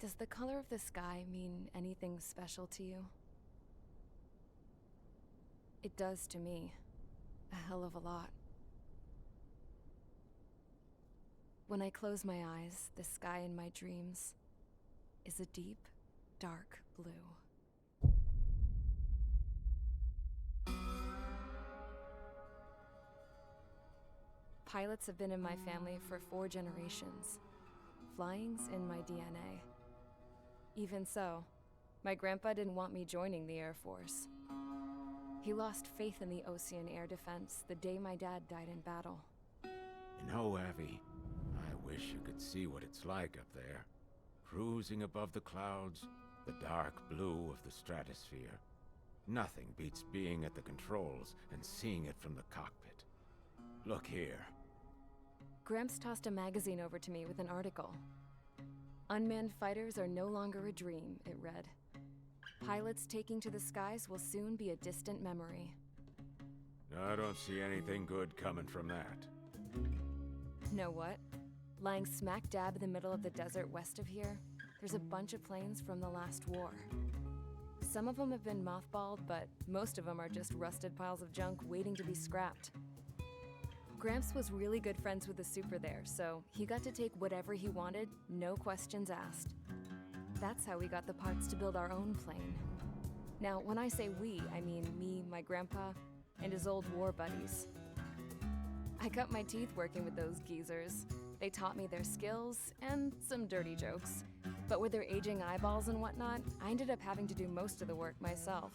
Does the color of the sky mean anything special to you? It does to me. A hell of a lot. When I close my eyes, the sky in my dreams is a deep, dark blue. Pilots have been in my family for 4 generations. Flying's in my DNA. Even so, my grandpa didn't want me joining the Air Force. He lost faith in the Ocean Air Defense the day my dad died in battle. You know, Abby, I wish you could see what it's like up there. Cruising above the clouds, the dark blue of the stratosphere. Nothing beats being at the controls and seeing it from the cockpit. Look here. Gramps tossed a magazine over to me with an article. Unmanned fighters are no longer a dream, it read. Pilots taking to the skies will soon be a distant memory. I don't see anything good coming from that. Know what? Lying smack dab in the middle of the desert west of here, there's a bunch of planes from the last war. Some of them have been mothballed, but most of them are just rusted piles of junk waiting to be scrapped. Gramps was really good friends with the super there, so he got to take whatever he wanted, no questions asked. That's how we got the parts to build our own plane. Now, when I say we, I mean me, my grandpa, and his old war buddies. I cut my teeth working with those geezers. They taught me their skills, and some dirty jokes. But with their aging eyeballs and whatnot, I ended up having to do most of the work myself.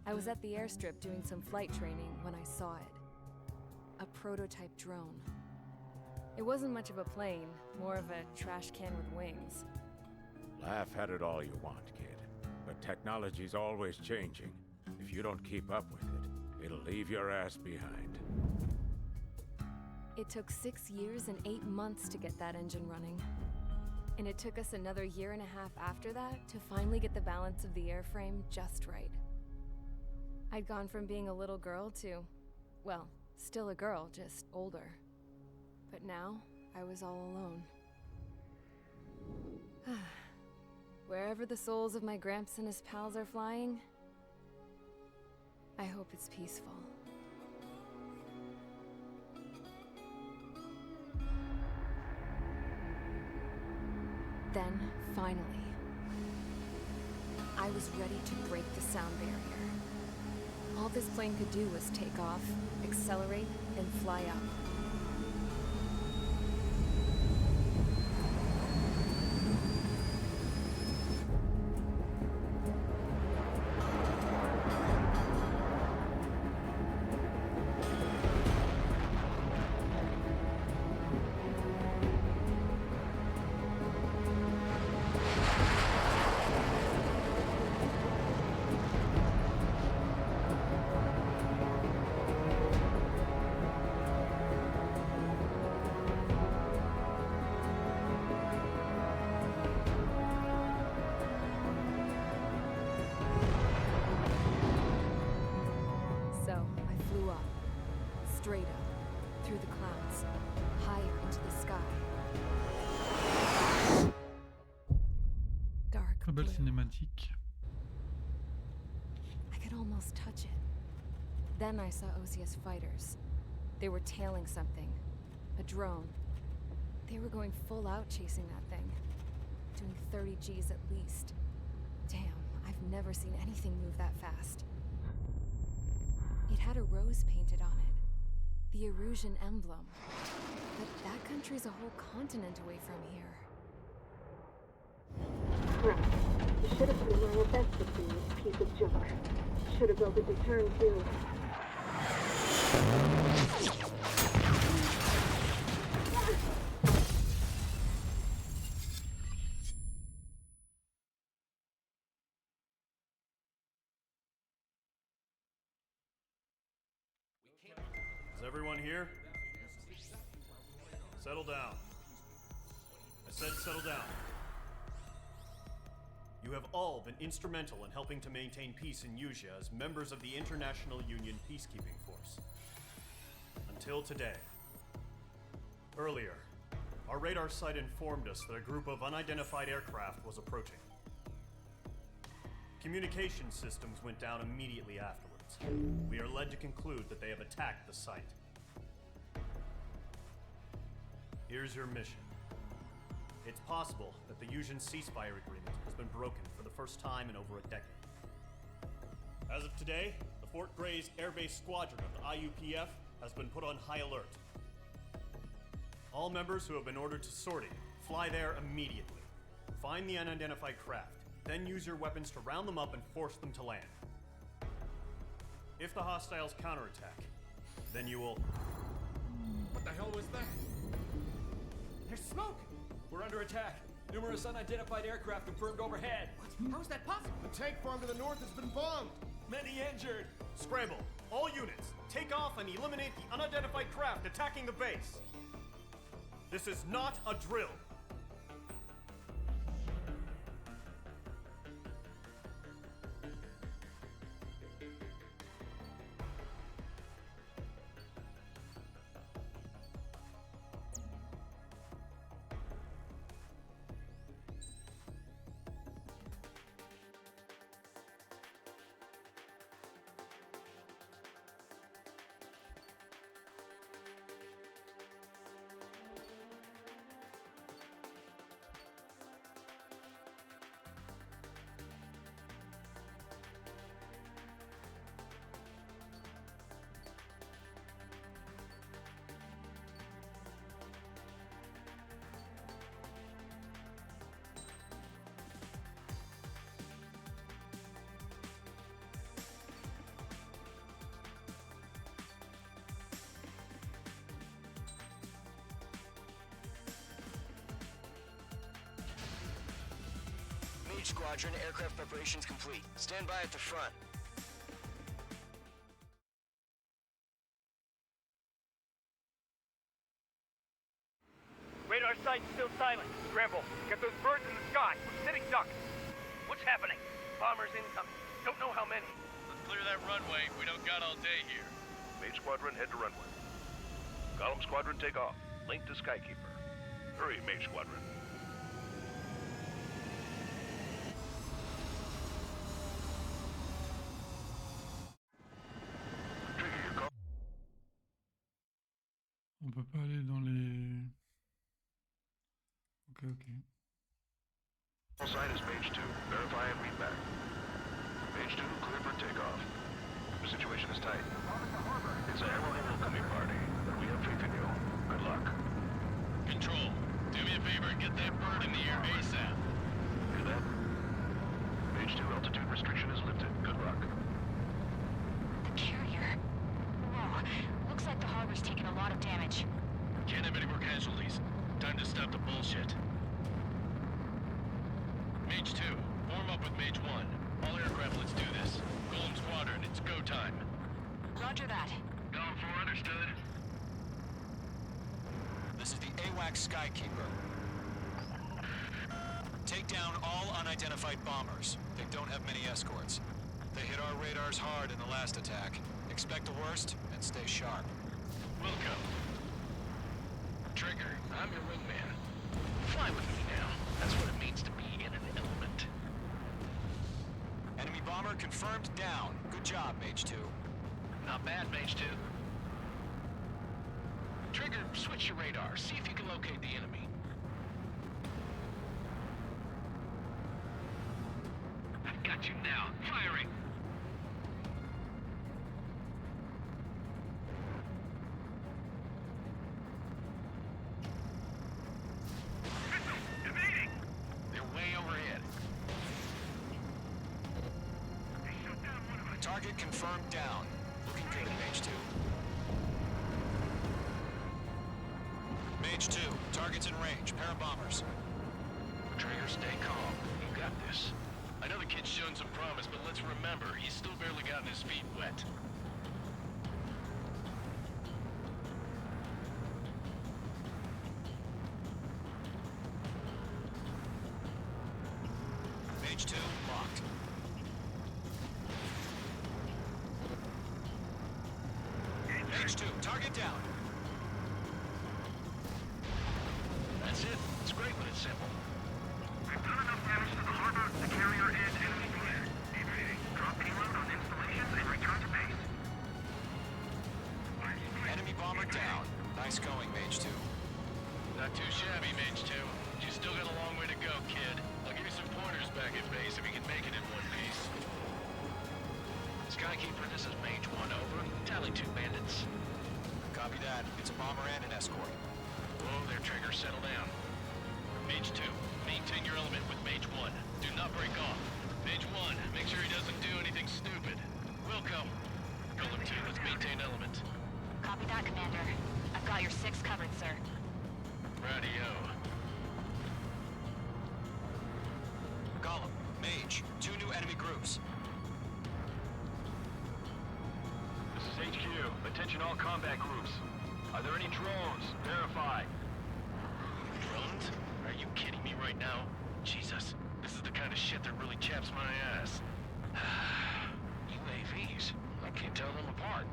I was at the airstrip doing some flight training when I saw it. A prototype drone. It wasn't much of a plane, more of a trash can with wings. Laugh at it all you want, kid. But technology's always changing. If you don't keep up with it, it'll leave your ass behind. It took 6 years and 8 months to get that engine running. And it took us another 1.5 years after that to finally get the balance of the airframe just right. I'd gone from being a little girl to, well, still a girl, just older. But now, I was all alone. Wherever the souls of my Gramps and his pals are flying, I hope it's peaceful. Then, finally, I was ready to break the sound barrier. All this plane could do was take off, accelerate, and fly up. Straight up, through the clouds, higher into the sky. Dark Très belle blue. cinématique. I could almost touch it. Then I saw Osia's fighters. They were tailing something. A drone. They were going full out chasing that thing. Doing 30 Gs at least. Damn, I've never seen anything move that fast. It had a rose painted on it. The Erusian emblem. But that country's a whole continent away from here. Crap. You should have been wearing a vest with me, this piece of junk. Should have built a deterrent too. Is everyone here? Settle down. I said settle down. You have all been instrumental in helping to maintain peace in Usea as members of the International Union Peacekeeping Force. Until today. Earlier, Our radar site informed us that a group of unidentified aircraft was approaching. Communication systems went down immediately afterwards. We are led to conclude that they have attacked the site. Here's your mission. It's possible that the Yuuzhan ceasefire agreement has been broken for the first time in over a decade. As of today, the Fort Grays Air Base Squadron of the IUPF has been put on high alert. All members who have been ordered to sortie, fly there immediately. Find the unidentified craft, then use your weapons to round them up and force them to land. If the hostiles counterattack, then you will... What the hell was that? There's smoke! We're under attack. Numerous unidentified aircraft confirmed overhead. What? How is that possible? The tank farm to the north has been bombed! Many injured! Scramble! All units, take off and eliminate the unidentified craft attacking the base! This is not a drill! Mage Squadron, aircraft preparations complete. Stand by at the front. Radar site's still silent. Scramble. Get those birds in the sky. We're sitting ducks. What's happening? Bombers incoming. Don't know how many. Let's clear that runway. We don't got all day here. Mage Squadron, head to runway. Column Squadron, take off. Link to Skykeeper. Hurry, Mage Squadron. Trigger your call. On peut pas aller dans les... Ok. All sign is Mage 2. Verify and read back. Mage 2, clear for takeoff. The situation is tight. It's a hell of a welcoming party, but we have faith in you. Good luck. Control, do me a favor and get that bird in the air ASAP. Hear that? Mage 2, altitude restriction is lifted. Good luck. The carrier? Whoa. Looks like the harbor's taken a lot of damage. Can't have any more casualties. Time to stop the bullshit. Mage 2, form up with Mage 1. All aircraft, let's do this. Golem Squadron, it's go time. Roger that. Golem 4, understood. This is the AWAC Skykeeper. Take down all unidentified bombers. They don't have many escorts. They hit our radars hard in the last attack. Expect the worst and stay sharp. Welcome. Trigger, I'm your wingman. Fly with me now. That's what it means to be in an element. Enemy bomber confirmed down. Good job, Mage 2. Not bad, Mage 2. Trigger, switch your radar. See if you can locate the enemy. I've got you now. Firing! Evading! They're way overhead. They shut down one of us. Target confirmed down. Looking good, Mage 2. Mage 2, target's in range. Pair of bombers. Trigger, stay calm. You got this. I know the kid's shown some promise, but let's remember, he's still barely gotten his feet wet. Mage 2, locked. Mage 2, target down. That's it. It's great when it's simple. We've done enough damage to the harbor, the carrier, and enemy fire. Drop payload on installations and return to base. Enemy bomber down. Nice going, Mage 2. Not too shabby, Mage 2. You still got a long way to go, kid. I'll give you some pointers back at base if you can make it in one piece. Skykeeper, this is Mage 1, over. Tally 2 bandits. Copy that. It's a bomber and an escort. Whoa there, Trigger. Settle down. Mage 2, maintain your element with Mage 1. Do not break off. Mage 1, make sure he doesn't do anything stupid. Wilco. Golem 2, let's maintain element. Copy that, Commander. I've got your 6 covered, sir. Radio. Golem, Mage, 2 new enemy groups. This is HQ. Attention all combat groups. Are there any drones? Verify. Drones? Are you kidding me right now? Jesus, this is the kind of shit that really chaps my ass. UAVs? I can't tell them apart.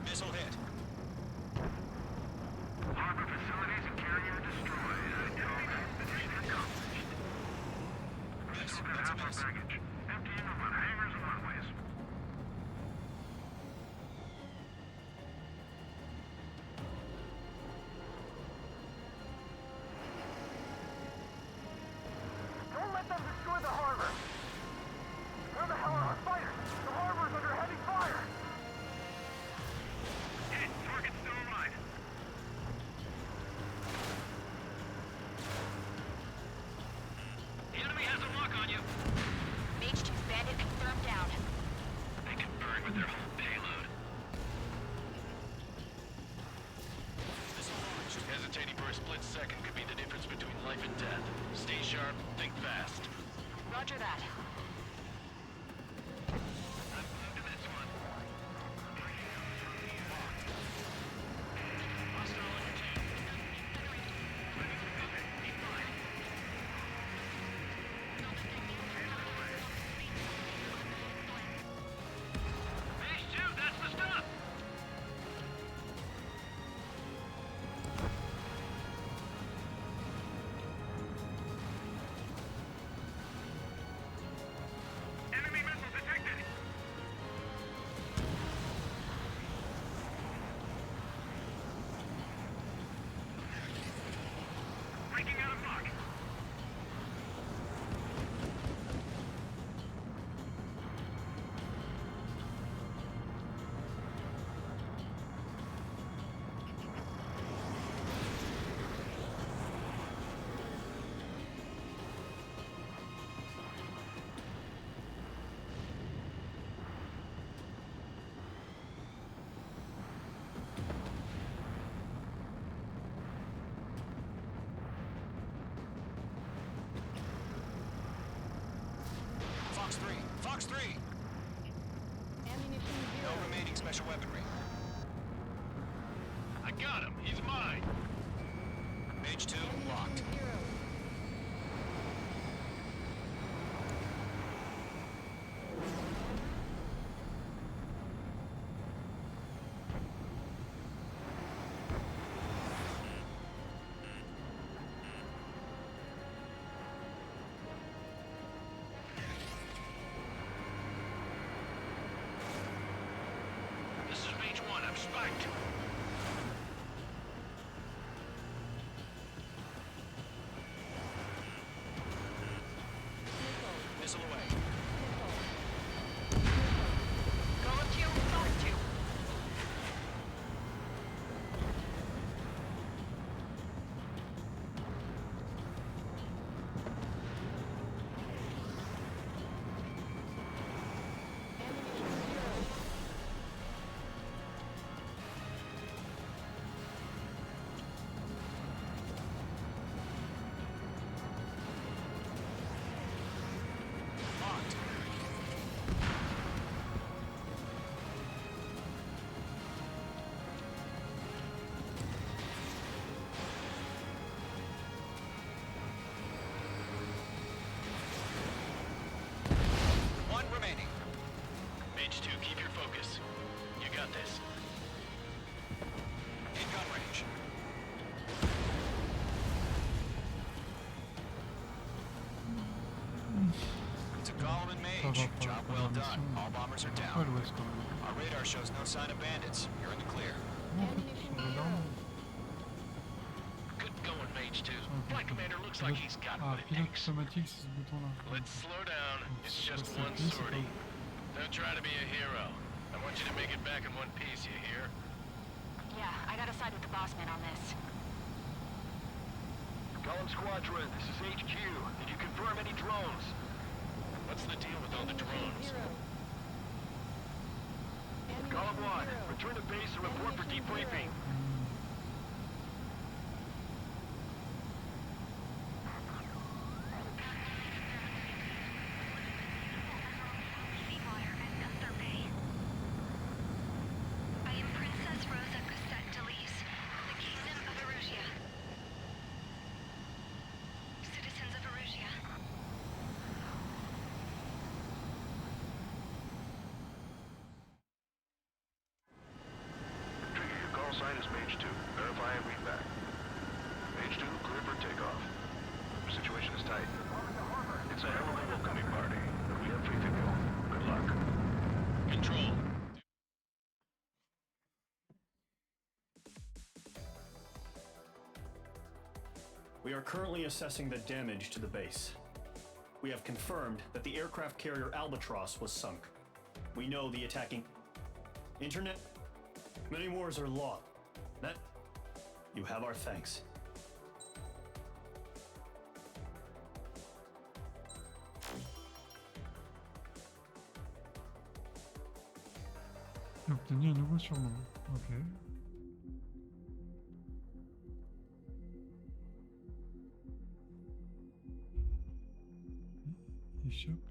Missile hit. Harbor facilities and carrier destroyed. Mission accomplished. Miss. Still got That's a half our miss. baggage. Emptying them on hangars and runways. Don't let them destroy the harbor! Where the hell are our fighters? The harbor's under heavy fire! Hit! Target's still alive! The enemy has a lock on you! Mage 2 bandit confirmed down. They can burn with their whole payload. Missile launched. Hesitating for a split second could be the difference between life and death. Stay sharp, think fast. Roger that. I'm glued to this one. Hostile entertainment. Ready to go. Keep flying. Phase 2, that's the stuff! Enemy missile detected! Breaking out of lock! Fox 3. Fox 3. No remaining special weaponry. I got him. He's mine. Mage 2 locked. This is Mage 1. I'm spiked. Mage. Job well done. All bombers are Pas down. l'ouest quand même. Our radar shows no sign of bandits. You're in the clear. Non, en fait, sur le radar, non. Good going, Mage 2. Flight Commander looks like he's got Ah, what it pilote takes. automatique, c'est ce bouton-là. Let's slow down. Donc, It's si je just passe one la clé, c'est sortie. pas- Don't try to be a hero. I want you to make it back in one piece, you hear? Yeah, I gotta side with the boss man on this. Column Squadron, this is HQ. Did you confirm any drones? What's the deal with all the drones? Column 1, return to base and report for debriefing. I am Princess Rosa Cassette Delise, the Kingdom of Erusia. Citizens of Erusia. Trigger, your call sign is Mage 2. Verify and read back. Mage 2, clear for takeoff. The situation is tight. It's a hell of a welcoming party, but we have faith in you. Good luck. Control. We are currently assessing the damage to the base. We have confirmed that the aircraft carrier Albatross was sunk. We know the attacking internet. Many wars are lost. That you have our thanks. Obtenir un nouveau surnom. Ok. Échappe.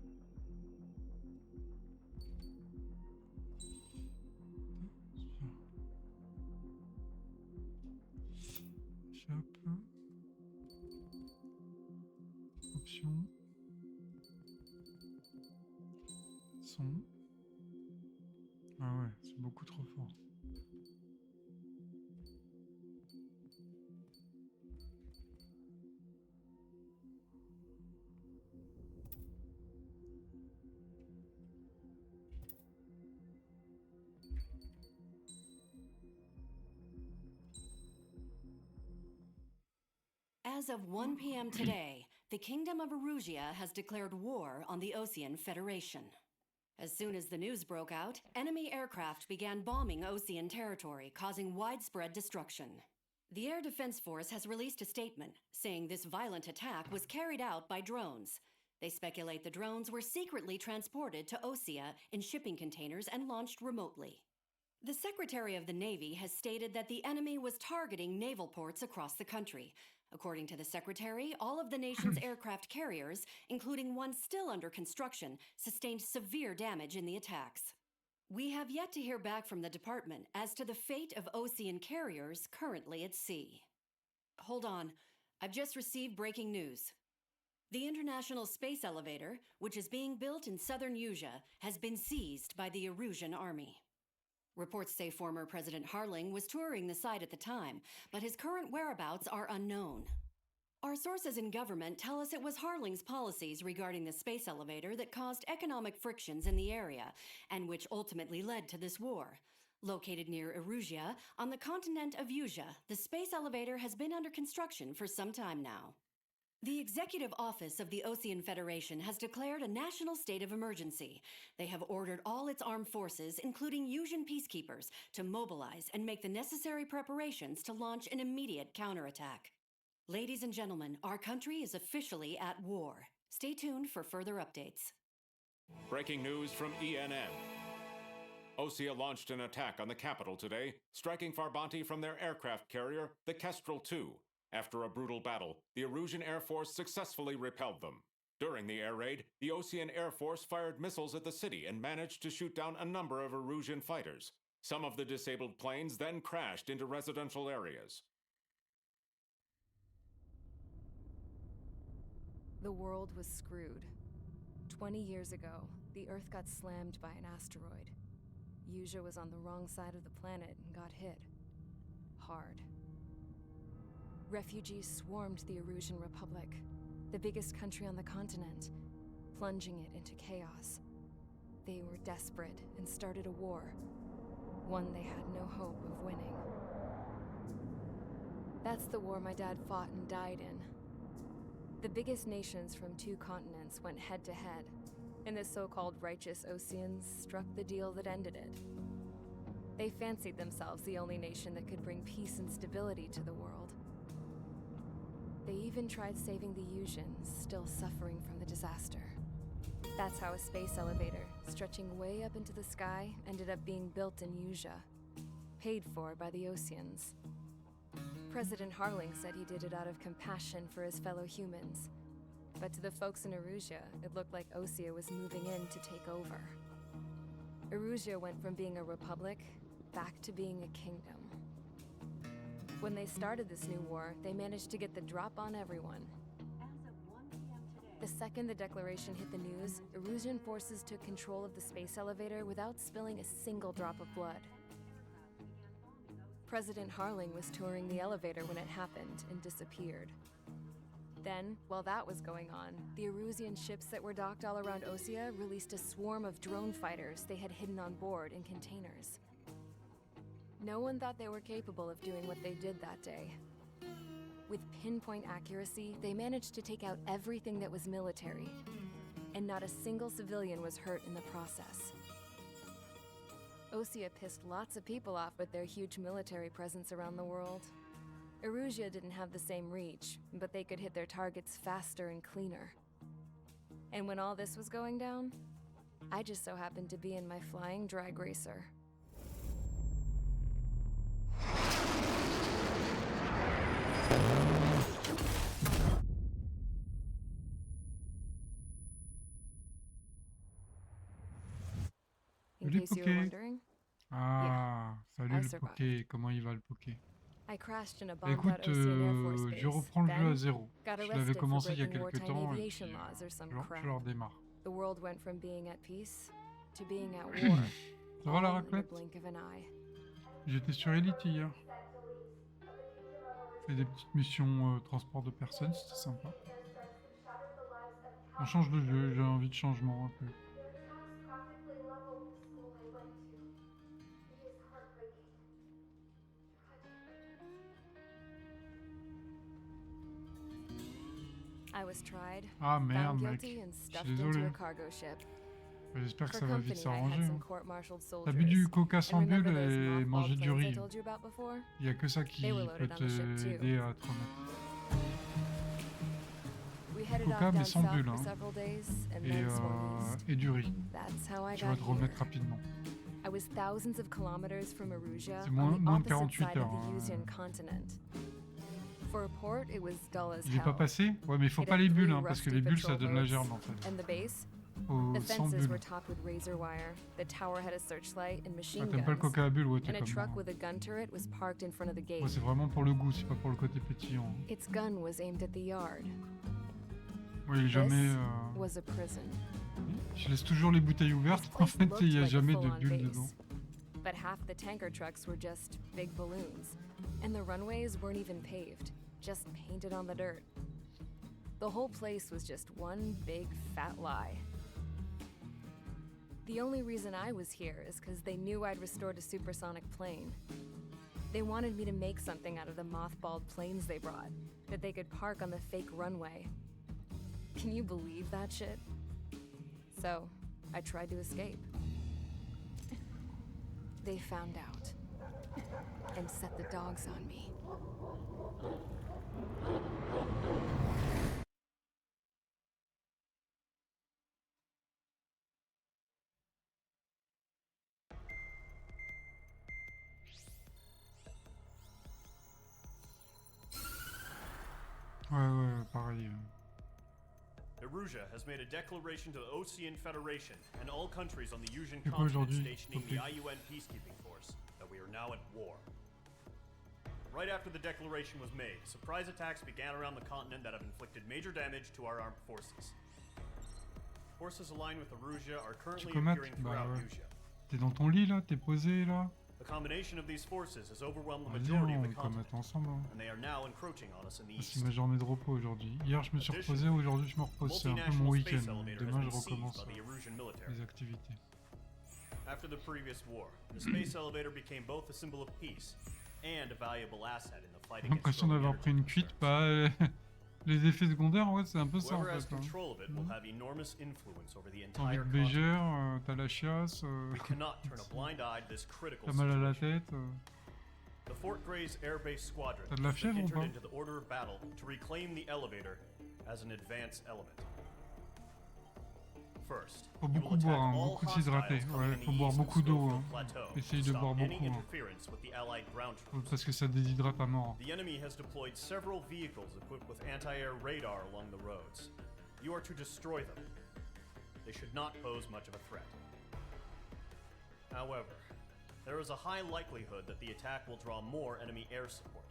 Échappe. Option. Son. Ah ouais, c'est beaucoup trop fort. As of 1 p.m. today, the Kingdom of Erusia has declared war on the Osean Federation. As soon as the news broke out, enemy aircraft began bombing Osean territory, causing widespread destruction. The Air Defense Force has released a statement saying this violent attack was carried out by drones. They speculate the drones were secretly transported to Osea in shipping containers and launched remotely. The Secretary of the Navy has stated that the enemy was targeting naval ports across the country. According to the Secretary, all of the nation's aircraft carriers, including one still under construction, sustained severe damage in the attacks. We have yet to hear back from the department as to the fate of Osean carriers currently at sea. Hold on, I've just received breaking news. The International Space Elevator, which is being built in southern Usea, has been seized by the Erusian Army. Reports say former President Harling was touring the site at the time, but his current whereabouts are unknown. Our sources in government tell us it was Harling's policies regarding the space elevator that caused economic frictions in the area, and which ultimately led to this war. Located near Erusia, on the continent of Usea, the space elevator has been under construction for some time now. The Executive Office of the Osean Federation has declared a national state of emergency. They have ordered all its armed forces, including Usian peacekeepers, to mobilize and make the necessary preparations to launch an immediate counterattack. Ladies and gentlemen, our country is officially at war. Stay tuned for further updates. Breaking news from ENN. Osea launched an attack on the capital today, striking Farbanti from their aircraft carrier, the Kestrel II. After a brutal battle, the Erusian Air Force successfully repelled them. During the air raid, the Osean Air Force fired missiles at the city and managed to shoot down a number of Erusian fighters. Some of the disabled planes then crashed into residential areas. The world was screwed. 20 years ago, the Earth got slammed by an asteroid. Usea was on the wrong side of the planet and got hit. Hard. Refugees swarmed the Erusian Republic, the biggest country on the continent. plunging it into chaos. They were desperate and started a war, one they had no hope of winning. That's the war my dad fought and died in. The biggest nations from 2 continents went head-to-head, and the so-called righteous Oseans struck the deal that ended it. They fancied themselves the only nation that could bring peace and stability to the world. They even tried saving the Usians, still suffering from the disaster. That's how a space elevator, stretching way up into the sky, ended up being built in Usea, paid for by the Oseans. President Harling said he did it out of compassion for his fellow humans. But to the folks in Erusea, it looked like Osea was moving in to take over. Erusea went from being a republic back to being a kingdom. When they started this new war, they managed to get the drop on everyone. The second the declaration hit the news, Erusian forces took control of the space elevator without spilling a single drop of blood. President Harling was touring the elevator when it happened and disappeared. Then, while that was going on, the Erusian ships that were docked all around Osea released a swarm of drone fighters they had hidden on board in containers. No one thought they were capable of doing what they did that day. With pinpoint accuracy, they managed to take out everything that was military, and not a single civilian was hurt in the process. Osea pissed lots of people off with their huge military presence around the world. Erusea didn't have the same reach, but they could hit their targets faster and cleaner. And when all this was going down, I just so happened to be in my flying drag racer. In case you were wondering. Ah, salut I le survived. poké, comment il va le poké? I crashed in a Bah, bombed écoute, out Ocean Air Force base. je reprends le jeu à Then, zéro. got Je l'avais arrested for commencé il y a breaking quelques wartime temps et aviation puis laws or some je crap. le redémarre. The world went from being at peace to being at war. Ça va la all in the raclette? blink of an eye. J'étais sur Elite hier. Fait des petites missions transport de personnes, c'était sympa. On change de jeu, j'ai envie de changement un peu. I was tried, Ah merde found mec, guilty, and je suis stuffed into désolé. a cargo ship. J'espère que For ça va vite company, I s'arranger. had some Hein. court-martialed T'as bu soldiers. du coca sans And bulle remember those et mothballed manger du planes I riz. told you about before? Il n'y a que ça qui They were peut loaded on the ship too. t'aider à te remettre. We headed Coca off mais down sans south bulle for hein. several days and Et, then swung east. et du riz. That's how I Tu vas got te here. remettre rapidement. I was thousands of kilometers from Erusea C'est on moins the de opposite 48 side heures. of the Usian continent. For a port, it was dull as Il est pas hell. passé? Ouais mais il faut It pas had les bulles 3 hein, parce que rusty les bulles ça patrol donne la boats. gerbe en fait. And the base? Oh, The sans fences were bulles. topped with razor wire. The tower had a searchlight and Ah, machine t'aimes pas le guns. coca à bulles, ouais t'es And a comme moi. truck with a gun turret was parked in front of the gate. Moi c'est vraiment pour le goût, c'est pas pour le côté pétillant. Hein. Its gun was aimed at the yard. Ouais, il est jamais... This was a prison. Je laisse toujours les bouteilles ouvertes, en fait il n'y a jamais de bulles dedans. But half the tanker trucks were just big balloons, and the runways weren't even paved, just painted on the dirt. The whole place was just one big fat lie. The only reason I was here is because they knew I'd restored a supersonic plane. They wanted me to make something out of the mothballed planes they brought, that they could park on the fake runway. Can you believe that shit? So, I tried to escape. They found out and set the dogs on me. Ouais, pareil. Erusea has made a declaration to the Osean Federation and all countries on the Usian C'est quoi continent aujourd'hui? stationing the IUN peacekeeping force that we are now at war. Right after the declaration was made, surprise attacks began around the continent that have inflicted major damage to our armed forces. Forces aligned with Erusea are currently Psychomate? appearing Bah throughout ouais. Usea. T'es dans ton lit là? T'es posé là? The combination of these forces has overwhelmed the Vas-y, majority of the on continent, combatte ensemble. Hein. and they are now encroaching on us in the C'est east. ma journée de repos aujourd'hui. Hier je me suis reposé, aujourd'hui je me repose. C'est un peu mon week-end. Demain je recommence les activités. After the previous war, the space elevator became both a symbol of peace and a valuable asset in the fight J'ai against l'impression growing d'avoir energy pris une cuite, concerns. pas les effets secondaires, ouais, c'est un peu ça en Whoever has fait. Hein. control of it will have enormous influence over the T'as envie entire de continent. bégère, t'as la chiasse, We cannot turn a blind eye to this critical t'as mal à la situation. tête. The Fort Gray's Air Base Squadron T'as de la has been fièvre ou entered pas? into the order of battle to reclaim the elevator as an advance element. First, Faut you beaucoup will boire, attack hein, all beaucoup s'hydrater. hostiles coming Ouais, in the faut boire east beaucoup d'eau. Snowfield Hein. Plateau Essaye to de stop boire any beaucoup. Hein. interference with the Allied ground troops. Parce que ça déshydrate à mort. The enemy has deployed several vehicles equipped with anti-air radar along the roads. You are to destroy them. They should not pose much of a threat. However, there is a high likelihood that the attack will draw more enemy air support.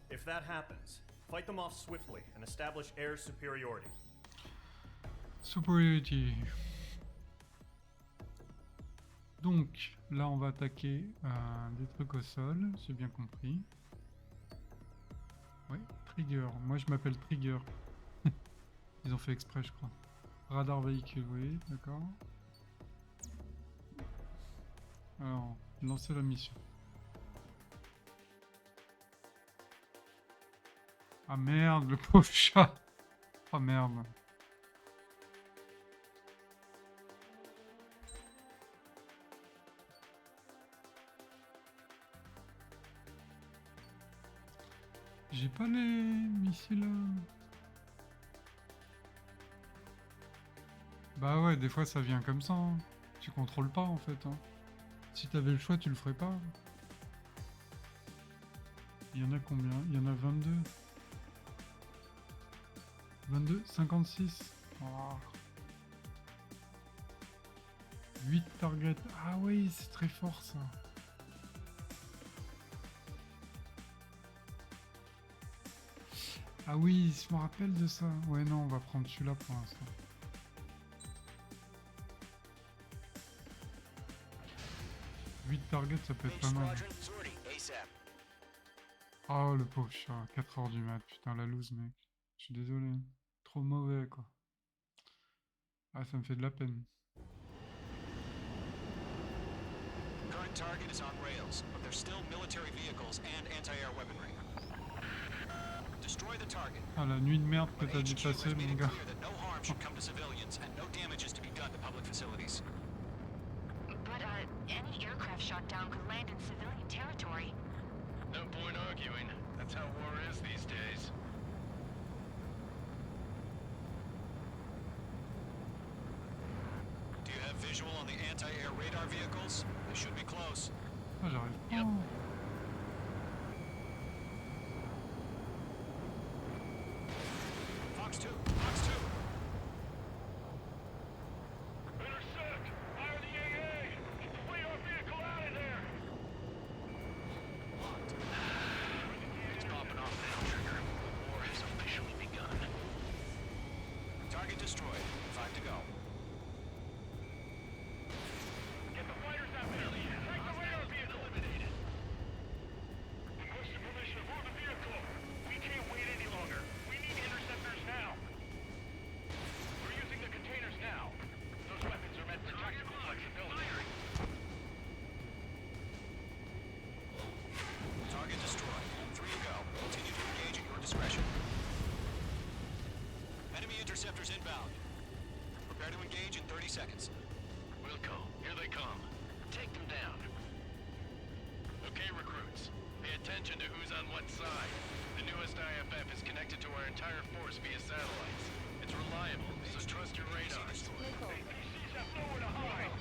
If that happens, fight them off swiftly and establish air superiority. Superiority. Donc, là on va attaquer des trucs au sol, j'ai bien compris. Ouais, Trigger. Moi je m'appelle Trigger. Ils ont fait exprès, je crois. Radar véhicule, oui, d'accord. Alors, lancer la mission. Ah merde, le pauvre chat. Ah merde. J'ai pas les missiles. Bah ouais, des fois ça vient comme ça. Hein. Tu contrôles pas en fait. Hein. Si t'avais le choix, tu le ferais pas. Il y en a combien? Il y en a 22. 22, 56. Oh. 8 targets. Ah oui, c'est très fort ça. Ah oui, je me rappelle de ça. Ouais, non, on va prendre celui-là pour l'instant. Target, ça peut être pas mal. Oh le pauvre chat, 4h du mat, putain la loose mec. Je suis désolé. Trop mauvais quoi. Ah ça me fait de la peine. Current target is on rails, but there's still military vehicles and anti-air weaponry. Destroy the target. Ah la nuit de merde que t'as dû passer mon gars. No harm should come to civilians and no damage is to be done to public facilities. But, any aircraft shot down could land in civilian territory. No point arguing. That's how war is these days. Do you have visual on the anti-air radar vehicles? They should be close. Ah j'arrive pas. Yep. Fox 2, Fox 2. Intersect! Fire the AA! Flee our vehicle out of there! It's popping off now, Trigger. War has officially begun. Target destroyed. 5 to go. Get the fighters out there! Take the radar vehicle! Eliminated! Requesting permission for the vehicle! We can't wait any longer! We need interceptors now! We're using the containers now! Those weapons are meant for tactical flexibility. Target destroyed. 3 to go. Continue to engage at your discretion. Enemy interceptors inbound. Prepare to engage in 30 seconds. Wilco, here they come. Take them down. Okay, recruits. Pay attention to who's on what side. The newest IFF is connected to our entire force via satellites. It's reliable, so trust your radars. APCs have nowhere to hide!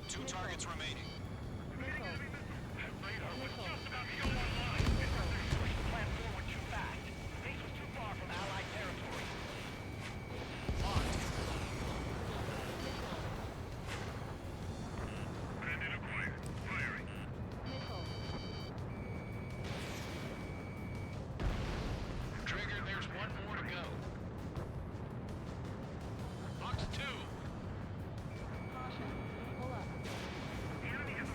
2 targets remaining. That radar was just about to go online! Interceptors pushed the plan forward too fast. Base was too far from Allied territory. Locked. Bandit acquired. Firing. Trigger, there's one more to go. Fox 2. The enemy has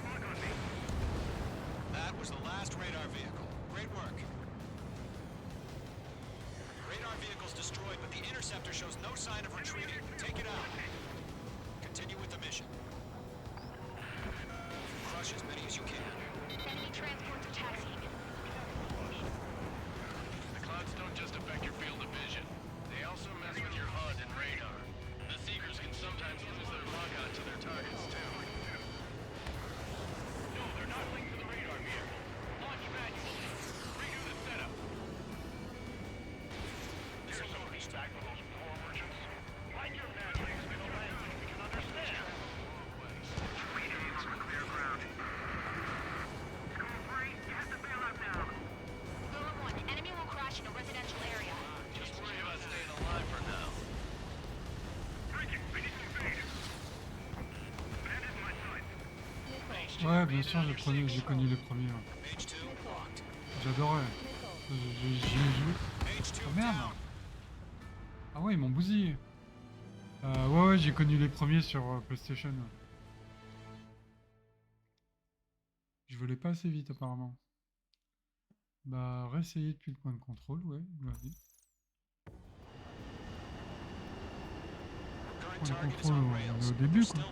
vehicle's destroyed, but the interceptor shows no sign of retreating. Take it out. Continue with the mission. Crush as many as you can. Enemy transports are taxiing. The clouds don't just affect your field of vision. They also mess with your HUD and radar. The Seekers can sometimes lose their lock-on to their targets, too. No, they're not linked to the radar vehicle. Launch manually. Redo the setup. Here's some feedback for those poor merchants. Write your matrix in a language we can understand. Clear ground. School 3, you have to bail out now. Lula 1, enemy will crash in a residential area. Just worry about staying alive for now. Breaking, we need to invade. Bandit in my sight. Ouais, bien sûr, j'ai connu les premiers. Hein. J'adorais. J'y ai joué. Oh merde! Ah ouais, ils m'ont bousillé. Ouais, j'ai connu les premiers sur PlayStation. Je volais pas assez vite apparemment. Bah, réessayer depuis le point de contrôle, ouais, vas-y. Point de contrôle, on est au début quoi.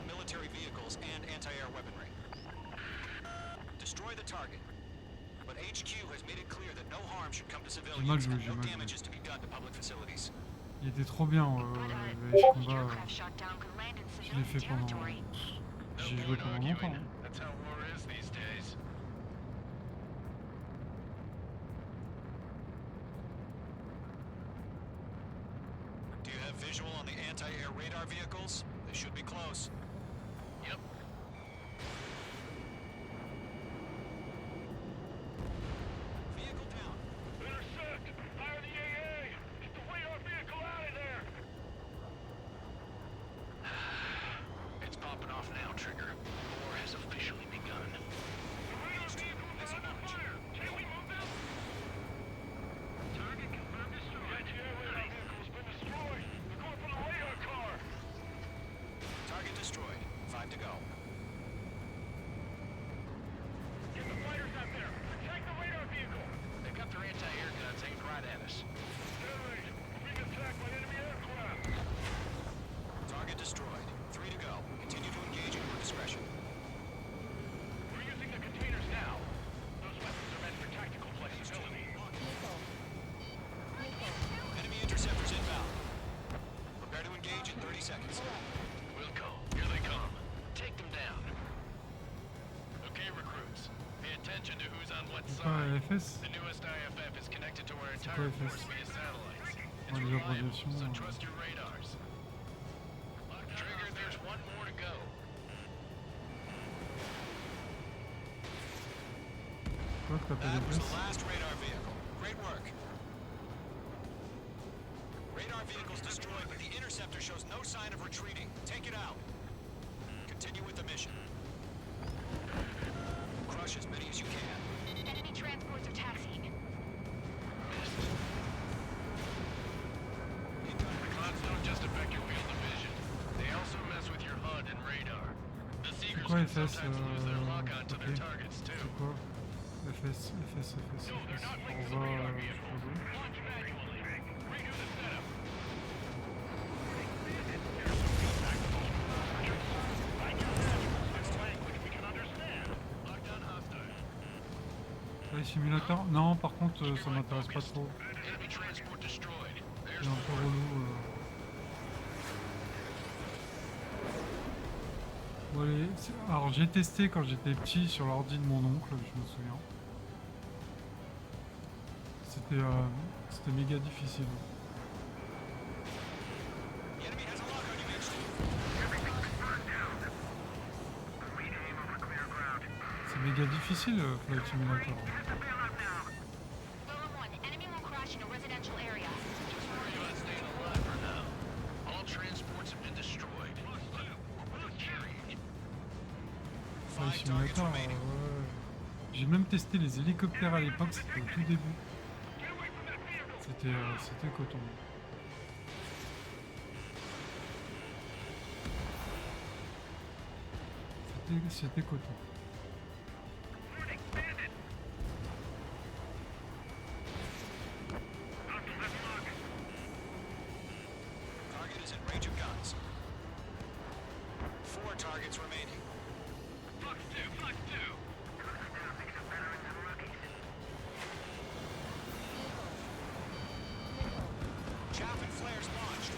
Destroy the target. But HQ has made it clear that no harm should come to J'ai civilians mal joué, and j'ai no mal joué. damages to be done to public facilities. Il était trop bien, les combats. Je l'ai fait pendant... J'ai joué pendant longtemps. Hein. That's how war is these days. Do you have visual on the anti-air radar vehicles? They should be close. Yep. Vehicle down. Intersect! Fire the AA! Get the radar vehicle out of there! It's popping off now, Trigger. War has officially begun. The radar vehicles are under fire! Can we move them? Target confirmed destroyed. The anti-air radar vehicle's been destroyed! They're going for the radar car! Target destroyed. 5 to go. Get the fighters out there! Protect the radar vehicle! They've got their anti-air guns aimed right at us. Air raid! We're being attacked by enemy aircraft! Target destroyed. 3 to go. Continue to engage at your discretion. We're using the containers now. Those weapons are meant for tactical flexibility. Enemy interceptors inbound. Prepare to engage in 30 seconds. Wilco, here they come. Take them down. Okay, recruits. Pay attention to who's on what C'est pas side. FS? The newest IFF is connected to our C'est entire quoi force FS? via satellites. It's Ouais, les reliable, abréviations. so trust your radars. Trigger, there's one more to go. Quoi que t'appelles That was FS? the last radar vehicle. Great work. Radar vehicle's destroyed, but the interceptor shows no sign of retreating. Take it out. Continue with the mission. Crush as many as you can. Enemy transports are taxiing. The clouds don't just affect your field of vision. They also mess with your HUD and radar. The C'est Seekers quoi can FS? sometimes lose their lock-on to their Ok. targets, too. C'est quoi? FS. On va... Launch manually. Redo the setup. Write your matrix in a language we can understand. Lockdown hostile. Les simulateurs? Non, par contre, ça m'intéresse pas trop. Enemy transport destroyed. There's C'est un peu relou. Bon, alors j'ai testé quand j'étais petit sur l'ordi de mon oncle, je me souviens. C'était méga difficile. C'est méga difficile, Flight Simulator. Lula 1, enemy will crash in a residential area. Just worry about staying alive for now. All transports have been destroyed. Flight Simulator, ouais. J'ai même testé les hélicoptères à l'époque, c'était au tout début. C'était coton. C'était coton. 4 targets remaining. Fox 2, Fox 2. Chaff and flares launched.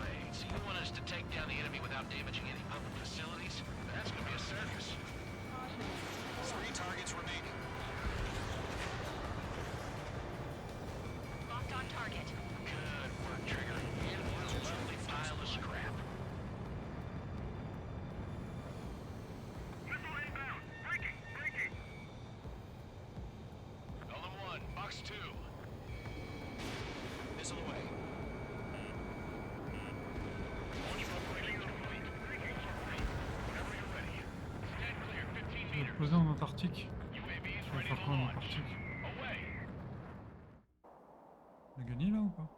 Wait, so you want us to take down the enemy without damaging any public facilities? That's gonna be a circus. 3 targets remaining. Locked on target. Good work, Trigger. And what a lovely pile of scrap. Missile inbound. Breaking, breaking. Column 1, Box 2. Missile away. Launch preparations complete. Breaking support. Whenever you're ready. Stand clear, 15 Je vais meters. le poser en Antarctique. UAVs Je vais ready faire to quoi en launch. Antarctique? Away. On a gagné là ou pas?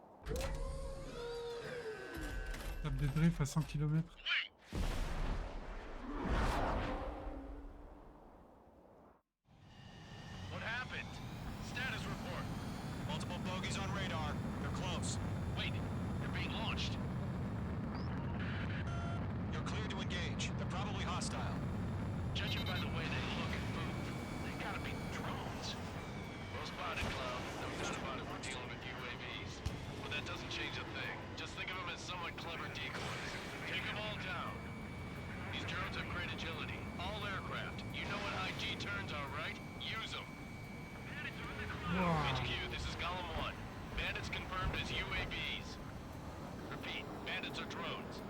Tape des drifts à 100 km. What happened? Status report. Multiple bogeys on radar. They're close. Wait, they're being launched. You're cleared to engage. They're probably hostile. Judging by the way they look and move, they gotta be drones. Well spotted, Cloud. No doubt about it, we're dealing with UAVs. But that doesn't change a thing. Just think of them as somewhat clever decoys. Take them all down. These drones have great agility. All aircraft. You know what high G turns are, right? Use them. Wow. HQ, this is Column 1. Bandits confirmed as UAVs. Repeat, bandits are drones.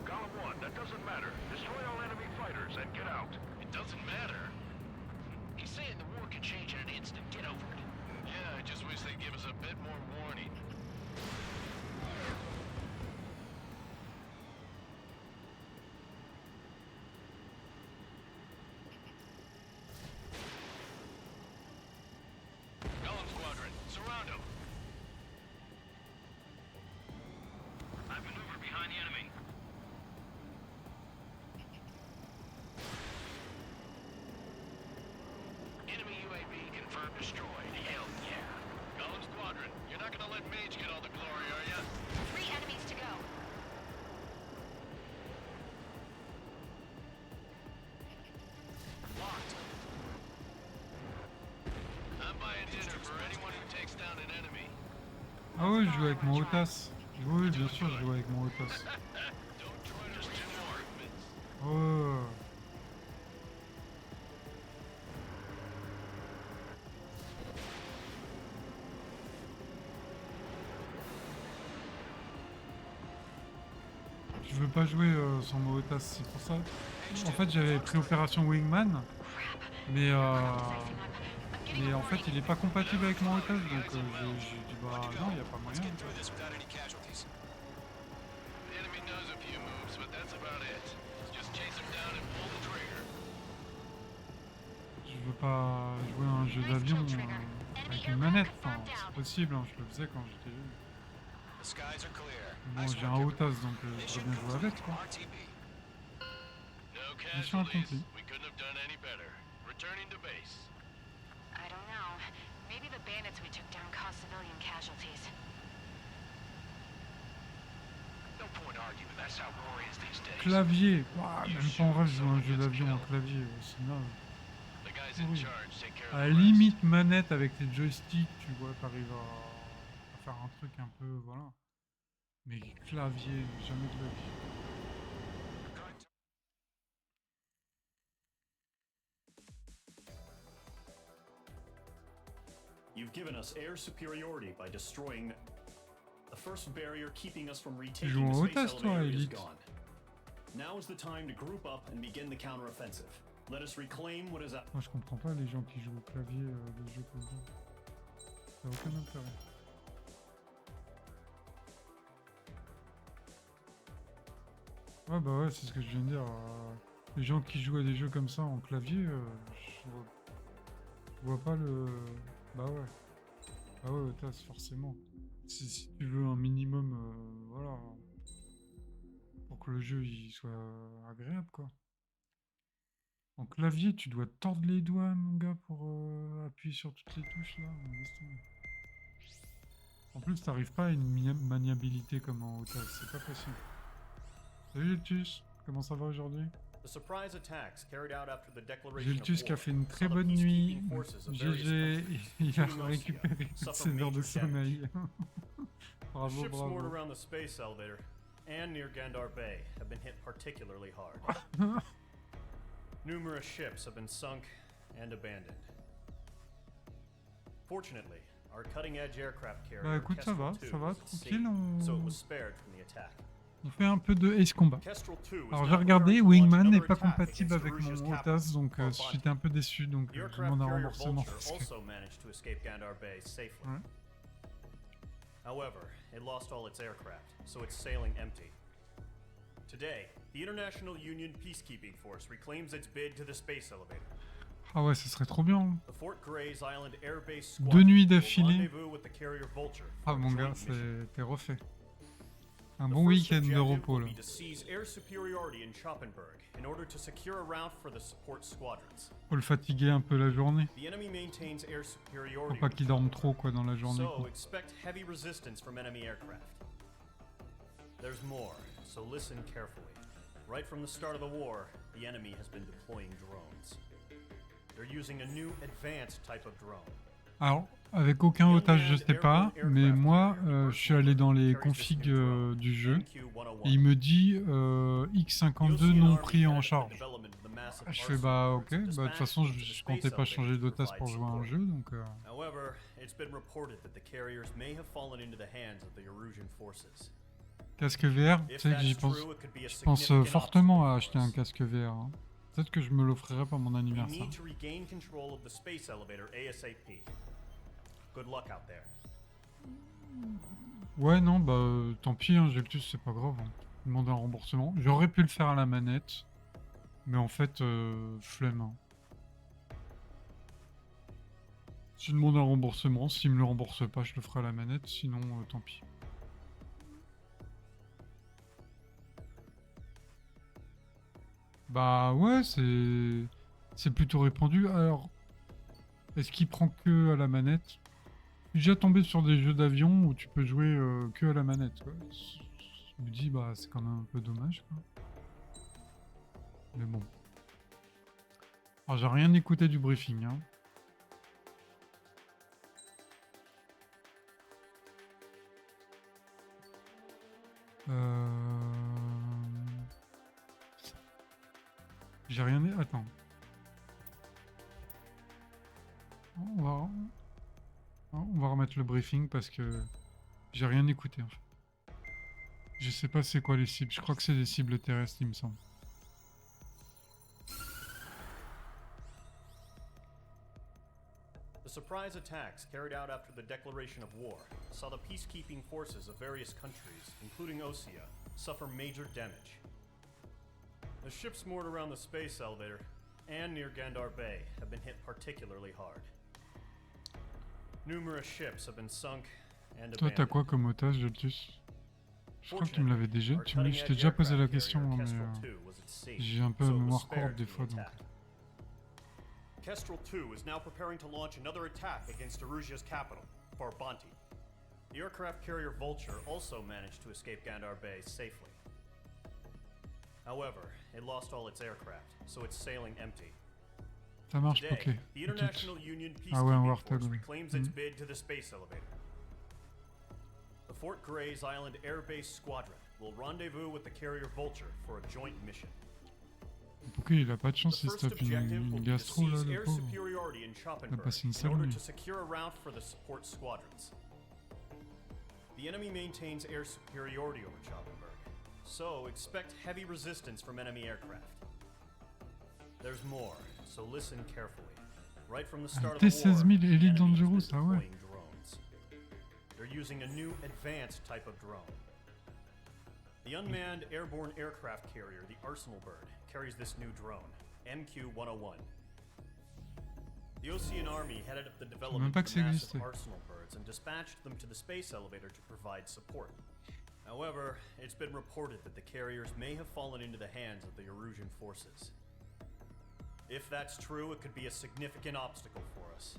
Column 1, that doesn't matter. Destroy all enemy fighters and get out. It doesn't matter. He's saying the war can change in an instant. Get over it. Yeah, I just wish they'd give us a bit more warning. Golem Squadron, surround him. I maneuver behind the enemy. Enemy UAV confirmed destroyed. Hell yeah. Golem Squadron, you're not gonna let Mage get all the glory, are ya? 3 enemies to go. Locked. I'm buying dinner for anyone who takes down an enemy. Ah ouais, je joue avec mon Otas. Oui, bien sûr, je joue avec mon Otas. Don't join us two more. Oh. Je veux pas jouer sans mon Otas, c'est pour ça. En fait, j'avais pris Opération Wingman, mais en fait, il est pas compatible avec mon Otas, donc j'ai dit bah non, il y a pas moyen. The enemy knows a few moves, but that's about it. Just chase him down and pull the trigger. Je veux pas jouer à un jeu d'avion avec une manette, enfin, c'est possible, hein, je le faisais quand j'étais jeune. The skies are clear. Bon, j'ai un Otas, donc je dois bien jouer avec, quoi. No Mission casualties. accomplie. We couldn't have done any better. Returning to base. I don't know. Maybe the bandits we took down caused civilian casualties. No point arguing. That's how war is these days. Clavier, ouah, même pas en rêve, je joue à un jeu d'avion en clavier, c'est naze. The guys in Oui. charge take care À of la the rest. limite manette avec les joysticks, tu vois, t'arrives à faire un truc un peu, voilà. Mais clavier, jamais de la vie. You've given us air superiority by destroying the first barrier keeping us from Tu retaking joues en the space Otas, toi, elevator is Elite. gone. Now is the time to group up and begin the counteroffensive. Let us reclaim what is up. Moi, je comprends pas les gens qui jouent au clavier des jeux comme ça. Ça n'a aucun intérêt. Ouais, bah ouais, c'est ce que je viens de dire. Les gens qui jouent à des jeux comme ça en clavier, je vois pas le... Bah ouais. Bah ouais, Otas, forcément. Si tu veux un minimum, voilà. Pour que le jeu il soit agréable, quoi. En clavier, tu dois tordre les doigts, mon gars, pour appuyer sur toutes les touches, là. Laisse tomber. En plus, t'arrives pas à une maniabilité comme en otage, c'est pas possible. Salut Jeltus, comment ça va aujourd'hui? Jeltus qui a fait une très bonne nuit. GG, il a récupéré toutes ses heures de sommeil. Bravo, bravo. And near Gandar Bay have been hit particularly hard. Numerous ships have been sunk and abandoned. Fortunately, our cutting-edge aircraft carrier Bah écoute, ça va, tranquille, so it was spared from the attack. On fait un peu de Ace Combat. Alors j'ai regardé, Wingman n'est pas compatible avec mon Otas, donc j'étais un peu déçu, donc je demande un remboursement. Ouais. However, it lost all its aircraft, so it's sailing empty. Today, the International Union Peacekeeping Force reclaims its bid to the space elevator. Ah ouais, ça serait trop bien. The Fort Gray's Island Air Base 2 nuits d'affilée. rendezvous with the carrier Vulture Ah for mon a gars, joint t'es refait. Un bon week-end de repos là. will be to seize air superiority in Schoppenberg in order to secure a route for the support squadrons. Faut le fatiguer un peu la journée. The enemy maintains air Faut superiority. pas qu'il dorme trop quoi dans la journée. So Quoi. expect heavy resistance from enemy aircraft. There's more, so listen carefully. Right from the start of the war, the enemy has been deploying drones. They're using a new advanced type of drone. Alors, avec aucun otage, je sais pas, mais moi, je suis allé dans les configs du jeu et il me dit X52 non pris en charge. Je fais bah ok, bah de toute façon je comptais pas changer d'otage pour jouer à un jeu donc. However, it's been reported that the carriers may have fallen into the hands of the Erusian forces. Casque VR, tu sais que j'y pense. Je pense fortement à acheter un casque VR. Hein. Peut-être que je me l'offrirai pour mon anniversaire. Ouais, non, bah tant pis, hein, Jeltus, c'est pas grave. Hein. Demander un remboursement. J'aurais pu le faire à la manette, mais en fait, flemme. Hein. Je demande un remboursement. S'il me le rembourse pas, je le ferai à la manette. Sinon, tant pis. Bah ouais, c'est plutôt répandu. Alors, est-ce qu'il prend que à la manette? Je suis déjà tombé sur des jeux d'avion où tu peux jouer que à la manette. Quoi. Je me dis, bah c'est quand même un peu dommage. Quoi. Mais bon. Alors j'ai rien écouté du briefing. Hein. J'ai rien... Attends. On va remettre le briefing parce que j'ai rien écouté en fait. Je sais pas c'est quoi les cibles. Je crois que c'est des cibles terrestres, il me semble. The surprise attacks carried out after the declaration of war saw the peacekeeping forces of various countries, including Osea, suffer major damage. The ships moored around the space elevator and near Gandar Bay have been hit particularly hard. Numerous ships have been sunk and Toi, t'as quoi comme otage, Jeltus? Je crois que tu me l'avais déjà. Je t'ai déjà posé la question, mais j'ai un peu la mémoire courte des fois, donc. Kestrel 2 is now preparing to launch another attack against Erusia's capital, Farbanti. The aircraft carrier Vulture also managed to escape Gandar Bay safely. However, it lost all its aircraft, so it's sailing empty. Ça marche, ok. The International Union Ah ouais, un Peacekeeping Warthog. Force reclaims its bid to the space elevator. The Fort Gray's Island Air Base Squadron will rendezvous with the carrier Vulture for a joint mission. Pourquoi il a pas de chance, il se tape une gastro là, le pauvre. Il a passé une in sale order nuit. to secure a route for the support squadrons. The enemy maintains air superiority over Schoppenberg, so expect heavy resistance from enemy aircraft. There's more, so listen carefully. Right from the start of the war, T-16000 the Elite enemy has been Dangerous, ah ouais. deploying drones. They're using a new advanced type of drone. The unmanned airborne aircraft carrier, the Arsenal Bird, carries this new drone, MQ-101. The Ocean Army headed up the development of the massive Arsenal Birds and dispatched them to the space elevator to provide support. However, it's been reported that the carriers may have fallen into the hands of the Erusian forces. If that's true, it could be a significant obstacle for us.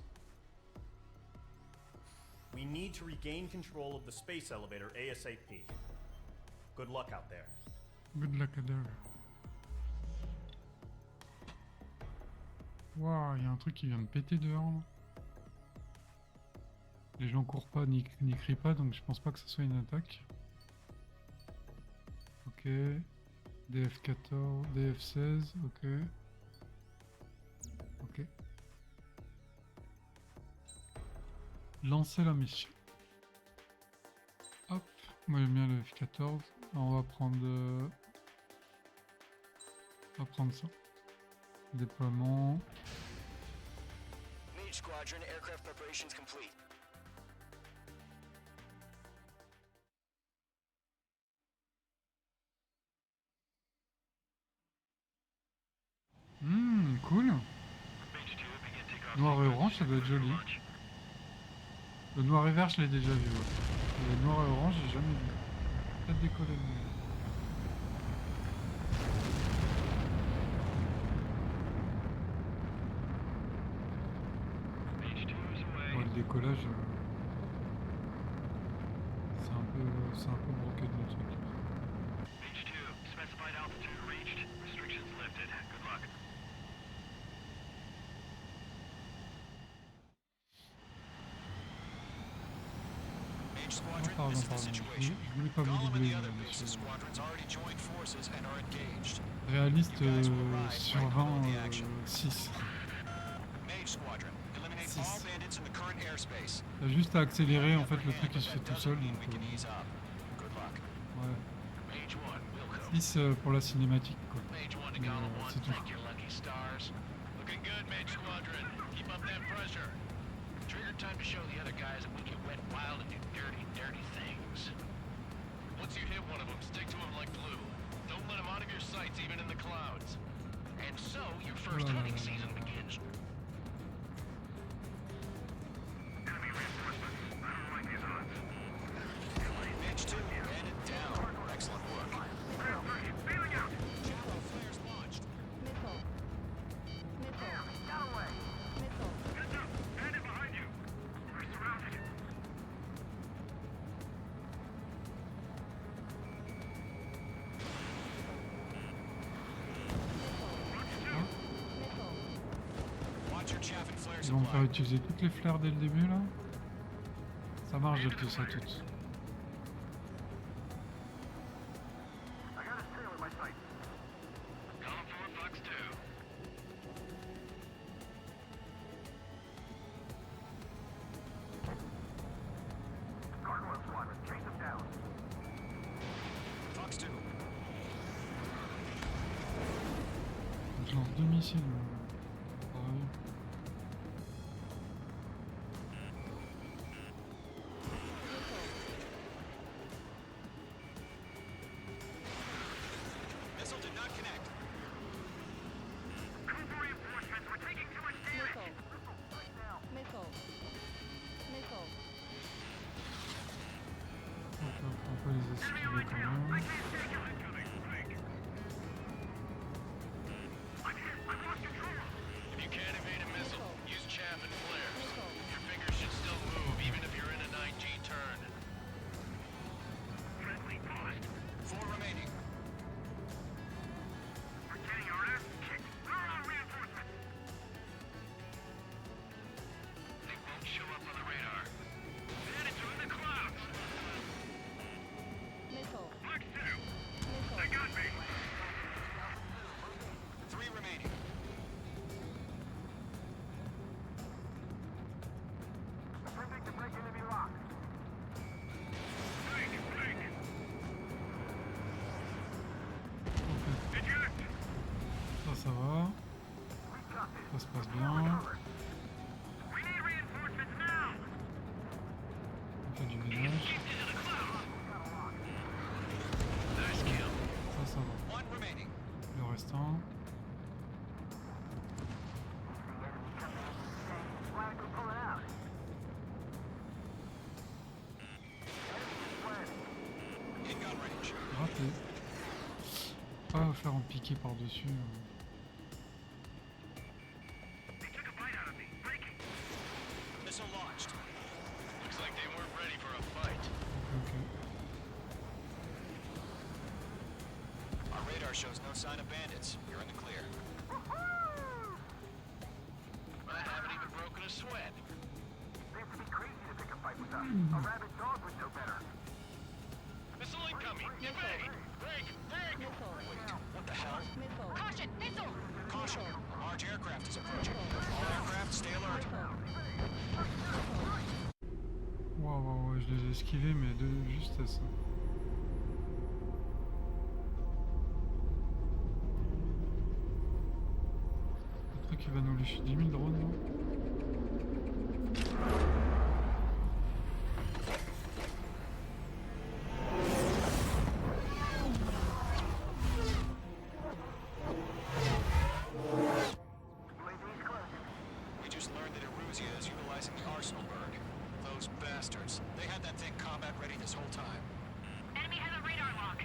We need to regain control of the space elevator ASAP. Good luck out there. Good luck there. Waouh, il y a un truc qui vient de péter dehors là. Les gens courent pas ni crient pas, donc je pense pas que ce soit une attaque. Ok. DF14, DF16, ok. Ok. Lancer la mission. Hop, moi j'aime bien le F14. On va prendre ça. Déploiement. Mage Squadron, aircraft preparations complete. Cool. Noir et orange, ça doit être joli. Le noir et vert, je l'ai déjà vu. Ouais. Le noir et orange, j'ai jamais vu. Peut-être décoller. Bon, le décollage, c'est un peu broken le truc. Mage 2, specified altitude reached, restrictions lifted. Good luck. Mage Squadron, Pardon. this is the situation. Je voulais pas vous Gollum and doubler, the other monsieur. bases squadrons already joined forces and are engaged. Réaliste You guys will arrive sur right 20, below the action. 6. Mage Squadron, eliminate Six. all bandits in the current airspace. T'as juste à accélérer, en fait le truc il se fait tout seul. Donc, We can ease up. Good luck. ouais. Mage 1, Wilco. 6 pour la cinématique quoi. Mage 1 to Mais, Golem 1, c'est tout. thank your lucky stars. Looking good, Mage Squadron. Keep up that pressure. Trigger time to show the other guys that we can wet wild and do dirty, dirty things. Once you hit one of them, stick to them like glue. Don't let them out of your sights, even in the clouds. And so, your first hunting season begins. Enemy reinforcements. I don't like these odds. Mage 2, bandit down. Excellent work. Clear 3, feeling out. Shallow flares launched. Missile. Missile. Got away. Missile. Heads up. Bandit behind you. We're surrounded. Watch your chaff and flares Ils vont me faire apply. utiliser toutes les flares dès le début là. Ça marche, j'ai tout ça toutes. I got a trail in my sight. Golem 4, Fox 2. Gargoyle squadron, chase them down. Fox 2. Je lance 2 missiles. Pareil. Missile did not connect. Cooper reinforcements, we're taking too much damage. Missile. Missile. On peut les esquiver quand même. I can't take it. Incoming. Quick. I'm hit. I've lost control. If you can't evade a missile, use chaff and flares. Your fingers should still move, even if you're in a 9G turn. Friendly paused. 4 remaining. We're getting our ass kicked. Where are our reinforcements? They won't show up on the radar. Bandits are in the clouds. Missile. Fox 2. Missile. They got me. 3 remaining. Attempting to break enemy lock. Break. Eject. Ça va. Ça se passe bien. We need reinforcements now. On fait du ménage. Into the clouds. Nice kill. Ça va. 1 remaining. Le restant. Flag will pull it out. In gun range. Raté. Pas faire en piquer par-dessus. They took a bite out of me. Breaking. Missile launched. Looks like they weren't ready for a fight. Okay. Our radar shows no sign of bandits. You're in the clear. I haven't even broken a sweat. They have to be crazy to pick a fight with us. A rabid dog would know better. Missile incoming! Evade! Break! Break! What the hell? Caution! Missile! Caution! A large aircraft is approaching. All aircraft, stay alert. Waouh, je les ai esquivés, mais de justesse. Le truc qui va nous lécher 10 000 drones, non? We just learned that Eruzia is utilizing the Arsenal bird. Those bastards. They had that thing combat ready this whole time. Enemy has a radar lock.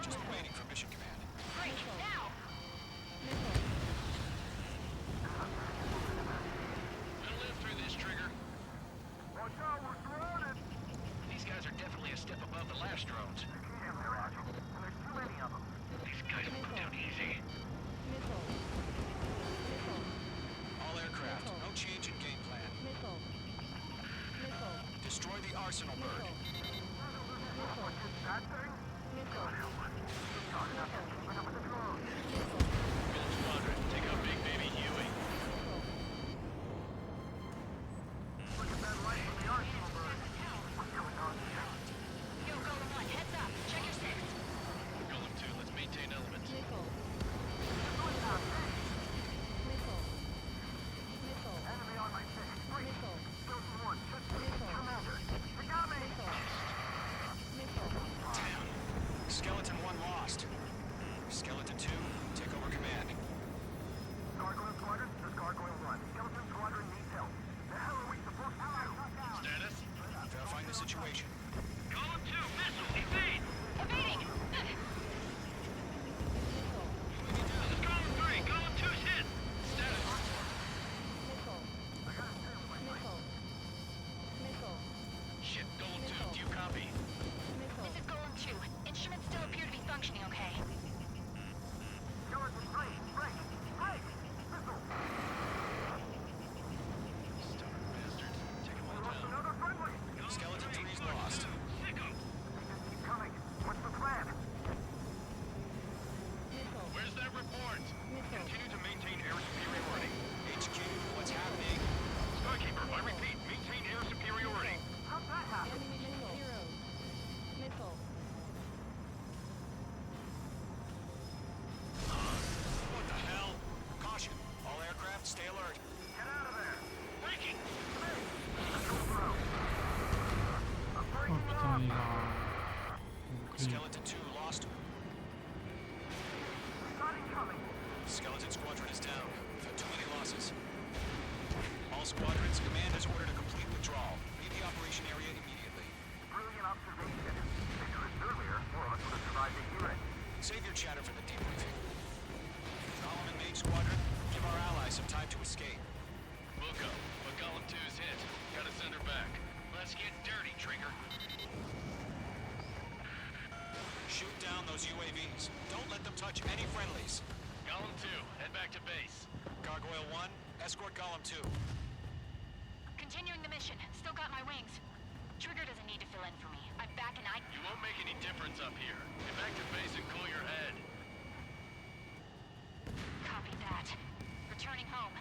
Just waiting for mission command. Break! Now! We'll live through this, Trigger. Watch out, we're surrounded! These guys are definitely a step above the last drones. Damn, they're agile. And there's too many of them. These guys will go down easy. All aircraft, no change in game plan. Destroy the Arsenal bird. That thing? God help us. Not enough to keep up with the drones. Gold Squadron, take out Big Baby Huey. Look at that light from the Arsenal bird. What's going on here? Yo, Golem 1, heads up. Check your six. Golem 2, let's maintain elements. Enemy on my six. Three. Skeleton 1, just commander. They got me! Damn. Skeleton 1 lost. Skeleton 2, take over command. Gargoyle Squadron, this is Gargoyle 1. Skeleton Squadron needs help. The hell are we supposed to do? Status? Verifying the situation. Golem 2, missile, evade! Evading! This is Golem 3, Golem 2's hit! Status? Shit, Golem 2, do you copy? This is Golem 2. Instruments still appear to be functioning okay. Skeleton 3, break! Break! Missile! Stubborn bastards. Take them all Lost down. another friendly! Skeleton 3's lost. Sicko! Keep coming. What's the plan? Where's that report? Continue to maintain air superiority. HQ, what's happening? Skykeeper, I repeat, maintain air superiority. How'd that happen? What the hell? Caution. All aircraft, stay alert. Get out of there! Breaking! Oh putain, il a... compris. Skeleton 2 lost. Got incoming! Skeleton Squadron is down. We've had too many losses. All squadrons, command has ordered a complete withdrawal. Leave the operation area immediately. Brilliant observation. If you listened earlier, more of us would have survived to hear it. Save your chatter for the debriefing. Golem and Mage Squadron, give our allies some time to escape. We'll go, but Golem 2's hit. Gotta send her back. Let's get dirty, Trigger. Shoot down those UAVs. Don't let them touch any friendlies. Golem 2, head back to base. Gargoyle 1, escort Golem 2. Continuing the mission. Still got my wings. Trigger doesn't need to fill in for me. I'm back and You won't make any difference up here. Get back to base and cool your head. Copy that. Returning home.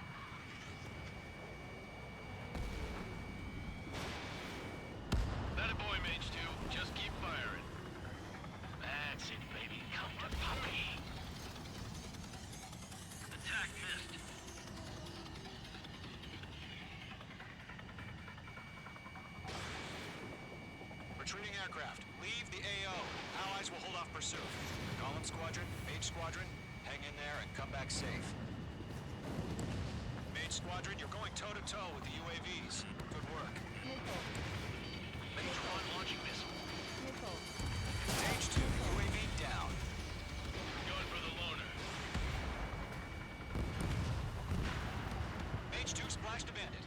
That a boy, Mage 2. Just keep firing. That's it, baby. Come to Poppy. Attack missed. Retreating aircraft, leave the AO. Allies will hold off pursuit. Golem Squadron, Mage Squadron, hang in there and come back safe. Mage Squadron, you're going toe-to-toe with the UAVs. Good work. Mage 1 launching missile. Stage 2, UAV down. Going for the loner. Mage 2 splash Crashed a bandit.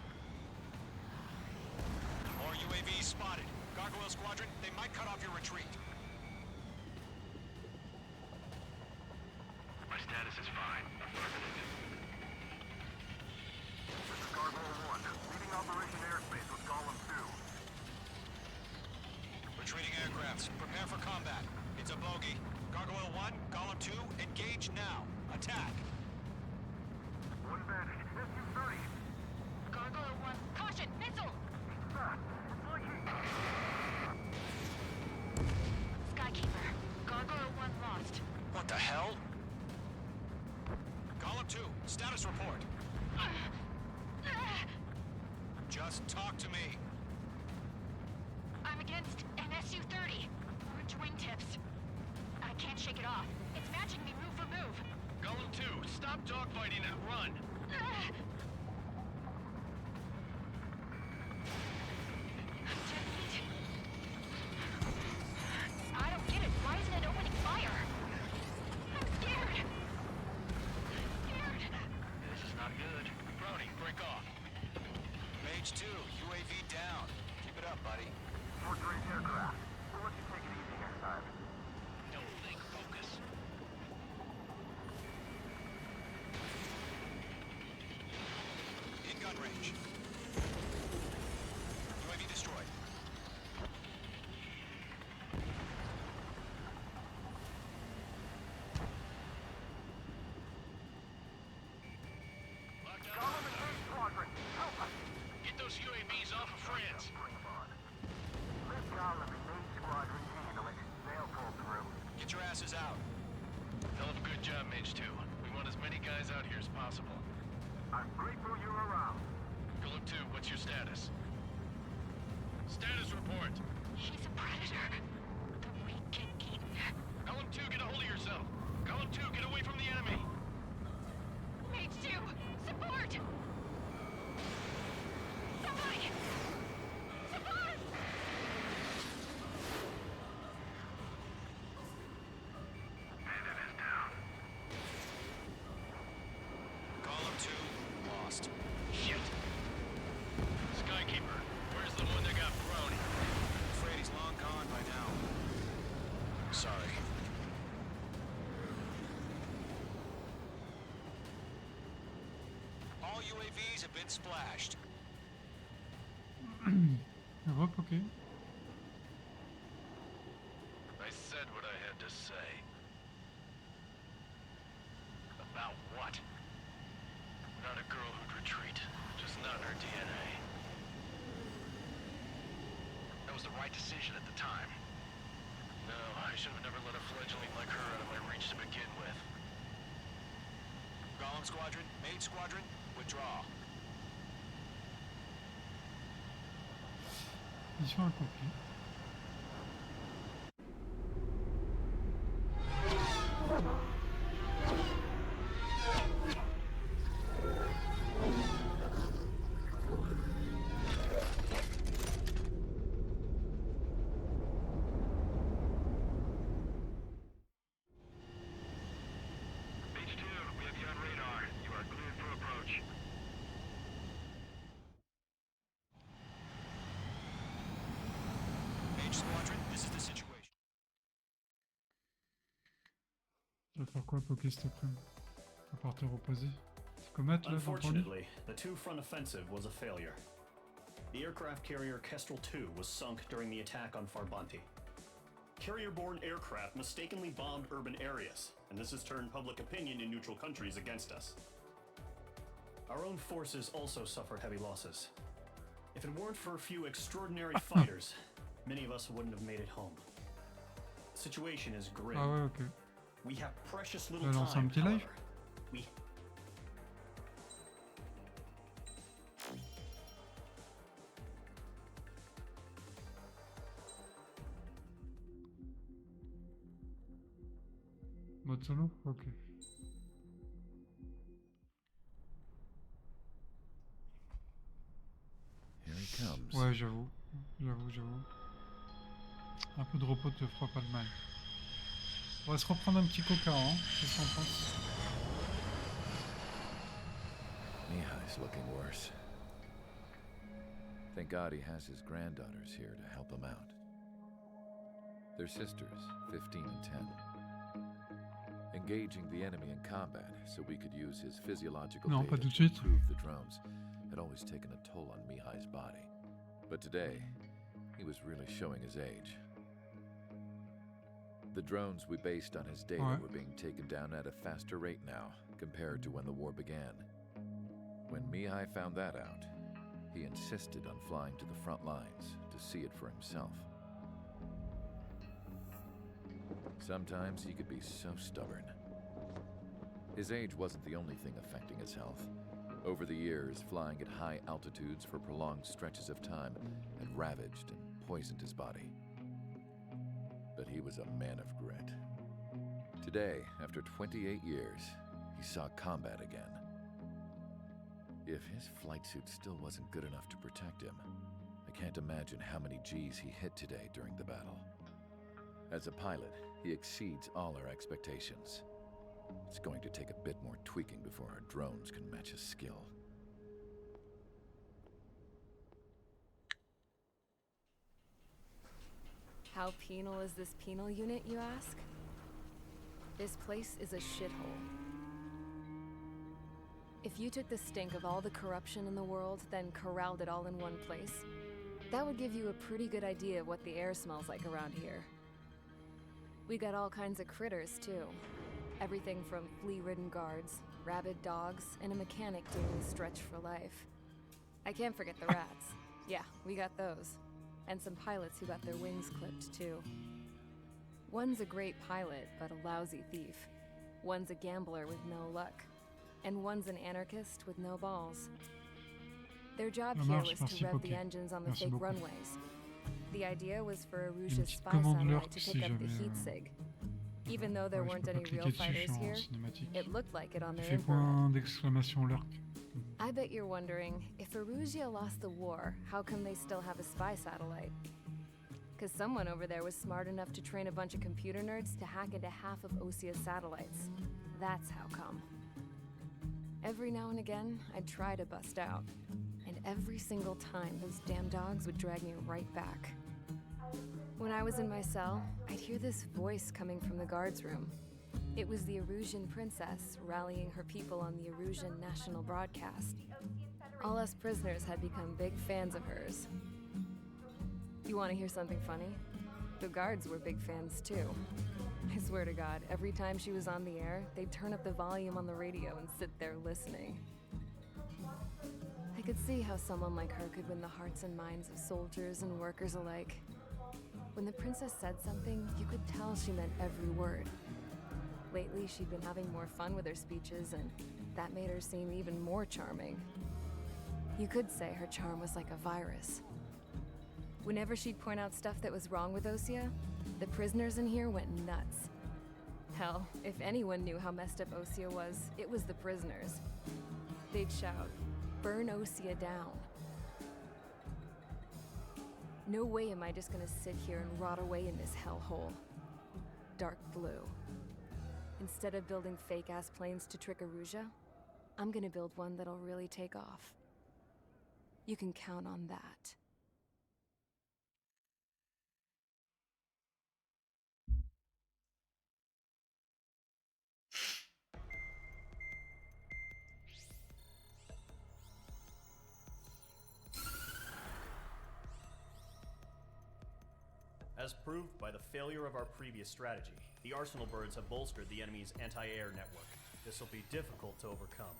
More UAVs spotted. Gargoyle Squadron, they might cut off your retreat. My status is fine. Affirmative. This is Gargoyle 1, leading Operation Airspace with Golem 2. Retreating aircrafts, prepare for combat. It's a bogey. Gargoyle 1, Golem 2, engage now. Attack. One bandit. SU-30. Gargoyle 1, caution, missile! Skykeeper, Gargoyle 1 lost. What the hell? Golem 2, status report. Just talk to me. I'm against an SU-30. Orange wingtips. I can't shake it off. It's matching me move for move. Golem 2, stop dogfighting and run! I don't get it. Why isn't it opening fire? I'm scared. This is not good. Brownie, break off. Mage 2, UAV down. Keep it up, buddy. Fort Grace aircraft. We'll let you take it easy next time. Don't think, focus. In gun range. UAV destroyed. Golem and Ace Squadron, help us! Get those UAVs off of France. Bring them on. Let Golem and Ace Squadron handle it. They'll pull through. Get your asses out. Hell of a good job, Mage 2. We want as many guys out here as possible. I'm grateful you're around. Golem 2, what's your status? Status report. She's a predator. The weak get eaten. Golem 2, get a hold of yourself. Golem 2, get away from the enemy. Mage 2, support! Somebody! Support! Bandit is down. Golem 2, lost. Shit. Skykeeper, where's the one that got Brownie? Afraid he's long gone by now. Sorry. All UAVs have been splashed. Europe, ok. I said what I had to say. About what? Not a girl who'd retreat. Just not in her DNA. That was the right decision at the time. No, I should have never let a fledgling like her out of my reach to begin with. Golem Squadron, Mage Squadron, withdraw. Mission accomplie. Mage 2, we have you on radar. You are cleared for approach. Mage Squadron, this is the situation. Je vais faire quoi, Poké, cet après-midi? À part te reposer. C'est comète, là, dans ton lit? Unfortunately, the two-front offensive was a failure. The aircraft carrier Kestrel 2 was sunk during the attack on Farbanti. Carrier-borne aircraft mistakenly bombed urban areas, and this has turned public opinion in neutral countries against us. Our own forces also suffered heavy losses. If it weren't for a few extraordinary fighters, many of us wouldn't have made it home. The situation is grim. Ah ouais, ok. We have precious Tu little vas lancer un time, petit live? however. We Mode solo? Ok. Here he comes. Ouais, j'avoue. J'avoue. Un peu de repos te fera pas de mal. On va se reprendre un petit coca, hein. Qu'est-ce qu'on pense? Mihai's looking worse. Thank God he has his granddaughters here to help him out. They're sisters, 15 and 10. Engaging the enemy in combat so we could use his physiological Non, pas data tout de to suite. improve the drones had always taken a toll on Mihai's body. But today, he was really showing his age. The drones we based on his data were being taken down at a faster rate now compared to when the war began. When Mihai found that out, he insisted on flying to the front lines to see it for himself. Sometimes he could be so stubborn. His age wasn't the only thing affecting his health. Over the years, flying at high altitudes for prolonged stretches of time had ravaged and poisoned his body. But he was a man of grit. Today, after 28 years, he saw combat again. If his flight suit still wasn't good enough to protect him, I can't imagine how many G's he hit today during the battle. As a pilot, he exceeds all our expectations. It's going to take a bit more tweaking before our drones can match his skill. How penal is this penal unit, you ask? This place is a shithole. If you took the stink of all the corruption in the world, then corralled it all in one place, that would give you a pretty good idea of what the air smells like around here. We got all kinds of critters, too. Everything from flea-ridden guards, rabid dogs, and a mechanic doing the stretch for life. I can't forget the rats. Yeah, we got those. And some pilots who got their wings clipped, too. One's a great pilot, but a lousy thief. One's a gambler with no luck. And one's an anarchist with no balls. Their job here was to rev the engines on the fake runways. The idea was for Aruja's spy satellite to pick up the heat sig. Even though there weren't any real fighters here, it looked like it on their info. I bet you're wondering, if Aruja lost the war, how come they still have a spy satellite? Because someone over there was smart enough to train a bunch of computer nerds to hack into half of Osia's satellites. That's how come. Every now and again, I'd try to bust out. And every single time, those damn dogs would drag me right back. When I was in my cell, I'd hear this voice coming from the guards room. It was the Erusian princess rallying her people on the Erusian national broadcast. All us prisoners had become big fans of hers. You want to hear something funny? The guards were big fans too. I swear to God, every time she was on the air, they'd turn up the volume on the radio and sit there listening. I could see how someone like her could win the hearts and minds of soldiers and workers alike. When the princess said something, you could tell she meant every word. Lately, she'd been having more fun with her speeches, and that made her seem even more charming. You could say her charm was like a virus. Whenever she'd point out stuff that was wrong with Osia, the prisoners in here went nuts. Hell, if anyone knew how messed up Osia was, it was the prisoners. They'd shout, "Burn Osia down." No way am I just gonna sit here and rot away in this hellhole. Dark blue. Instead of building fake-ass planes to trick Aruja, I'm gonna build one that'll really take off. You can count on that. As proved by the failure of our previous strategy, the Arsenal birds have bolstered the enemy's anti-air network. This will be difficult to overcome.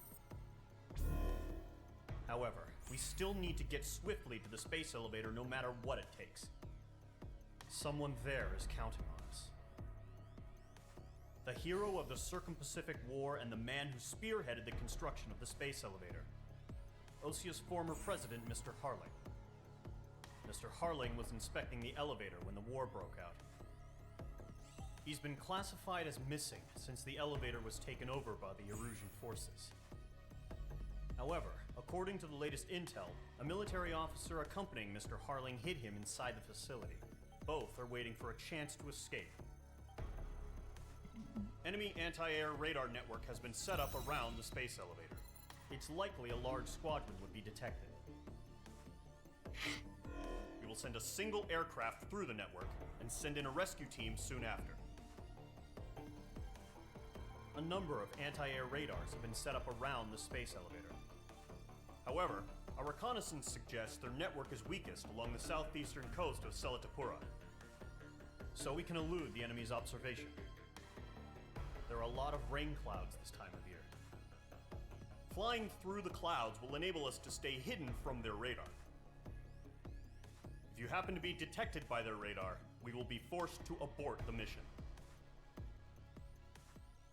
However, we still need to get swiftly to the space elevator no matter what it takes. Someone there is counting on us. The hero of the Circum-Pacific War and the man who spearheaded the construction of the space elevator. Osia's former president, Mr. Harling. Mr. Harling was inspecting the elevator when the war broke out. He's been classified as missing since the elevator was taken over by the Erusian forces. However, according to the latest intel, a military officer accompanying Mr. Harling hid him inside the facility. Both are waiting for a chance to escape. Enemy anti-air radar network has been set up around the space elevator. It's likely a large squadron would be detected. We will send a single aircraft through the network and send in a rescue team soon after. A number of anti-air radars have been set up around the space elevator. However, our reconnaissance suggests their network is weakest along the southeastern coast of Selatapura, so we can elude the enemy's observation. There are a lot of rain clouds this time of year. Flying through the clouds will enable us to stay hidden from their radar. If you happen to be detected by their radar, we will be forced to abort the mission.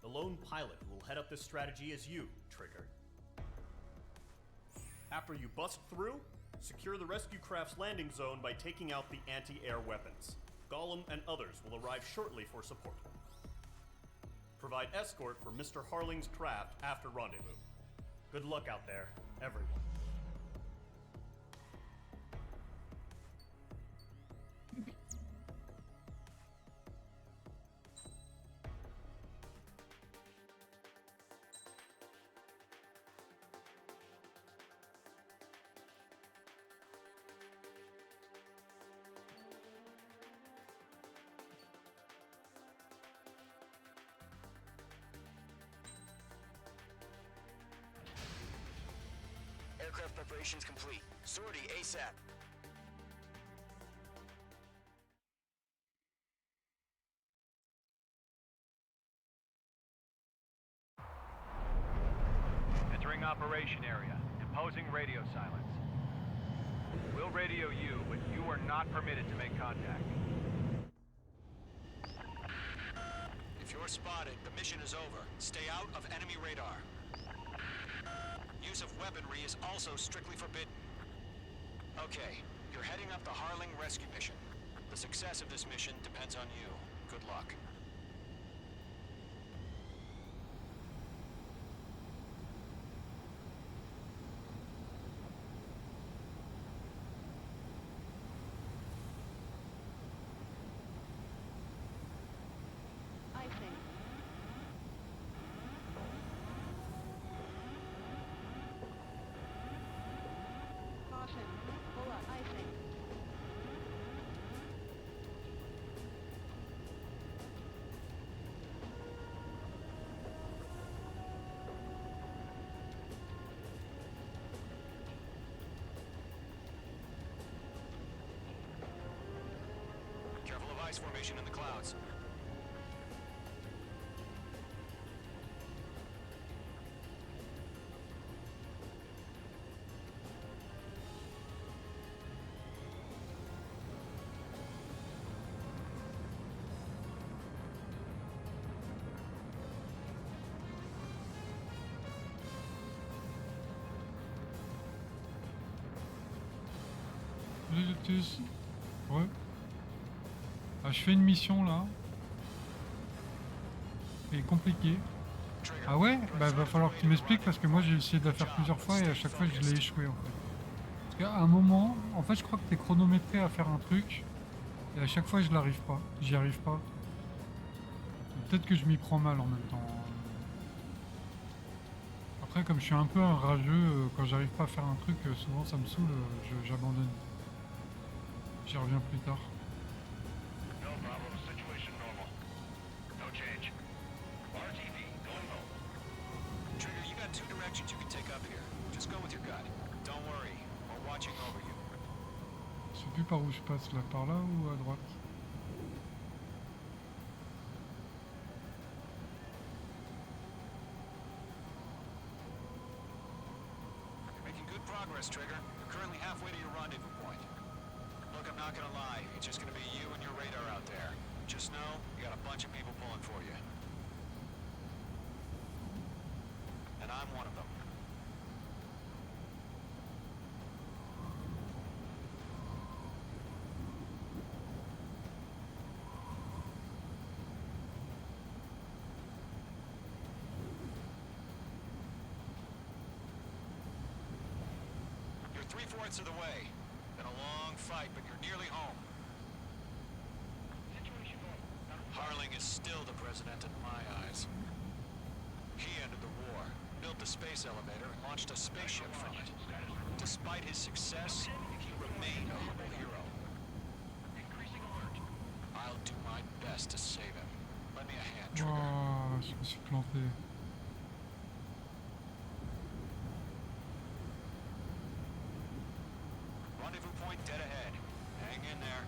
The lone pilot who will head up this strategy is you, Trigger. After you bust through, secure the rescue craft's landing zone by taking out the anti-air weapons. Gollum and others will arrive shortly for support. Provide escort for Mr. Harling's craft after rendezvous. Good luck out there, everyone. Aircraft preparations complete. Sortie ASAP. Entering operation area. Imposing radio silence. We'll radio you, but you are not permitted to make contact. If you're spotted, the mission is over. Stay out of enemy radar. Use of weaponry is also strictly forbidden. Okay, you're heading up the Harling rescue mission. The success of this mission depends on you. Good luck. Icing. Caution. Pull up. Icing. Careful of ice formation in the clouds. Ouais. Ah, je fais une mission là. C'est compliqué. Ah ouais? Bah va falloir que tu m'expliques parce que moi j'ai essayé de la faire plusieurs fois et à chaque fois je l'ai échoué en fait. Parce qu'à un moment, en fait je crois que t'es chronométré à faire un truc et à chaque fois je l'arrive pas, j'y arrive pas. Peut-être que je m'y prends mal en même temps. Après comme je suis un peu un rageux, quand j'arrive pas à faire un truc, souvent ça me saoule, j'abandonne. J'y reviens plus tard. No problem. Situation normal. No change. RTV, going home. Trigger, you got two directions you can take up here. Just go with your gut. Don't worry, we're watching over you. Je sais plus par où je passe, là, par là ou à droite? You're making good progress, Trigger. You're currently halfway to your rendezvous point. Look, I'm not gonna lie. It's just gonna be you and your radar out there. Just know, you got a bunch of people pulling for you. And I'm one of them. You're 3/4 of the way. Been a long fight, but you're nearly home. Situation normal. Harling is still the president in my eyes. He ended the war, built the space elevator, and launched a spaceship from it. Despite his success, he remain a humble hero. Increasing alert. I'll do my best to save him. Lend me a hand, Trigger. Oh, je me suis planté. Rendezvous point dead ahead. Hang in there.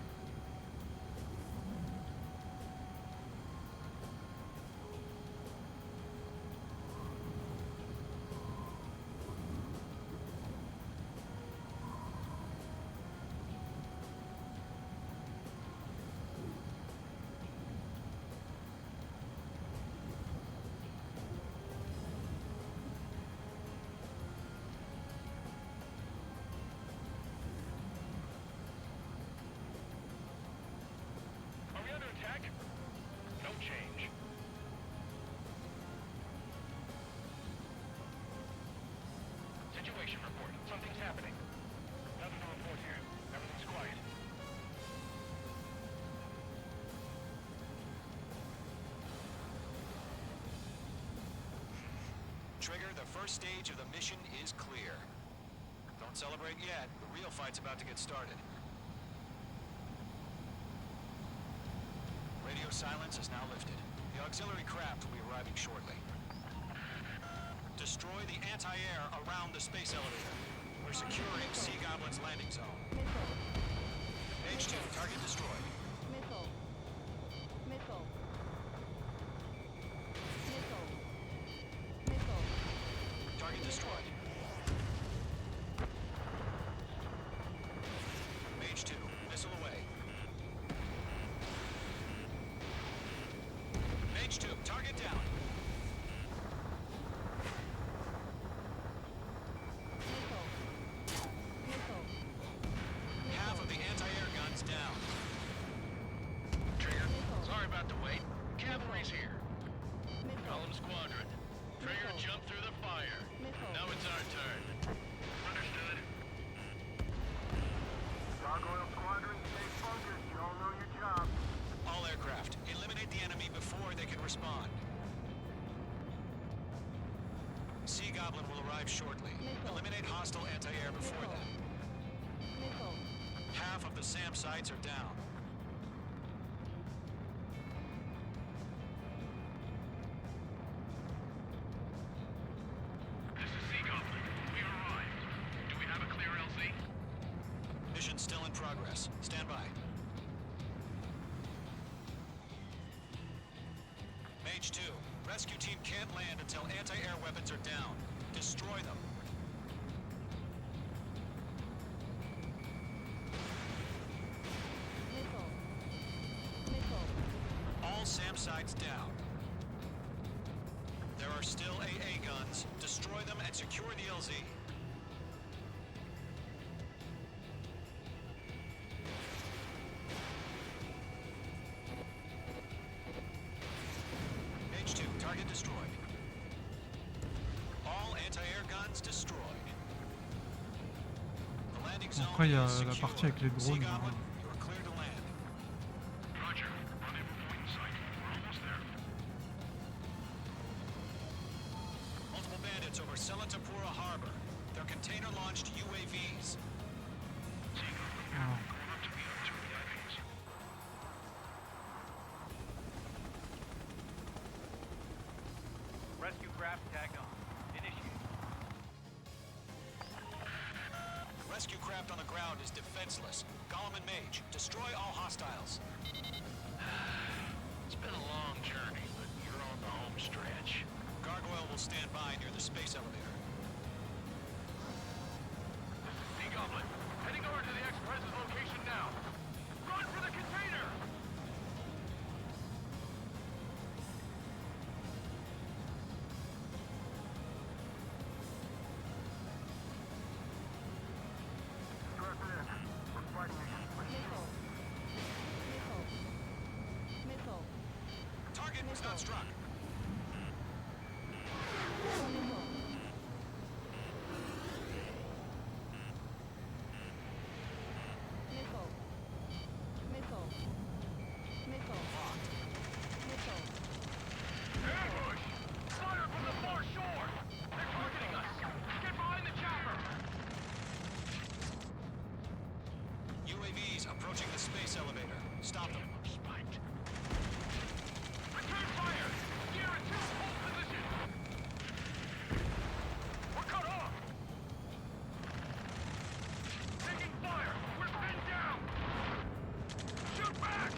Are we under attack? No change. Situation report. Something's happening. Nothing to report here. Everything's quiet. Trigger, the first stage of the mission is clear. Don't celebrate yet. The real fight's about to get started. Radio silence is now lifted. The auxiliary craft will be arriving shortly. Destroy the anti-air around the space elevator. We're securing Sea Goblin's landing zone. H2, target destroyed. Missile. Missile. Missile. Missile. Target destroyed. Mage 2, missile away. Mage 2, target down. Half of the anti-air guns down. Trigger, sorry about the wait. Cavalry's here. Call them squadron. Trigger jumped through the fire. Now it's our turn. Understood. Gargoyle Squadron, stay focused. You all know your job. All aircraft, eliminate the enemy before they can respond. Sea Goblin will arrive shortly. Eliminate hostile anti-air before then. Half of the SAM sites are down. This is Sea Goblin. We arrived. Do we have a clear LZ? Mission still in progress. Stand by. Mage 2, rescue team can't land until anti-air weapons are down. Destroy them. All SAM sites down. There are still AA guns. Destroy them and secure the LZ. H2, target destroyed. All anti-air guns destroyed. The landing zone Après, il y a is la secure. partie avec les Sea drones. Goblin, you are clear to land. Roger. Rendezvous point in sight. We're almost there. Multiple bandits over Selatapura Harbor. They're container-launched UAVs. Ah. Rescue craft tagged on. Initiate. Rescue craft on the ground is defenseless. Gollum and Mage, destroy all hostiles. It's been a long journey, but you're on the home stretch. Gargoyle will stand by near the space elevator. Sea Goblin, heading over to the Express's location now. Run for the container! Stress in. We're fighting against machine. Target was not struck. Ambush! Fire from the far shore! They're targeting us! Get behind the chopper! elevator. Stop them. Spiked. Return fire! Sierra 2, hold position! We're cut off! Taking fire! We're pinned down! Shoot back!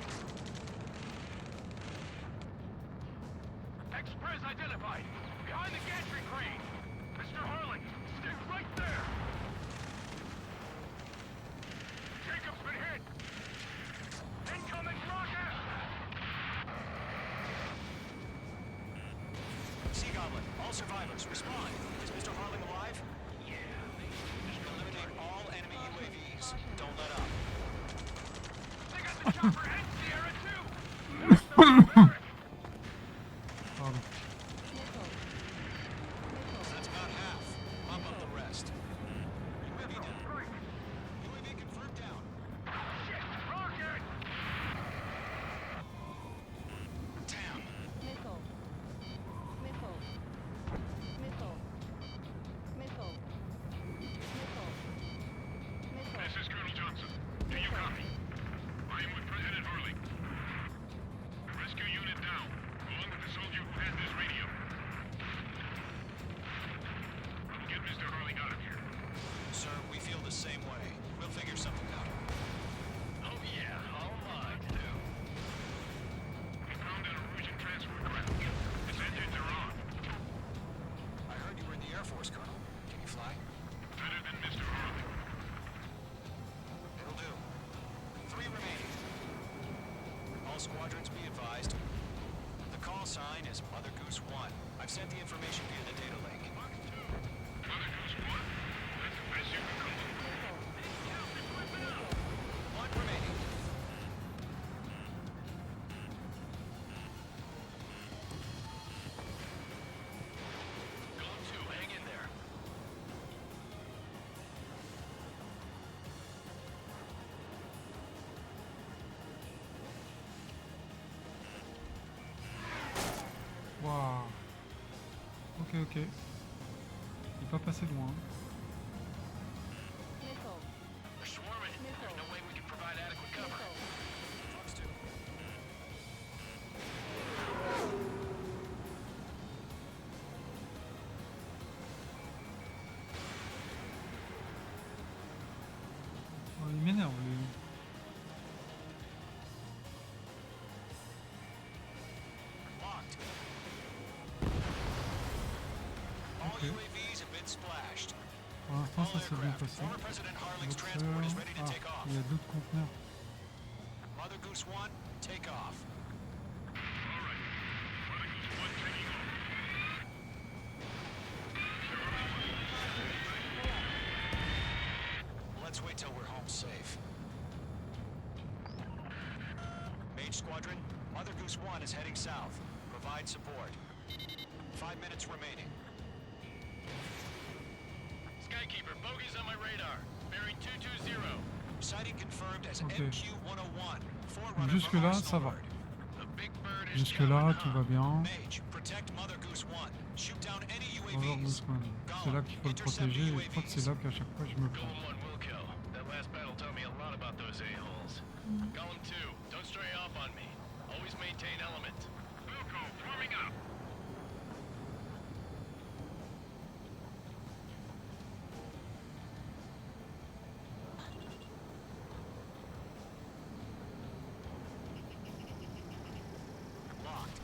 Express identified! Behind the gantry crane! Mr. Harlan, stay right there! Jacob's been hit! Incoming rocket! Sea Goblin, all survivors, respond. Is Mr. Harlan alive? Yeah. Eliminate all enemy UAVs. Don't let up. They got the chopper and Sierra too! There's the barrack! Pardon. That's about half. Bump up the rest. UAV down. UAV confirmed down. Shit! Rocket! Damn. Missile. Missile. Missile. Missile. Missile. Missile. This is Colonel Johnson. Do you copy? I am with President Harley. Rescue unit down, along with the soldier who has this radio. I'll get Mr. Harley out of here. Sir, we feel the same way. We'll figure something out. Oh yeah, all mine too. We found an Erusian transfer craft. Its engines are on. I heard you were in the Air Force, Colonel. Can you fly? Better than Mr. Harley. It'll do. 3 remaining. All squadrons be advised. The call sign is Mother Goose 1. I've sent the information via the data link. Mother Goose 1. That's the best you can call it. 1 remaining. Golem 2, hang in there. Waouh. Ok, ok. Il est pas passé loin. Missile. We're swarming. There's no way we can provide adequate cover. Trucks 2. Oh, il m'énerve lui. Locked. All Ok. UAVs have been splashed. Pour l'instant, ça s'est bien passé. Former President Harling's L'autre, transport is ready to ah, take off. il y a d'autres conteneurs. Mother Goose 1, take off. All right. Mother Goose 1 taking off. Let's wait till we're home safe. Mage Squadron, Mother Goose 1 is heading south. Provide support. 5 minutes remaining. Skykeeper, bogeys on my radar. Bearing 220. Sighting confirmed as Ok. MQ-101. Forerunner Jusque for là, Arsenal ça va. Bird. The big bird is Jusque là, tout va bien. Mage, protect Mother Goose 1. Shoot down any Bonjour UAVs. Guzman. C'est là qu'il faut le protéger et je crois que c'est là qu'à chaque fois je me prends. Golem 1 will kill. That last battle taught me a lot about those a-holes. Golem 2, don't stray off on me. Always maintain element. Wilco, forming up. Locked.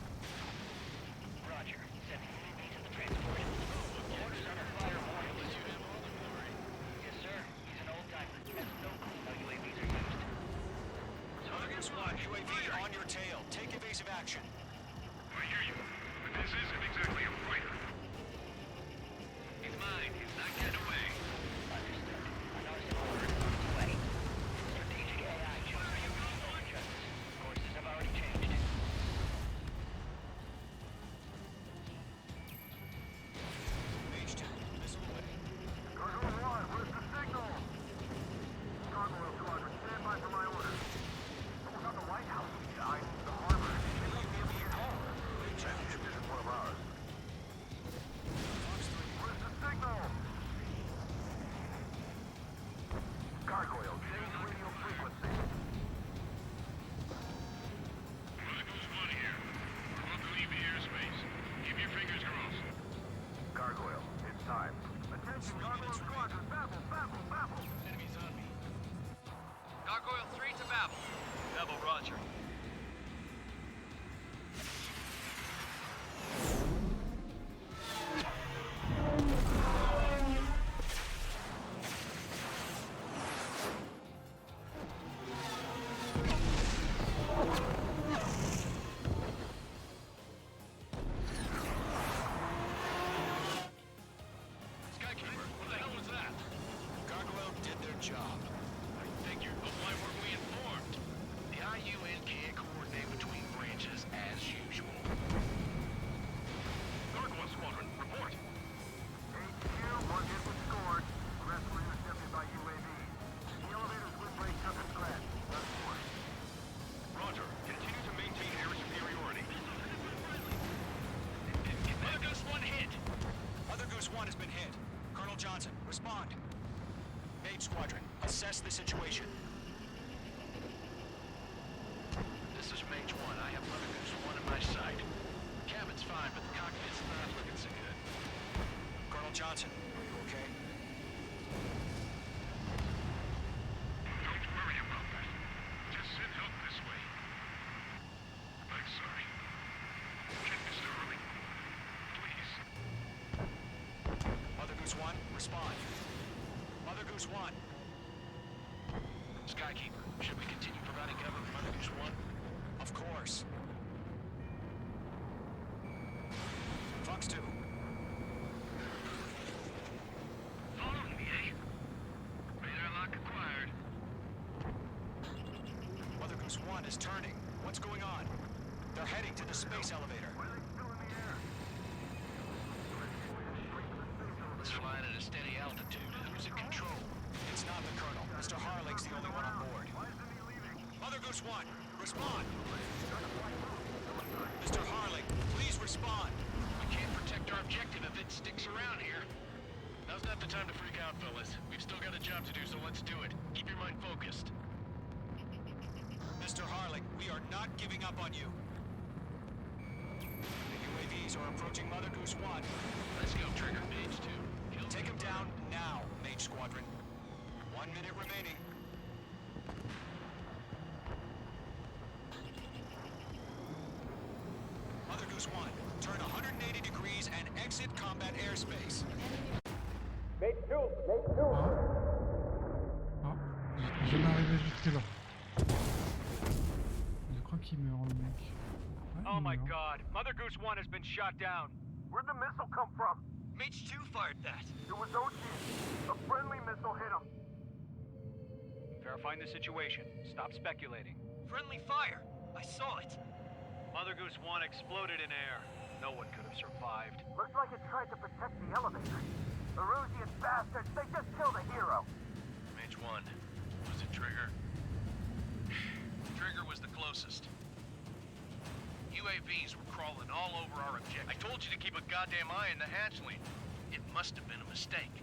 Roger. Sending UAV to the transport. Orders on a fire warning. Yes, sir. He's an old-timer. Has no clue how UAVs are used. So Enemies on me. Gargoyle 3 to Babel. Babel, roger. Skykeeper, what the hell was that? Gargoyle did their job. I figured, but why weren't we informed? The IUN can't coordinate between branches as usual. Gargoyle Squadron, report. HQ, one hit was scored. The rest were intercepted by UAVs. The elevator's wind blade took a scratch. That's one. Roger. Continue to maintain air superiority. Mother Goose 1 hit. Mother Goose 1 has been hit. Colonel Johnson, respond. Mage Squadron, assess the situation. This is Mage 1. I have Mother Goose 1 in my sight. Cabin's fine, but the cockpit's not looking so good. Colonel Johnson, are you okay? Don't worry about that. Just send help this way. I'm sorry. Get Mr. Hurley. Please. Mother Goose 1, respond. Mother Goose 1. Skykeeper, should we continue providing cover for Mother Goose 1? Of course. Fox 2. Following me, eh? Radar lock acquired. Mother Goose 1 is turning. What's going on? They're heading to the space elevator. It's flying at a steady altitude. Who's in control? It's not the Colonel. Mr. Harling's the only one on board. Mother Goose 1, respond. Mr. Harling, please respond. We can't protect our objective if it sticks around here. Now's not the time to freak out, fellas. We've still got a job to do, so let's do it. Keep your mind focused. Mr. Harling, we are not giving up on you. The UAVs are approaching Mother Goose 1. Let's go, Trigger. Mage 2. Take him down now, Mage Squadron. 1 minute remaining. Mother Goose 1, turn 180 degrees and exit combat airspace. Ah, j'étais jamais arrivé jusque là. Je crois qu'il meurt le mec. Ouais, Oh il my meurt. god, Mother Goose 1 has been shot down. Where'd the missile come from? Mage 2 fired that. It was Ocean. A friendly missile hit him. Verifying the situation. Stop speculating. Friendly fire. I saw it. Mother Goose 1 exploded in air. No one could have survived. Looks like it tried to protect the elevator. Erusian bastards, they just killed a hero. Mage 1. Was it Trigger? Trigger was the closest. UAVs were crawling all over our objective. I told you to keep a goddamn eye on the hatchling. It must have been a mistake.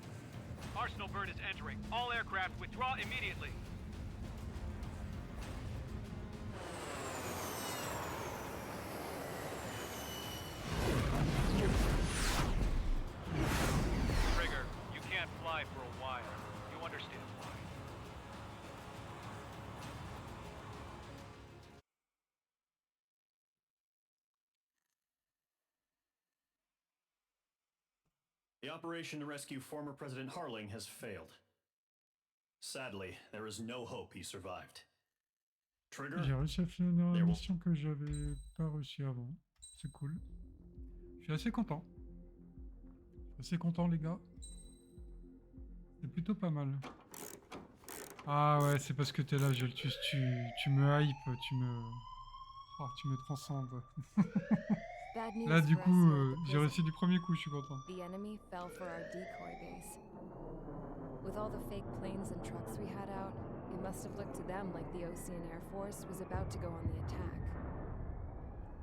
Arsenal bird is entering. All aircraft withdraw immediately. Trigger, you can't fly for a while. You understand why. The operation to rescue former President Harling has failed. Sadly, there is no hope he survived. Trigger, J'ai réussi à finir la mission que j'avais pas réussi avant. C'est cool. Je suis assez content. Je suis assez content, les gars. C'est plutôt pas mal. Ah ouais, c'est parce que t'es là, Geltus. Tu me hype, tu me transcendes. Là, du coup, j'ai réussi du premier coup, je suis content. The enemy fell for our decoy base. With all the fake planes and trucks we had out, it must have looked to them like the Ocean Air Force was about to go on the attack.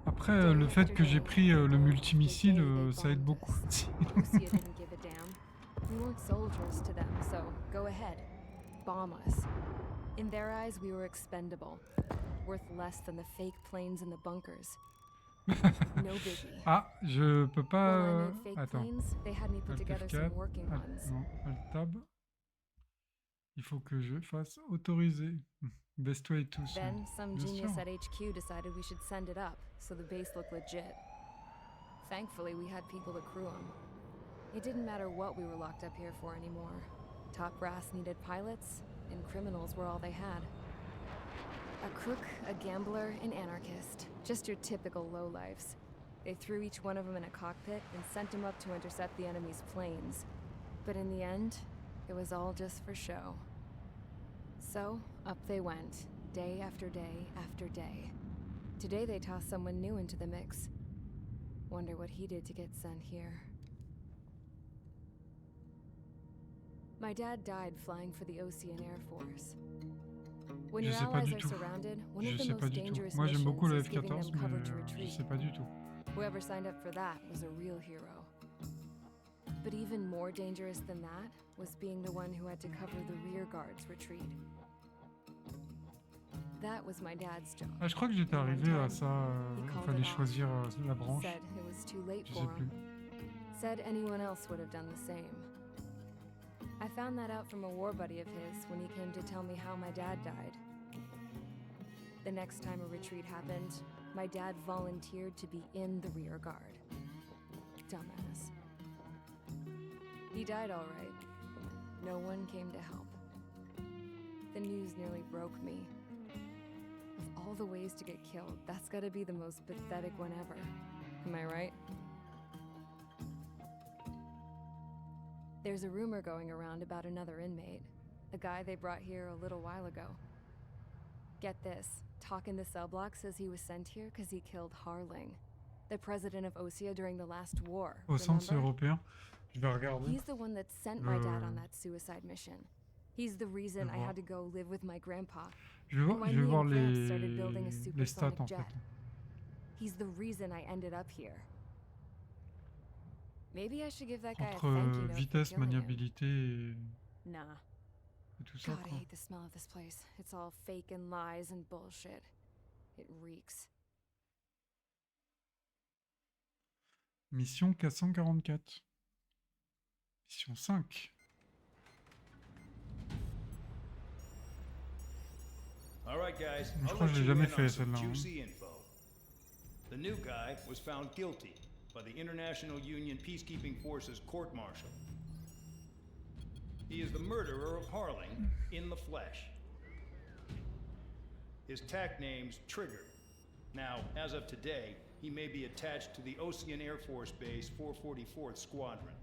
Après, le fait que j'ai pris le multimissile, ça aide beaucoup. Lucia didn't give a damn. We weren't soldiers to them, so go ahead. Bomb us. In their eyes, we were expendable. Worth less than the fake planes in the bunkers. No biggie. Ah, je peux pas... While I made fake Attends. planes, they had me put Alt together F4. some working ones. Non, Alt Tab. Il faut que je fasse autoriser. Best way to... Then, some Bien genius sûr. at HQ decided we should send it up, so the base looked legit. Thankfully, we had people to crew them. It didn't matter what we were locked up here for anymore. Top brass needed pilots, and criminals were all they had. A crook, a gambler, an anarchist. Just your typical lowlifes. They threw each one of them in a cockpit and sent them up to intercept the enemy's planes. But in the end, it was all just for show. So, up they went, day after day after day. Today they tossed someone new into the mix. Wonder what he did to get sent here. My dad died flying for the Ocean Air Force. When Je your sais pas allies du are tout. surrounded, one Je of the sais pas most du tout. dangerous Moi j'aime beaucoup le missions is giving F-14, them cover mais to je retreat. sais pas du tout. Whoever signed up for that was a real hero. But even more dangerous than that was being the one who had to cover the rear guard's retreat. That was my dad's job. Ah, je crois que j'étais And one arrivé à time, ça. he Il called fallait it off. choisir la branche. Said it was too late Je for sais plus. him. Said anyone else would have done the same. I found that out from a war buddy of his when he came to tell me how my dad died. The next time a retreat happened, my dad volunteered to be in the rear guard. Dumbass. He died all right. No one came to help. The news nearly broke me. Of all the ways to get killed, that's gotta be the most pathetic one ever. Am I right? There's a rumor going around about another inmate, a guy they brought here a little while ago. Get this, talk in the cell block says he was sent here because he killed Harling, the president of Osea during the last war. Au centre Remember? européen. Je vais regarder. He's the one that sent my dad on that suicide mission. He's the reason I had to go live with my grandpa. Je vais and why je vais me voir and Gramps started les building a stats supersonic en jet. fait. He's the reason I ended up here. Maybe I should give that guy a Entre thank you note for vitesse, killing him. maniabilité et, Nah. et tout ça God, I quoi. hate the smell of this place. It's all fake and lies and bullshit. It reeks. Mission 444. Mission 5. All right, guys. Je I'll crois que let je l'ai you jamais in fait on some celle-là. hein. juicy info. The new guy was found guilty by the International Union Peacekeeping Forces court-martial. He is the murderer of Harling in the flesh. His TAC name's Trigger. Now, as of today, he may be attached to the Ocean Air Force Base 444th Squadron.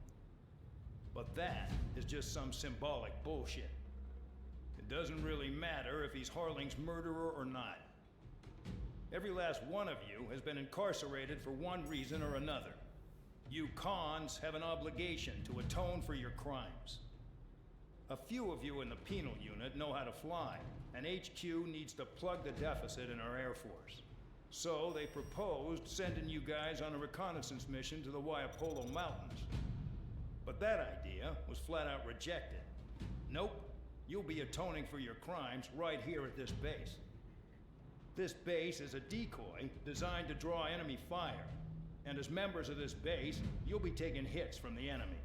But that is just some symbolic bullshit. It doesn't really matter if he's Harling's murderer or not. Every last one of you has been incarcerated for one reason or another. You cons have an obligation to atone for your crimes. A few of you in the penal unit know how to fly, and HQ needs to plug the deficit in our Air Force. So they proposed sending you guys on a reconnaissance mission to the Waiapolo Mountains. But that idea was flat out rejected. Nope, you'll be atoning for your crimes right here at this base. This base is a decoy designed to draw enemy fire. And as members of this base, you'll be taking hits from the enemy.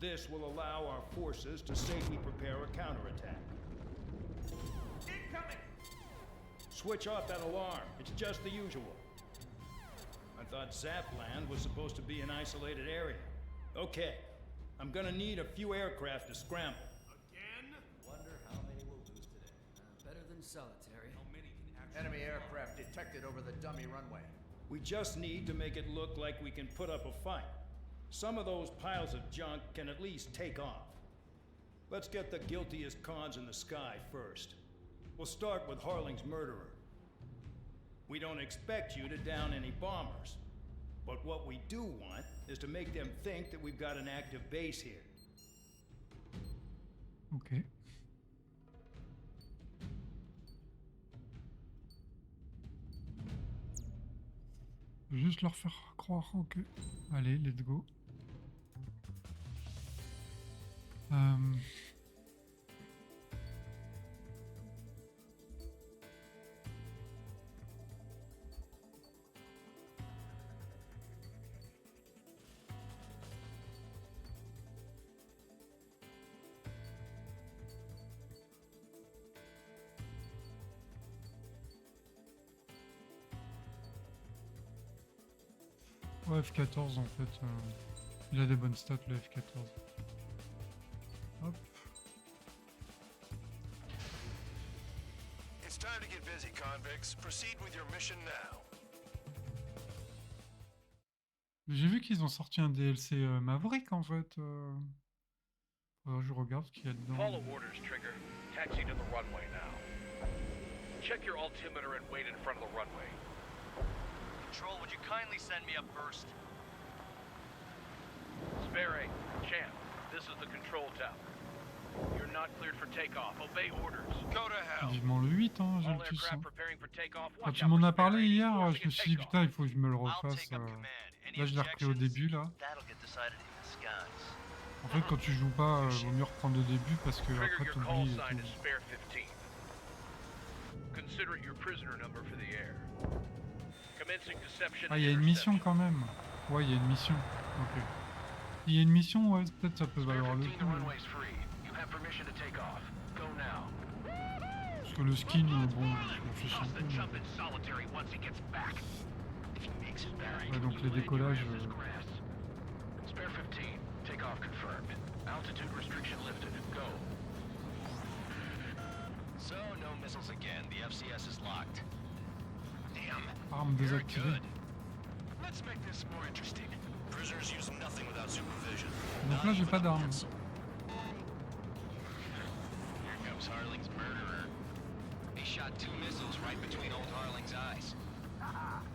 This will allow our forces to safely prepare a counterattack. Incoming! Switch off that alarm. It's just the usual. I thought Zapland was supposed to be an isolated area. Okay, I'm gonna need a few aircraft to scramble. Again? Wonder how many we'll lose today. Better than solitary. How many can actually... Enemy aircraft detected over the dummy runway. We just need to make it look like we can put up a fight. Some of those piles of junk can at least take off. Let's get the guiltiest cons in the sky first. We'll start with Harling's murderer. We don't expect you to down any bombers. But what we do want is to make them think that we've got an active base here. Ok. Juste leur faire croire, ok. Allez, let's go. Ouais, F14 en fait. Il a des bonnes stats le F14. Hop. It's time to get busy, convicts. Proceed with your mission now. J'ai vu qu'ils ont sorti un DLC Maverick en fait. Faudrait que je regarde ce qu'il y a dedans. Follow orders, Trigger. Taxi to the runway now. Check your altimeter and wait in front of the runway. Control, would you kindly send me up first? Spare, Champ, this is the control tower. You're not cleared for takeoff. Obey orders. Go to hell. Vivement le 8, hein, j'ai All le plus. aircraft preparing for takeoff. Quand Watch tu out m'en for as parlé Spare hier, forcing je me a suis dit takeoff. putain, il faut que je me le refasse. Là, je l'ai repris au début là. That'll get decided in the skies. En fait, quand tu joues pas, vaut mieux reprendre au début parce que Trigger, après your call t'oublies et sign tout. is Spare 15. Consider it your prisoner number for the air. Commencing deception. Ah, il y a une mission quand même. Ouais, il y a une mission. Ok. Il y a une mission, ouais, peut-être ça peut valoir le coup. Parce que le skin, bon, je m'en fiche un peu. Ouais, donc les décollages. Spare 15, takeoff confirmed. Altitude restriction lifted. Go. So, no missiles again. The FCS is locked. Damn. Arme désactivée. Let's make this more interesting. Prisoners use nothing without supervision. Donc là, j'ai pas d'arme. Here comes Harling's murderer. He shot 2 missiles right between old Harling's eyes.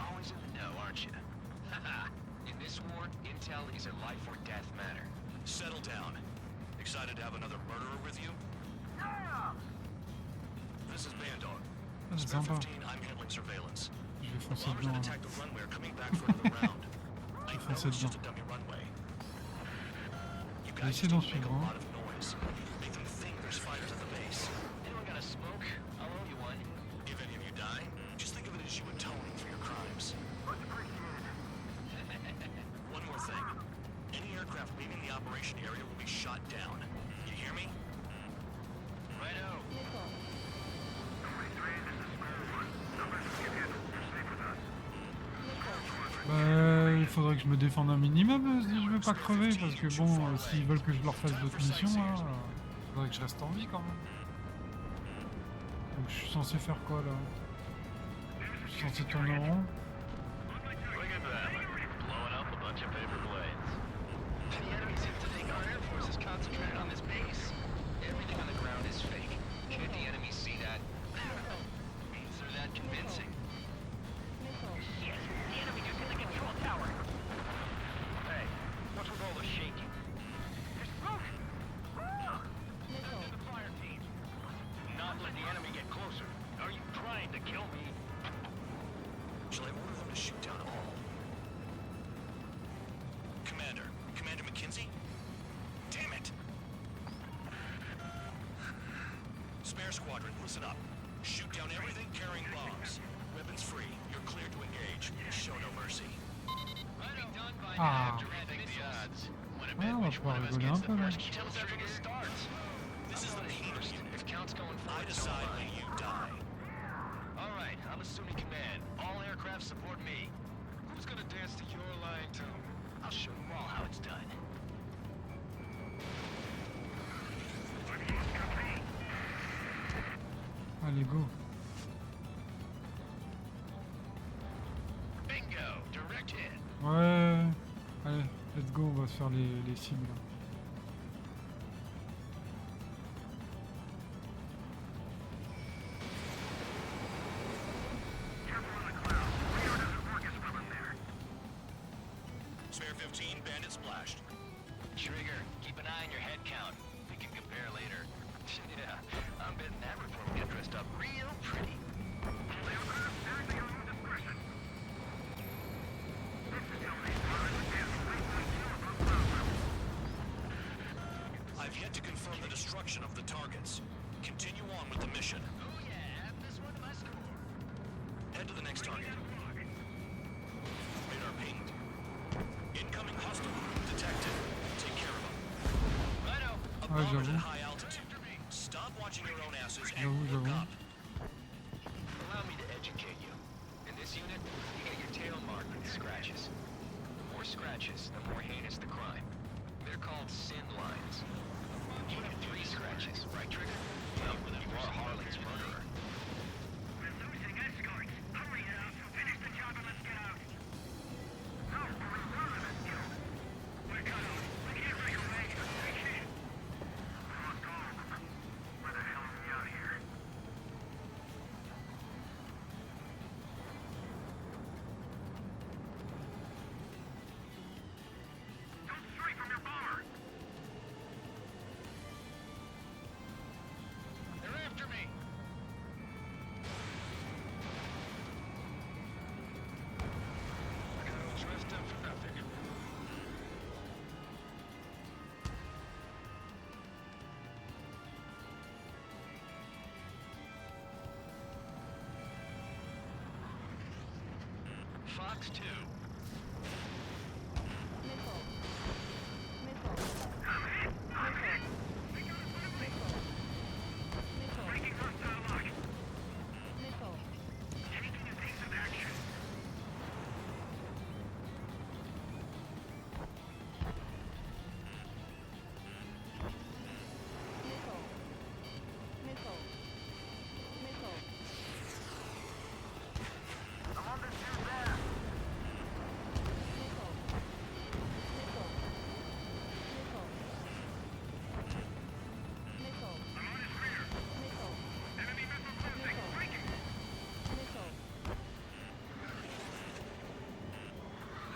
Always in the know, aren't you? In this war, intel is a life or death matter. Settle down. Excited to have another murderer with you? This is Bandog. Ah, c'est Spare sympa. 15, I'm handling surveillance. Je vais foncer Bombers dedans. that attack the runway are coming back for another round. I know foncer it's just a dedans. dummy runway. You Je vais guys essayer just d'en need to make suivre a un. lot of noise. Make them think there's fighters at the base. Anyone got a smoke? I'll owe you one. If any of you die, just think of it as you atoning for your crimes. One more thing. Any aircraft leaving the operation area will be shot down. You hear me? Righto. Bah, il faudrait que je me défende un minimum si je veux pas crever, parce que bon, s'ils veulent que je leur fasse d'autres missions, là, faudrait que je reste en vie quand même. Donc je suis censé faire quoi là? Je suis censé tourner en rond? Look at that. Blowing up a bunch of paper blades. The enemy seems to think our Air Force is concentrated on this base. Everything on the ground is fake. Can't the enemy see that? Means they're that convincing. Yes, the enemy just hit the control tower. Hey, what's with all the shaking? There's smoke! Send the fire team. Do not let the enemy get closer. Are you trying to kill me? Shall I order them to shoot down all? Commander McKenzie? Damn it! Spare squadron, listen up. Shoot down everything carrying bombs. Weapons free. You're cleared to engage. Show no mercy. Ah. Ouais, on va pouvoir rigoler un peu là. This is the main person. If count's going forward, I decide when you die. All right, I'm assuming command. All aircraft support me. Who's gonna dance to your line tune? I'll show them all how it's done. Allez, go. Bingo, direct hit. Ouais. Allez, let's go, on va se faire les cibles. Spare 15, bandit splashed. Trigger, keep an eye on your head count. We can compare later. Yeah, I'm betting that report will get dressed up real pretty. I've yet to confirm the destruction of the targets. Continue on with the mission. Oh yeah, add this one to my score. Head to the next target. Radar pinged. Incoming hostile detected. Take care of them. Righto. Ouais, Bombers at j'avoue. high altitude. Stop watching your own asses and J'avoue, look j'avoue. up. Allow me to educate you. In this unit, you get your tail marked with scratches. more scratches, the more heinous the crime. They're called sin lines. You have 3 scratches, right, Trigger? Well, you are Harling's murderer. We're losing escorts. Hurry it up. Finish the job and let's get out. No, we're running us killed. We're cut off. We can't break away. We can't. Let's go. Where the hell are we out here? Don't stray from your bomber. They're after me. I got all dressed up for nothing. Fox 2. Breaking hostile lock. Taking evasive action. I'm on this dude there. I'm on his rear. Enemy missile closing. Breaking.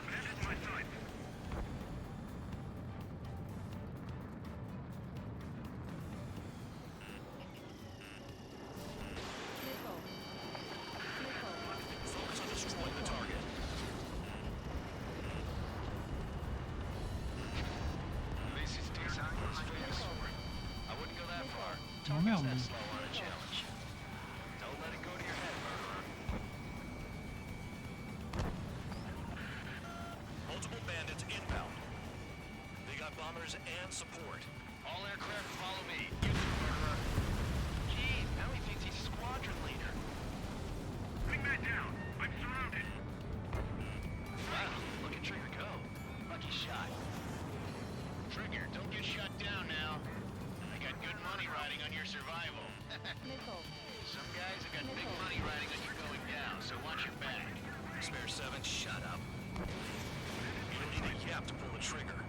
Bandit in my sight. Focus on destroying the target. This is Design's famous sword. I wouldn't go that far. Oh merde. That's slow on a challenge. Don't let it go to your head, murderer. Multiple bandits inbound. They got bombers and support. All aircraft follow me. You too, murderer. Gee, now he thinks he's squadron leader. Bring that down. I'm surrounded. Wow, look at Trigger go. Lucky shot. Trigger, don't get shut down now. I got good money riding on your survival. Some guys have got big money riding on you going down, so watch your back. Spare 7, shut up. You don't need a yap to pull the trigger.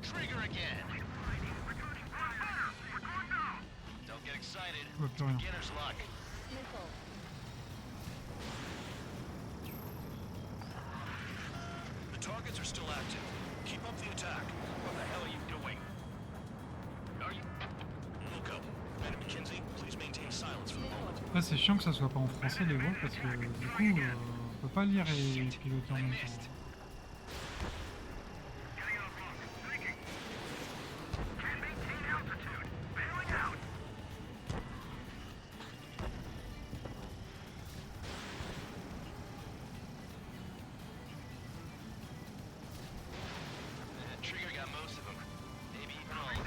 Trigger again. Don't get excited. Je vois plus rien. Beginner's luck. The targets are still active. Keep up the attack. What the hell are you doing? Are you... Wilco, and McKinsey, please maintain silence for the moment. Après, c'est chiant que ça soit pas en français les voix parce que du coup, on peut pas lire et piloter en même temps. Can't maintain altitude. Bailing out. Trigger got most of them. Maybe even all of them.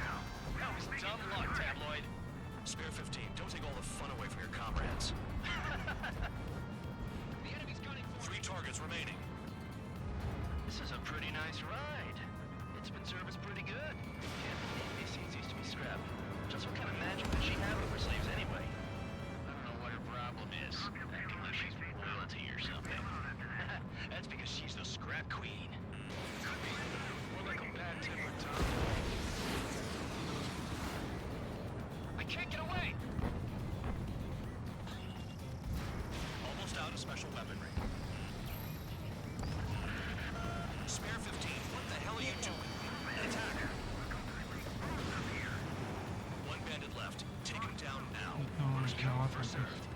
That was dumb luck, Tabloid. Spare 15, don't take all the fun away from your comrades. The enemy's gunning for 3 targets remaining. This is a pretty nice ride. It's been serviced pretty good. Can't believe these things used to be scrap. Just what kind of magic does she have over slaves anyway? I don't know what her problem is. Acting like she's royalty or something. That's because she's the scrap queen. Could be. More like a bad tempered Tom. I can't get away! Almost out of special weaponry. Spare 15, what the hell are you doing? Attack! 1 bandit left. Take him down now. Attends, je la rate en fait.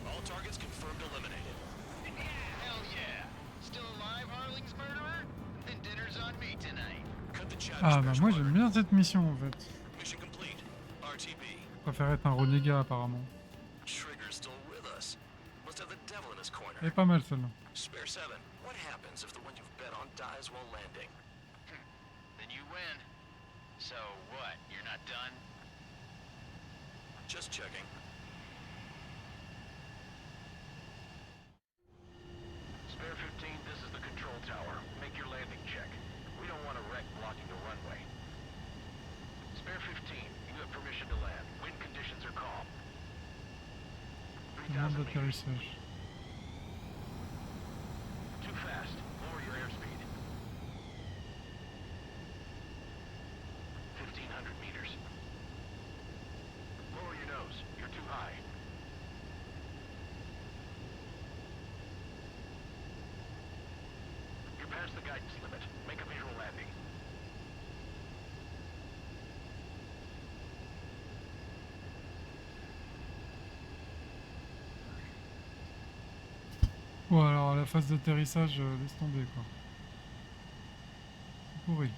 All targets confirmed eliminated. Hell yeah! Still alive, Harling's murderer? Then dinner's on me tonight. Cut the Ah bah moi j'aime bien cette mission en fait. Mission complete. RTB. Je préfère être un renégat apparemment. Trigger's still with us. Must have the devil in his corner. Elle est pas mal celle-là. Spare 7. What happens if the one you've bet on dies while landing? Then you win. So what? You're not done? Just checking. Spare 15, this is the control tower. Make your landing check. We don't want a wreck blocking the runway. Spare 15, you have permission to land. Wind conditions are calm. Commande 3,000 meters. d'atterrissage. Too fast. Lower your airspeed. 1,500 meters. Lower your nose. You're too high. You're past the guidance limit. Make a visual landing. Bon alors la phase d'atterrissage, laisse tomber quoi. C'est pourri.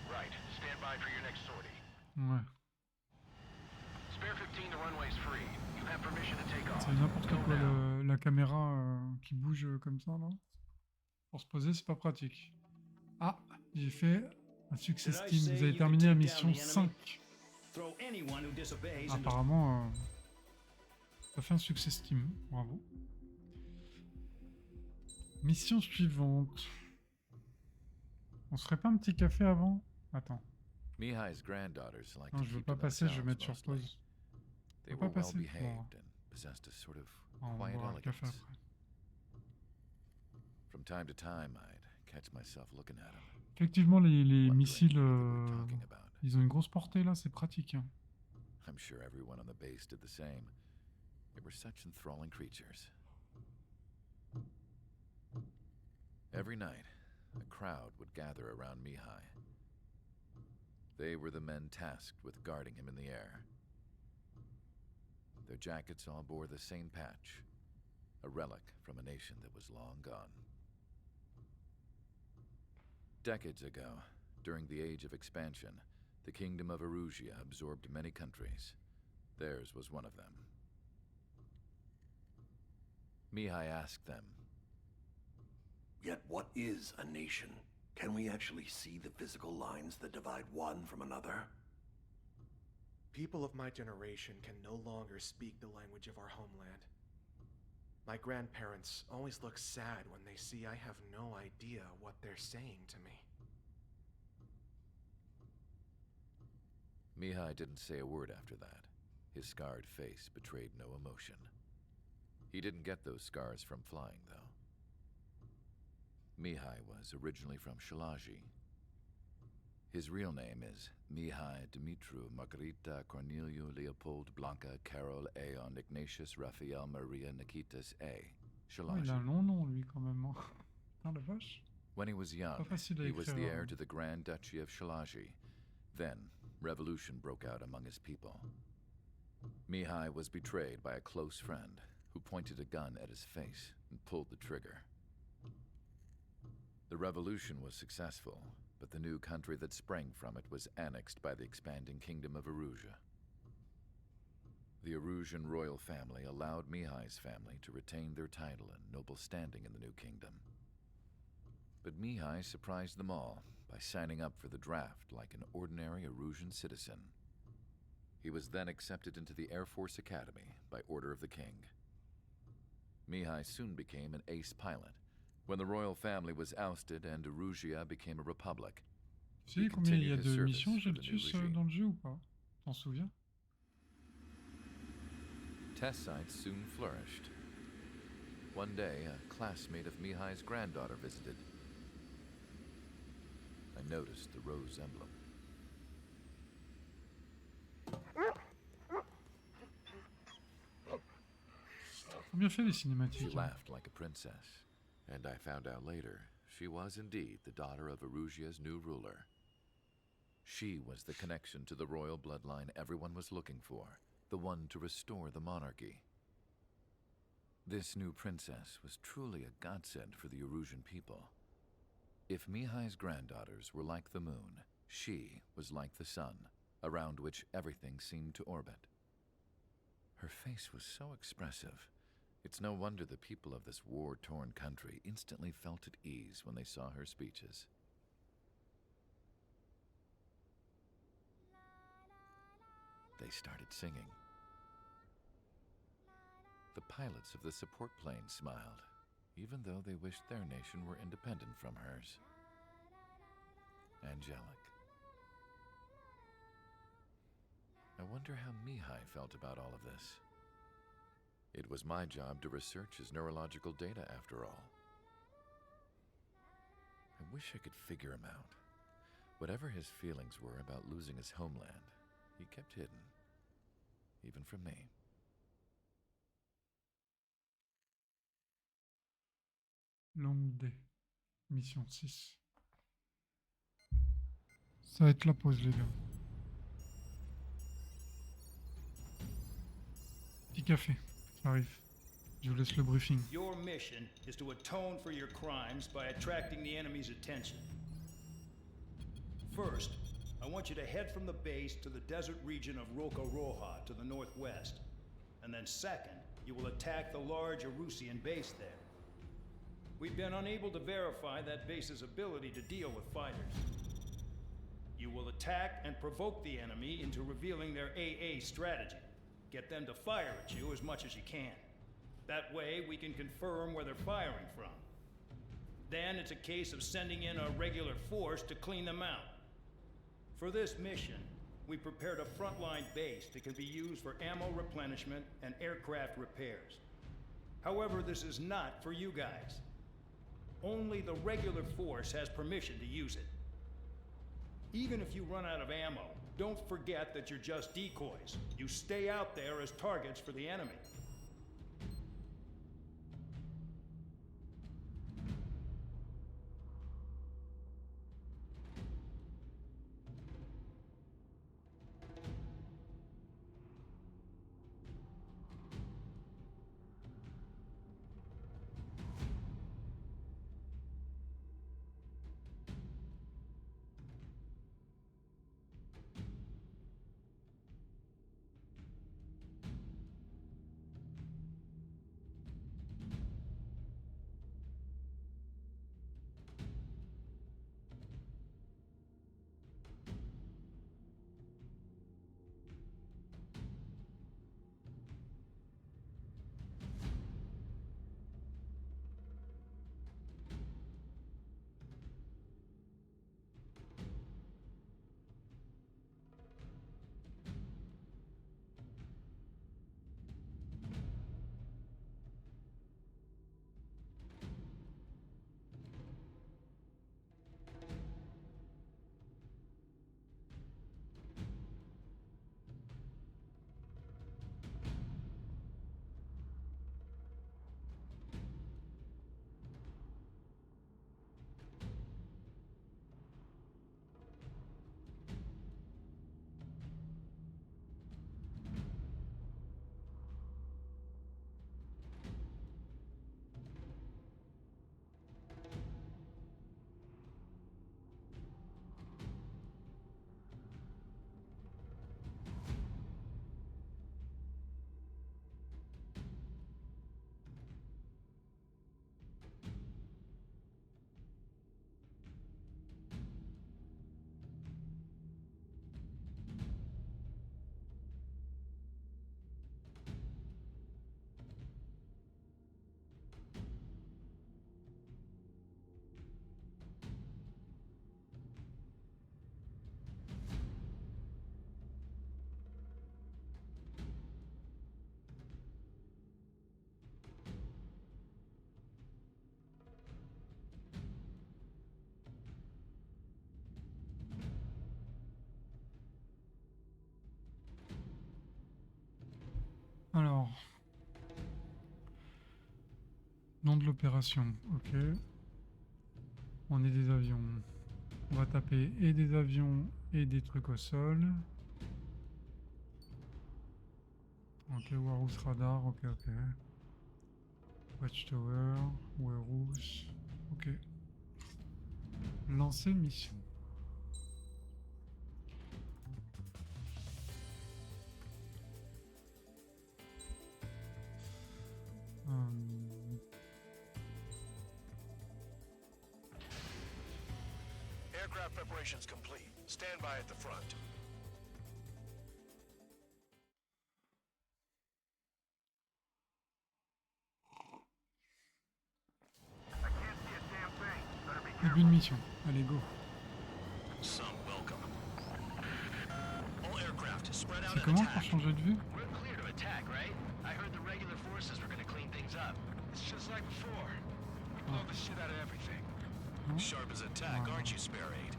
Right. Stand by for your next sortie. Ouais. Spare 15, the runway's free. You have permission to take off. C'est n'importe quoi la caméra qui bouge comme ça là. Pour se poser c'est pas pratique. Ah, j'ai fait un success team. Vous avez terminé la mission 5. Apparemment, ça fait un success team. Bravo. Mission suivante. On se ferait pas un petit café avant? Attends. Mihai's granddaughters like Non, to je veux keep pas to passer, je vais themselves mettre sur mostly. pause. They Je veux were pas well passer. Bon. behaved and possessed a sort of On va quiet boire un café elegance. après. From time to time, I'd catch myself looking at them. Effectivement, les missiles, ils ont une grosse portée là, c'est pratique. Hein. I'm sure everyone on the base did the same. They were such enthralling creatures. Every night, a crowd would gather around Mihai. They were the men tasked with guarding him in the air. Their jackets all bore the same patch, a relic from a nation that was long gone. Decades ago, during the Age of Expansion, the Kingdom of Erusia absorbed many countries. Theirs was one of them. Mihai asked them, Yet what is a nation? Can we actually see the physical lines that divide one from another? People of my generation can no longer speak the language of our homeland. My grandparents always look sad when they see I have no idea what they're saying to me. Mihai didn't say a word after that. His scarred face betrayed no emotion. He didn't get those scars from flying, though. Mihai was originally from Shalaji. His real name is Mihai Dumitru Margarita Corneliu Leopold Blanca Carol Aeon Ignatius Raphael Maria Nikitas A. Oh, il a un long nom lui quand même. Putain la vache. When he was young, he was the heir to the Grand Duchy of Shalaji. Then, revolution broke out among his people. Mihai was betrayed by a close friend who pointed a gun at his face and pulled the trigger. The revolution was successful, but the new country that sprang from it was annexed by the expanding Kingdom of Erusia. The Erusian royal family allowed Mihai's family to retain their title and noble standing in the new kingdom. But Mihai surprised them all by signing up for the draft like an ordinary Erusian citizen. He was then accepted into the Air Force Academy by order of the king. Mihai soon became an ace pilot. When the royal family was ousted and Erusia became a republic, Tu sais combien il y a de missions Geltus dans le jeu ou pas? T'en souviens? Test sites soon flourished. One day, a classmate of Mihai's granddaughter visited. I noticed the rose emblem. Ont bien fait les cinématiques. She laughed like a princess, and I found out later she was indeed the daughter of Erusia's new ruler. She was the connection to the royal bloodline everyone was looking for, the one to restore the monarchy. This new princess was truly a godsend for the Erusian people. If Mihai's granddaughters were like the moon, she was like the sun, around which everything seemed to orbit. Her face was so expressive. It's no wonder the people of this war-torn country instantly felt at ease when they saw her speeches. They started singing. The pilots of the support plane smiled, even though they wished their nation were independent from hers. Angelic. I wonder how Mihai felt about all of this. It was my job to research his neurological data, after all. I wish I could figure him out. Whatever his feelings were about losing his homeland, he kept hidden, even from me. Longue D. Mission 6. Ça va être la pause, les gars. Petit café, ça arrive. Je vous laisse le briefing. Your mission is to atone for your crimes by attracting the enemy's attention. First, I want you to head from the base to the desert region of Roca-Roja to the northwest. And then second, you will attack the large Erusian base there. We've been unable to verify that base's ability to deal with fighters. You will attack and provoke the enemy into revealing their AA strategy. Get them to fire at you as much as you can. That way, we can confirm where they're firing from. Then it's a case of sending in a regular force to clean them out. For this mission, we prepared a frontline base that can be used for ammo replenishment and aircraft repairs. However, this is not for you guys. Only the regular force has permission to use it. Even if you run out of ammo, don't forget that you're just decoys. You stay out there as targets for the enemy. Alors, nom de l'opération, ok. On est des avions. On va taper et des avions et des trucs au sol. Ok, Warus Radar, ok, ok. Watchtower, Warus, ok. Lancer mission. Aircraft preparations complete. Stand by at the front. Début de mission. Allez, go. Some welcome. All aircraft spread out C'est and comment attack. pour changer de vue? We're clear to attack, right? I heard the regular forces were gonna clean things up. It's just like before. We blow the shit out of everything. Sharp as a tack, aren't you, Spare 8?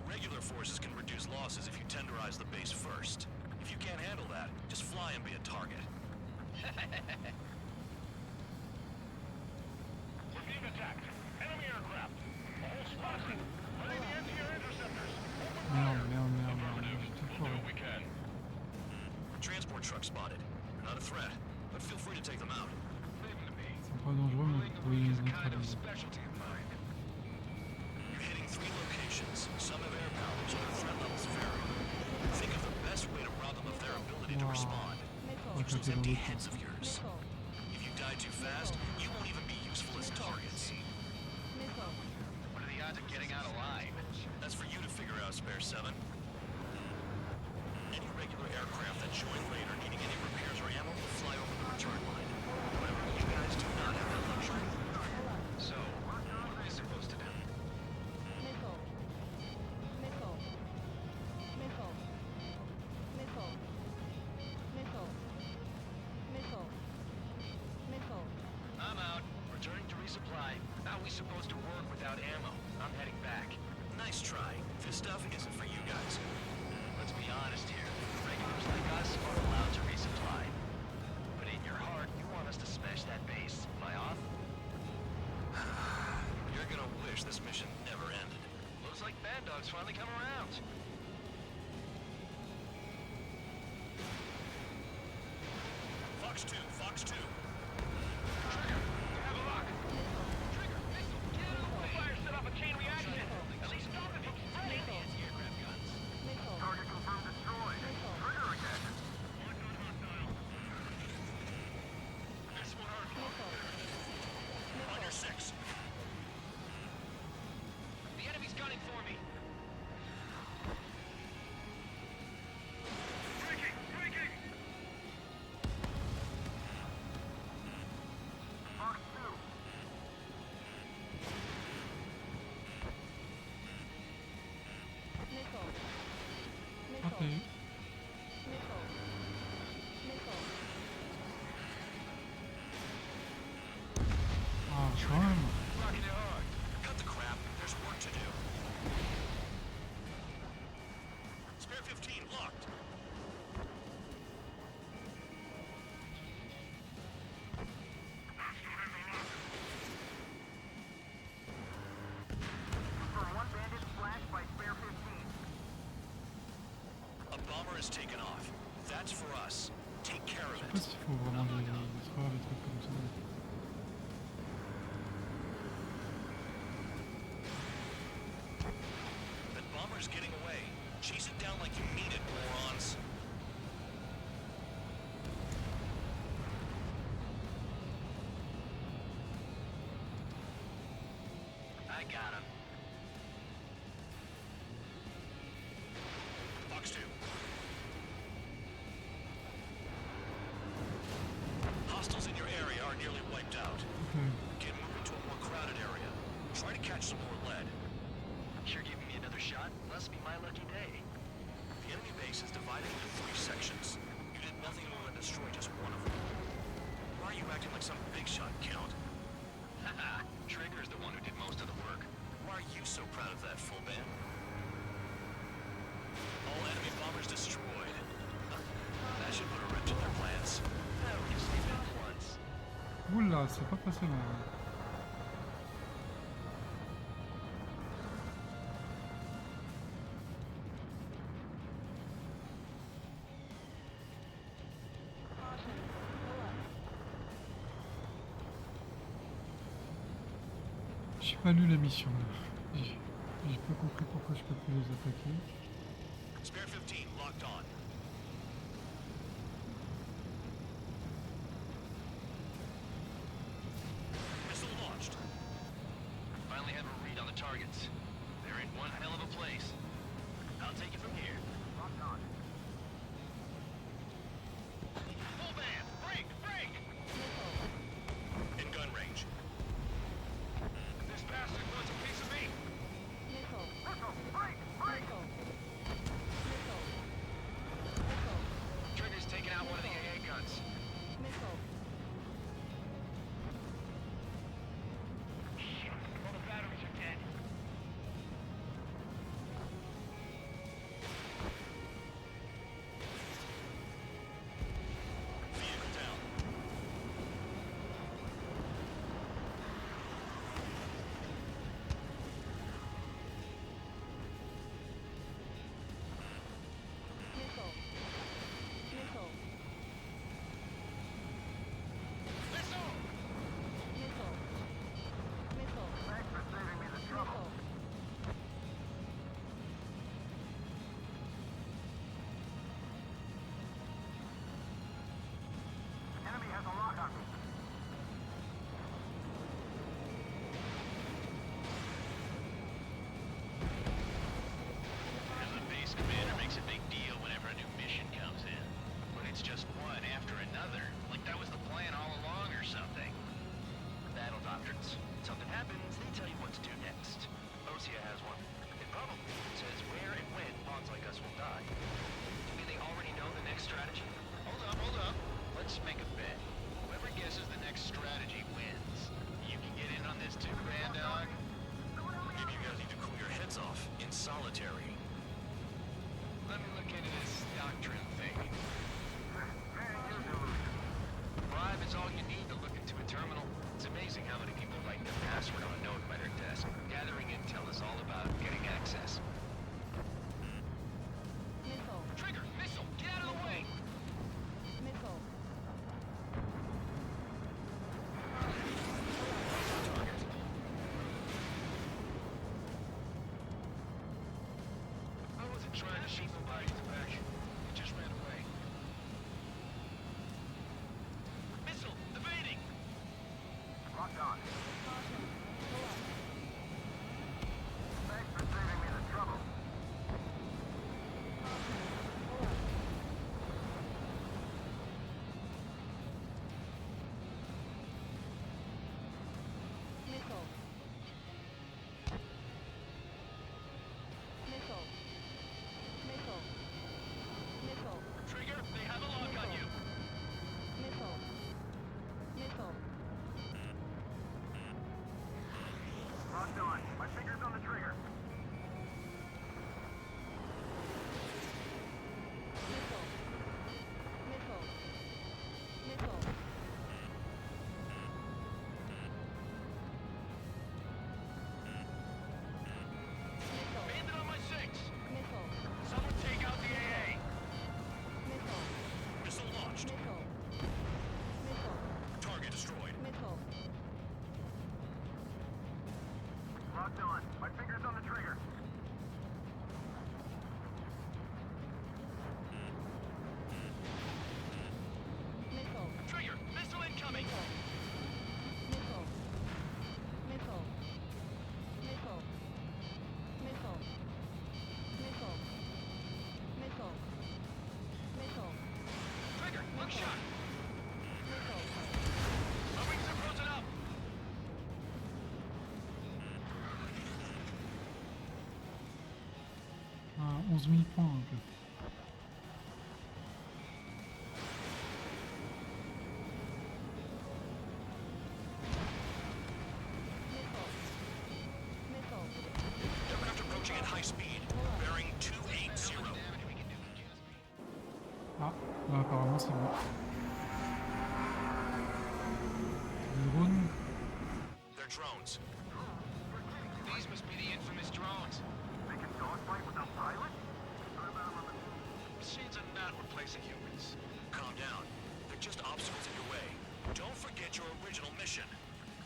Regular forces can reduce losses if you tenderize the base first. If you can't handle that, just fly and be a target. We're being attacked. Enemy aircraft. All spotted. Ready the anti-air interceptors. Merde. J'ai tout foiré. We can. Transport truck spotted. They're not a threat, but feel free to take them out. C'est pas dangereux, mais vous pouvez les neutraliser. You're hitting 3 locations. Some have air powers, other threat levels vary. Think of the best way to rob them of their ability to respond. Use those empty heads of yours. If you die too fast, you won't even be useful as targets. What are the odds of getting out alive? That's for you to figure out, Spare 7. Any regular aircraft that join later needing any repairs or ammo will fly over the return line. However, you guys do not have that luxury. So, what are we supposed to do? I'm out. Returning to resupply. How are we supposed to work without ammo? I'm heading back. Nice try. This stuff isn't for you guys. Let's be honest here. Regulars like us are allowed to resupply. But in your heart, you want us to smash that base. Am I off? You're gonna wish this mission never ended. Looks like Bad Dog's finally come around. Fox 2, Fox 2. Trigger, we have a lock. Trigger, missile. Get out of the way. Fire set off a chain reaction. At least stop it from spreading. Anti-aircraft guns. Target confirmed destroyed. Trigger again. This one hurt. On your 6. The enemy's gunning for me. Breaking! Breaking! Fox 2. Parfait. Ah, quand même. Rocking it hard. Cut the crap. There's work to do. Spare 15 locked. Confirm one bandit splashed by spare 15. A bomber is taken off. That's for us. Take care of Je sais it. pas s'il faut vraiment détruire des trucs comme ça. That bomber's getting away. Chase it down like you mean it, morons. I got him. Fox 2. Hostiles in your area are nearly wiped out. Get moving to a more crowded area. Try to catch some more lead. Sure giving me another shot? Must be my lucky day. The enemy base is divided into 3 sections. You did nothing more than destroy just one of them. Why are you acting like some big shot, Count? Haha, Trigger's the one who did most of the work. Why are you so proud of that, full band? All enemy bombers destroyed. That should put a wrench in their plans. Oh, we just leave it once. Oula, c'est pas passé là. J'ai pas lu la mission là. Pas compris pourquoi je peux plus les attaquer. Spare 15 locked on. Missile launched. Finally have a read on the targets. They're in one hell of a place. I'll take it from here. Locked on. Full band! Break! Break! In gun range. This bastard wants a piece of me! Missile! Break! Break! Trigger's taking out one of the AA guns. Missile! Shit! All the batteries are dead. Vehicle down. Missile! Missile! Missile! Missile! Missile! Thanks for saving me the trouble. Enemy has a lock on me. As a base commander makes a big deal whenever a new mission comes in. But it's just one after another. Like that was the plan all along or something. Battle doctrines. Something happens, they tell you what to do next. Osea has one. It probably says where and when pawns like us will die. You mean they already know the next strategy? Hold up. Let's make a bet. Whoever guesses the next strategy wins. You can get in on this too, Grand Dog. Maybe you guys need to cool your heads off in solitary. Let me look into this doctrine thing. Bribe is all you need to look into a terminal. It's amazing how many people write their password on a note by their desk. Gathering intel is all about getting access. Missile! Trigger! Missile! Get out of the way! Missile! I wasn't trying to shoot nobody in the back. It just ran away. Missile! Evading! Locked on. Caution! Pull up! Thanks for saving me the trouble. Caution! Pull up! Missile! Missile! Missile! Missile! Trigger, they have a lock on you. Missile! Missile! Locked on. My finger's on the trigger. Missile! Missile! Missile! Missile! Aimed it on my six. Missile! Someone take out the AA. Missile! Missile launched. Missile! Missile! Target destroyed. Missile! Locked on. My finger's on the trigger. Missile! Trigger, missile incoming. Missile! Missile! Missile! Missile! Missile! Missile! Missile! Trigger, look shot. Missile! My wings are frozen up. Ah, 11 000 points un peu. Missile! Aircraft approaching at high speed. Bearing 280. Ah, bah apparemment c'est bon. Le drone. They're drones. These must be the infamous drones. They can dogfight without pilot? Machines are not replacing humans. Calm down. They're just obstacles in your way. Don't forget your original mission.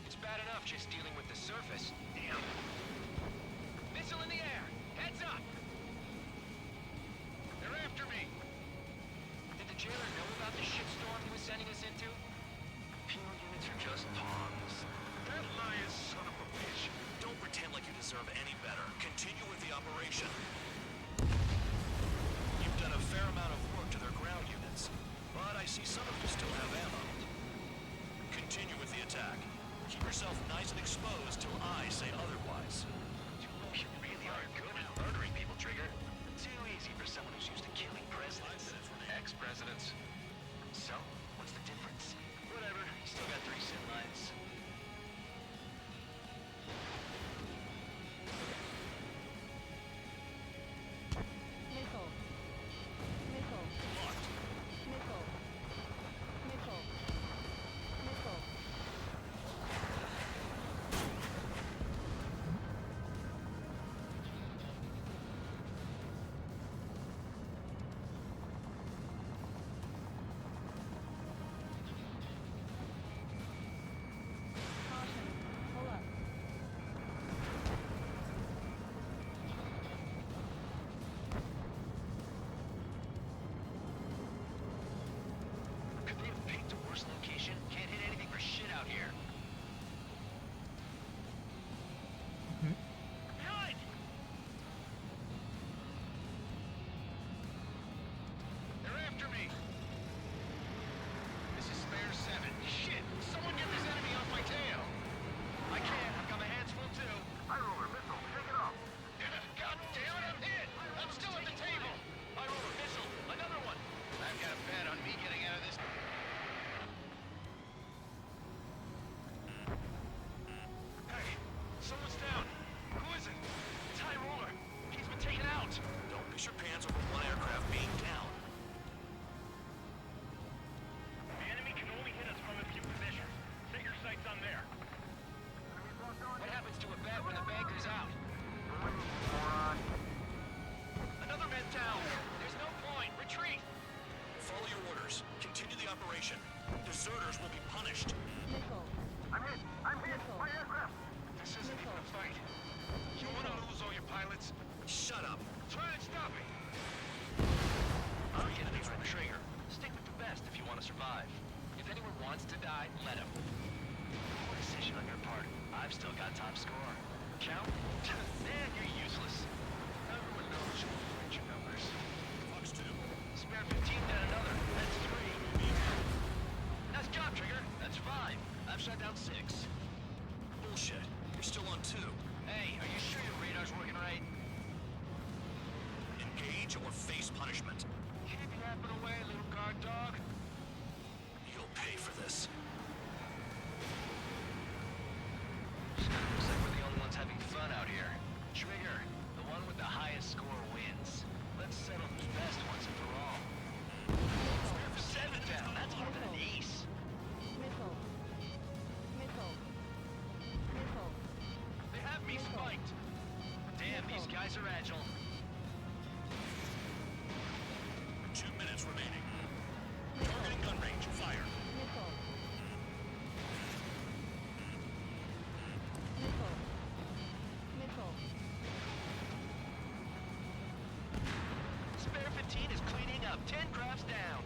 It's bad enough just dealing with the surface. Damn. Missile in the air! Heads up! They're after me! Did the jailer know about the shitstorm he was sending us into? Penal units are just pawns. That lying son of a bitch. Don't pretend like you deserve any better. Continue with the operation. You've done a fair amount of work to their ground units, but I see some of you still have ammo. Continue with the attack. Keep yourself nice and exposed till I say otherwise. You really are good at murdering people, Trigger. Too easy for someone who's used to killing presidents. Ex-presidents. So, what's the difference? Whatever, still got 3 sin lines. Missile. Missile. Locked. Missile. Missile. Missile. Caution. Pull up. Could they have picked a worse location? Can't hit anything for shit out here. Ok. Behind! They're after me! This is Spare 7. Shit! Someone get this enemy off my tail! I can't. I've got my hands full too. High roller, missile, take it off. God damn it, I'm hit! I'm still at the table! I roll a missile. Another one! I've got a bet on me getting out of this. Hey, someone's down. Who is it? It's High Roller. He's been taken out. Don't piss your pants over one aircraft being down. The enemy can only hit us from a few positions. Set your sights on there. What happens to a bet when the banker's out? Another man down. There's no point. Retreat. Follow your orders. Continue the operation. Deserters will be punished. Missile. I'm hit! I'm hit! Missile. My aircraft! This isn't even a fight. You want to lose all your pilots? Shut up. Try and stop it. Our enemies are Trigger. Stick with the best if you want to survive. If anyone wants to die, let him. Poor decision on your part. I've still got top score. Count? Man, you're useless. Everyone knows you will print your numbers. Fox 2. Spare 15 down another. That's 3. Nice job, Trigger. That's 5. I've shot down 6. Bullshit. You're still on 2. Hey, are you sure your radar's working right? Engage or face punishment. Keep yapping away, little guard dog. You'll pay for this. Looks like we're the only ones having fun out here. Trigger, the one with the highest score wins. Let's settle who's best once and for all. Spare for 7 down. That's more than an ace. Missile. Missile. Missile. They have me spiked. Damn, these guys are agile. 2 minutes remaining. Targeting gun range. Fire. Missile. Missile. Missile. Spare 15 is cleaning up. 10 crafts down.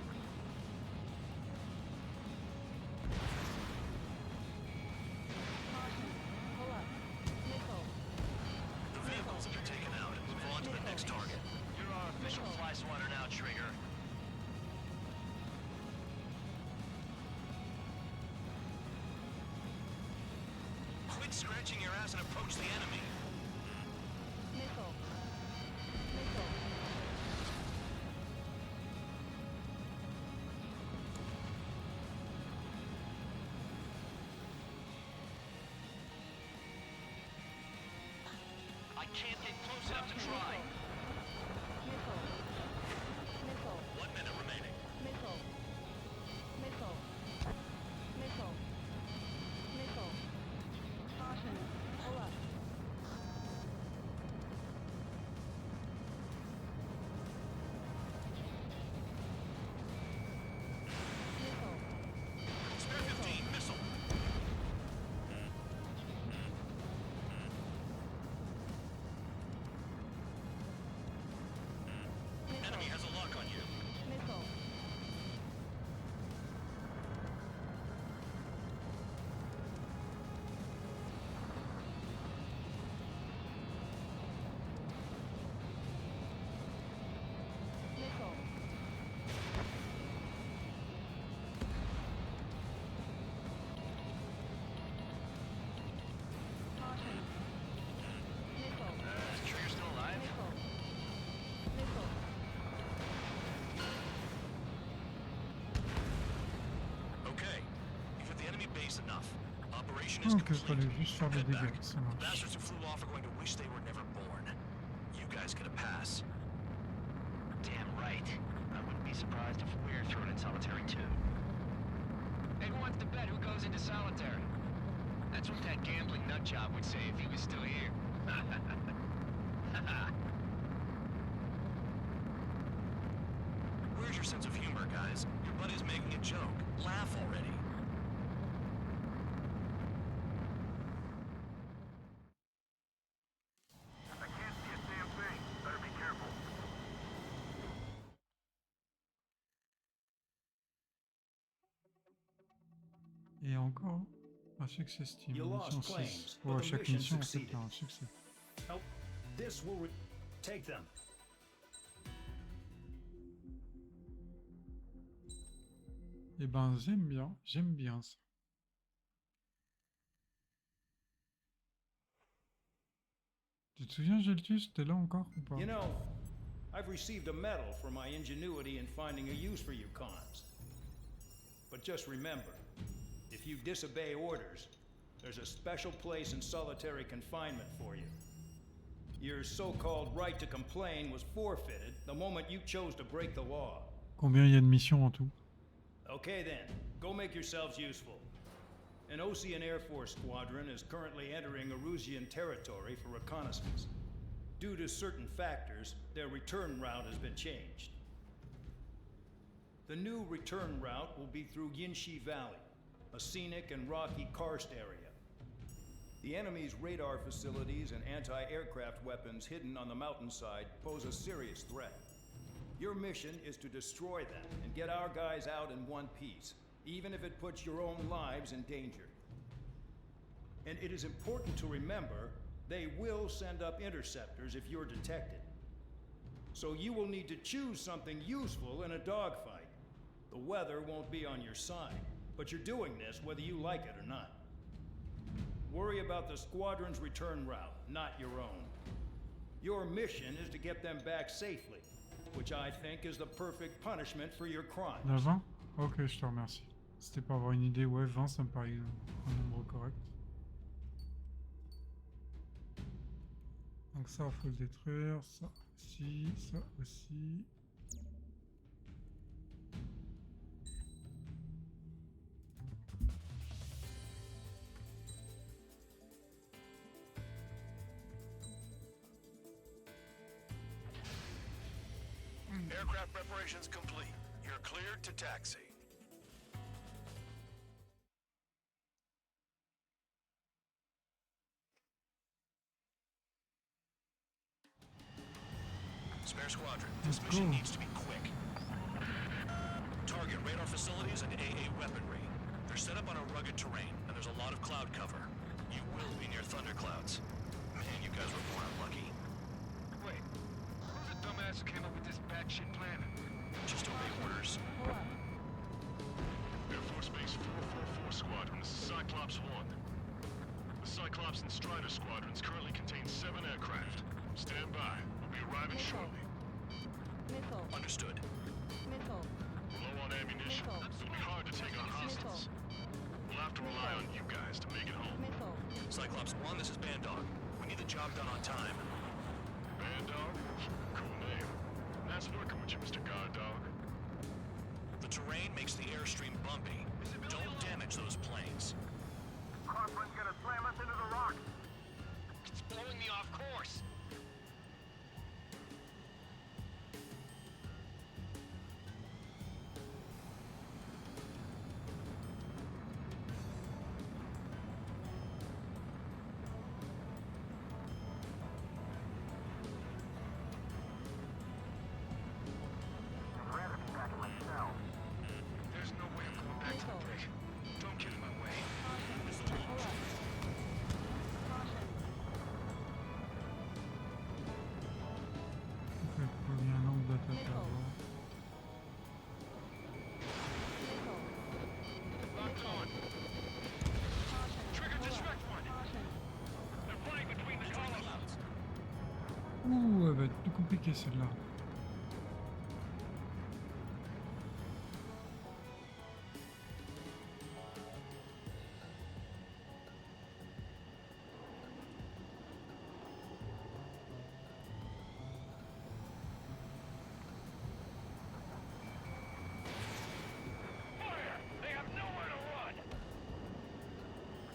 Caution. Pull up. Missile. The vehicles have been taken out. Move on to the next target. You're our official fly swatter now, Trigger. Quit scratching your ass and approach the enemy. Missile. Missile. I can't get close enough to try. Missile. Missile. 1 minute remaining. Missile. Missile. Missile. Missile. Caution. Pull up. Missile. Spare 15. Missile. base enough. Operation is Ok, complete. fallait juste faire des Head back. dégâts, ça The marche. bastards who flew off are going to wish they were never born. You guys get a pass. Damn right. I wouldn't be surprised if we're thrown in solitary too. Hey, who wants to bet who goes into solitary? That's what that gambling nutjob would say if he was still here. Where's your sense of humor, guys? Your buddy's making a joke. Laugh already. I can't see a damn thing. Better be careful. Et encore un succès Steam. You Mission lost 6. claims, Oh, but the chaque mission mission en fait succeeded. a un succès. Oh, this will take them. Eh ben j'aime bien ça. Tu te souviens, Geltus, t'es là encore ou pas? You know, I've received a medal for my ingenuity in finding a use for you cons. But just remember, if you disobey orders, there's a special place in solitary confinement for you. Your so-called right to complain was forfeited the moment you chose to break the law. Combien il y a de missions en tout? Okay then, go make yourselves useful. An Osean Air Force squadron is currently entering Erusian territory for reconnaissance. Due to certain factors, their return route has been changed. The new return route will be through Yinshi Valley, a scenic and rocky karst area. The enemy's radar facilities and anti-aircraft weapons hidden on the mountainside pose a serious threat. Your mission is to destroy them and get our guys out in one piece, even if it puts your own lives in danger. And it is important to remember, they will send up interceptors if you're detected. So you will need to choose something useful in a dogfight. The weather won't be on your side, but you're doing this whether you like it or not. Worry about the squadron's return route, not your own. Your mission is to get them back safely, which I think is the perfect punishment for your crimes. La 20? Ok, je te remercie. C'était pour avoir une idée, ouais, 20 ça me paraît un nombre correct. Donc ça, faut le détruire, ça aussi, ça aussi. Aircraft preparations complete. You're cleared to taxi. Spare squadron, this mission needs to be quick. Target radar facilities and AA weaponry. They're set up on a rugged terrain, and there's a lot of cloud cover. You will be near thunderclouds. Man, you guys were born unlucky. Wait, who's the dumbass who came up with this batshit plan? Just obey orders. Air Force Base 444 Squadron, this is Cyclops 1. The Cyclops and Strider squadrons currently contain 7 aircraft. Stand by. We'll be arriving shortly. Missile. Understood. Missile. We're low on ammunition. It'll be hard to take on hostiles. We'll have to rely on you guys to make it home. Missile. Cyclops 1, this is Bandog. We need the job done on time. Bandog? Cool name. Nice working with you, Mr. Guard Dog. The terrain makes the airstream bumpy. Don't damage those planes. Crosswind's gonna slam us into the rocks. It's blowing me off course. I'd rather be back in my cell. There's no way I'm going back to the brig. Don't get in my way. Ok, il y a un angle d'attaque à voir. Locked on. Trigger disrupt one. They're flying between the columns. Ouh, elle va être plus compliquée celle-là.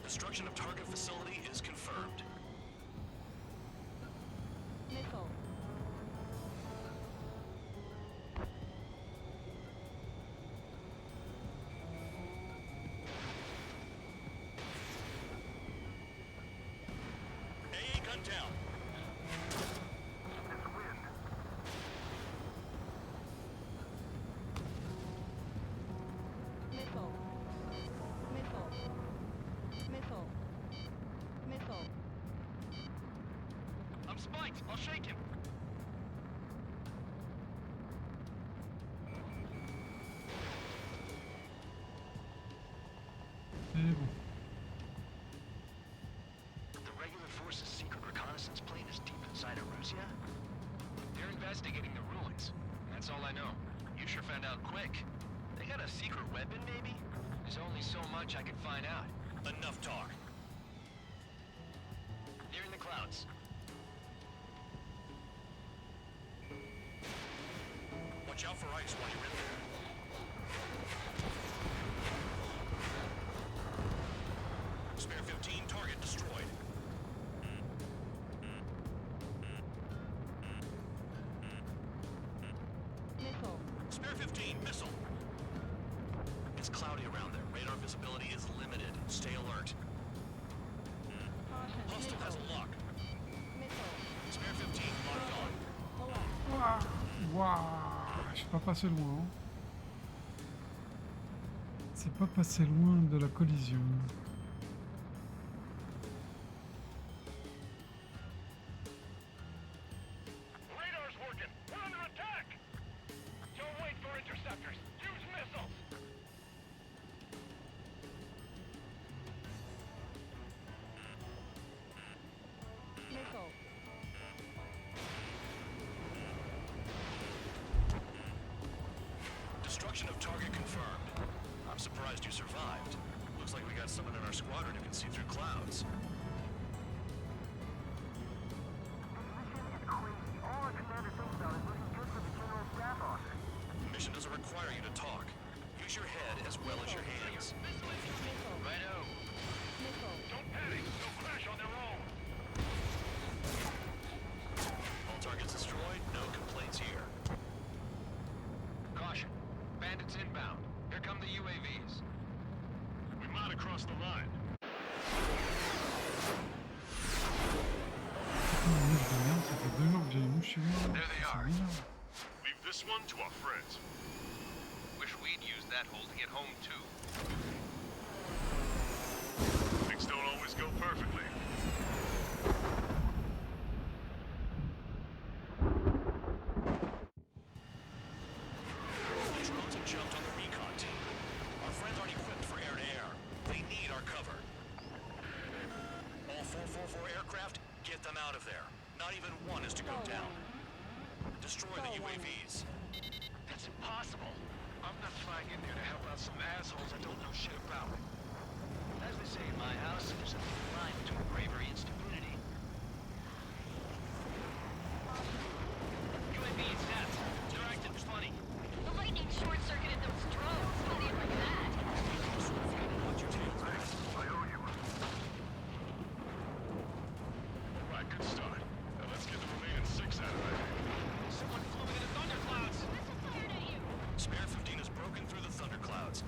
Destruction of target facility is confirmed. Missile. AA gun down. Missile. Missile. Missile. Missile. I'm spiked. I'll shake him. Et bon. The regular force's secret reconnaissance plane is deep inside Erusia? They're investigating the ruins. That's all I know. You sure found out quick. They got a secret weapon, maybe? There's only so much I can find out. Enough talk. They're in the clouds. Watch out for ice while you're in there. Spare 15 target destroyed. Missile. Spare 15 missile. It's cloudy around there. Radar visibility is limited. Stay alert. Caution. Hostile has a lock. Missile. Spare 15 locked on. Waouh, waouh, je suis pas passé loin. Hein. C'est pas passé loin de la collision. Radar's working. We're under attack. Don't wait for interceptors. Use missiles. Missile. Destruction of target confirmed. I'm surprised you survived. Looks like we got someone in our squadron who can see through clouds. The mission doesn't require you to talk. Use your head as well as your hands. Righto. Don't panic. They'll crash on their own. All targets destroyed, no complaints here. Caution. Bandits inbound. Here come the UAVs. We might have crossed the line. Je regarde, ça fait 2 jours que j'ai les mouches chez moi. There they Ça are. m'énerve. Leave this one to our friends. Wish we'd used that hole to get home too. Things don't always go perfectly. Drones have jumped on the recon team. Our friends aren't equipped for air-to-air. They need our cover. All 444 aircraft, get them out of there. Not even one is to go down. Destroy the UAVs. That's impossible. I'm not flying in there to help out some assholes I don't know shit about. As they say in my house, there's a thin line between bravery and stupidity. UAV is set. Your active's funny. The lightning short-circuited those drones. How do you like that? Watch your tails, Max. I owe you one. All right, good start. Now let's get the remaining 6 out of there. Someone flew into the thunderclouds. Missile fired at you. Spare 15 has broken through the thunderclouds.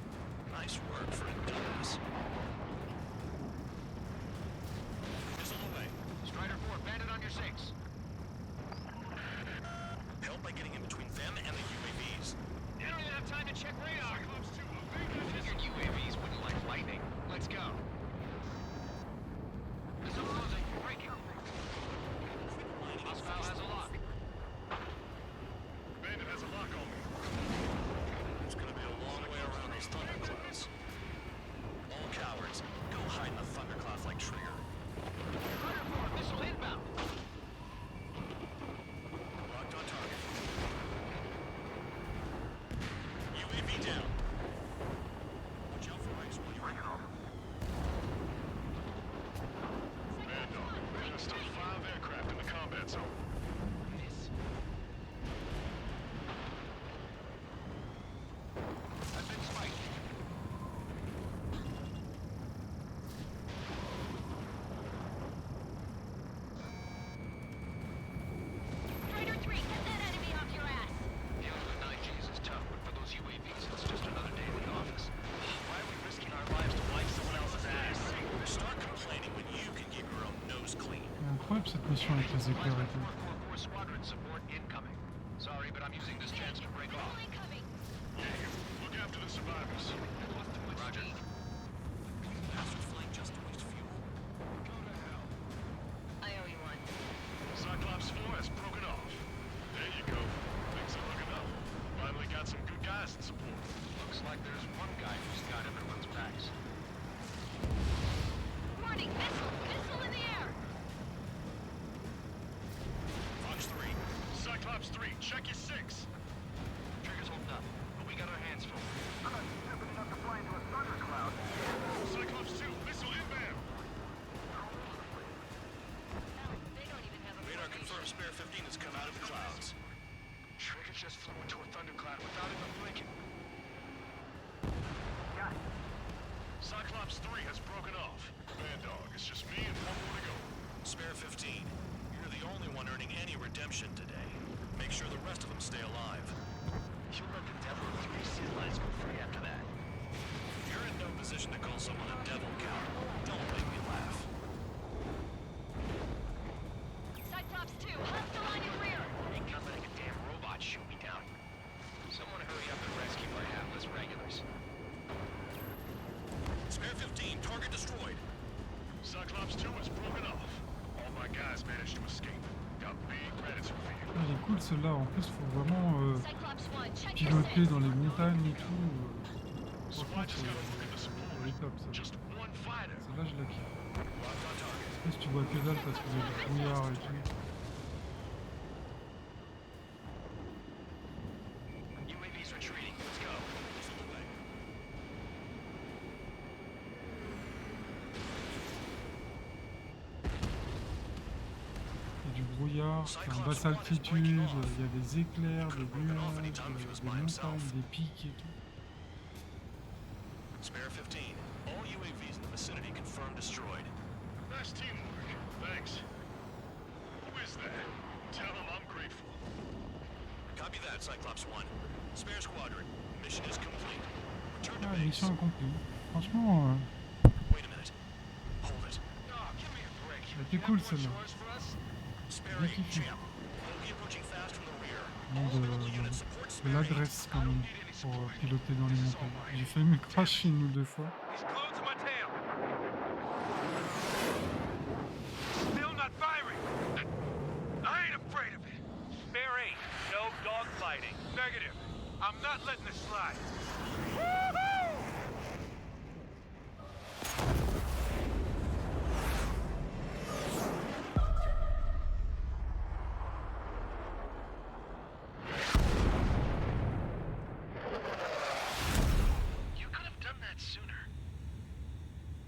top cette mission avec les éclairs et tout. Squadron support incoming. Sorry, but I'm using this chance to break off. Look after the survivors. Roger. Flank just to waste fuel. Go to hell. I owe you one. Cyclops 4 has broken off. There you go. Things are looking up. Finally got some good guys in support. Looks like there's one guy who's got everyone's backs. Warning! Missile! Missile in the air! Fox 3. Cyclops 3, check your 6. Trigger's holding up, but we got our hands full. I'm not stupid enough to fly into a thundercloud. Cyclops 2, missile inbound. Radar confirms Spare 15 has come out of the clouds. Trigger just flew into a thundercloud without even blinking. Got it. Cyclops 3 has broken off. Bad dog, it's just me and one more to go. Spare 15, you're the only one earning any redemption today. Make sure the rest of them stay alive. You'll let the devil of 3 sea lions go free after that. You're in no position to call someone a devil, Count. Don't make me laugh. Cyclops 2, hostile on your rear! Ain't not letting a damn robot shoot me down. Someone hurry up and rescue my hapless regulars. Spare 15, target destroyed. Cyclops 2 has broken off. All my guys managed to escape. Got big credits for you. Ah, elle est cool celle-là, en plus faut vraiment Cyclops 1, check your piloter 6. dans les montagnes et tout. Squad just Franchement, gotta look at the support. elle est top ça. Just one fighter. Celle-là je la kiffe. Après si tu vois que dalle parce qu'il y a du brouillard et tout. UAV's retreating. Let's go. Il y a du brouillard, c'est en basse altitude, il y a des éclairs, des nuages, des montagnes, des pics et tout. Spare 15, all UAVs in the vicinity confirmed destroyed. Nice teamwork. Thanks. Who is that? Tell him I'm grateful. Copy that, Cyclops 1. Spare squadron, mission is complete. Return to Ah, base. mission accomplie. Franchement, Wait a minute. Hold it. elle était cool celle-là. Spare Bien 8, kiffé. champ. Bogey approaching fast from the rear. De l'adresse quand même pour piloter dans les montagnes. J'ai failli me cracher une ou deux fois. He's glued to my tail. Still not firing. I ain't afraid of it. Spare 8, no dogfighting. Negative. I'm not letting this slide. Woohoo! You could have done that sooner.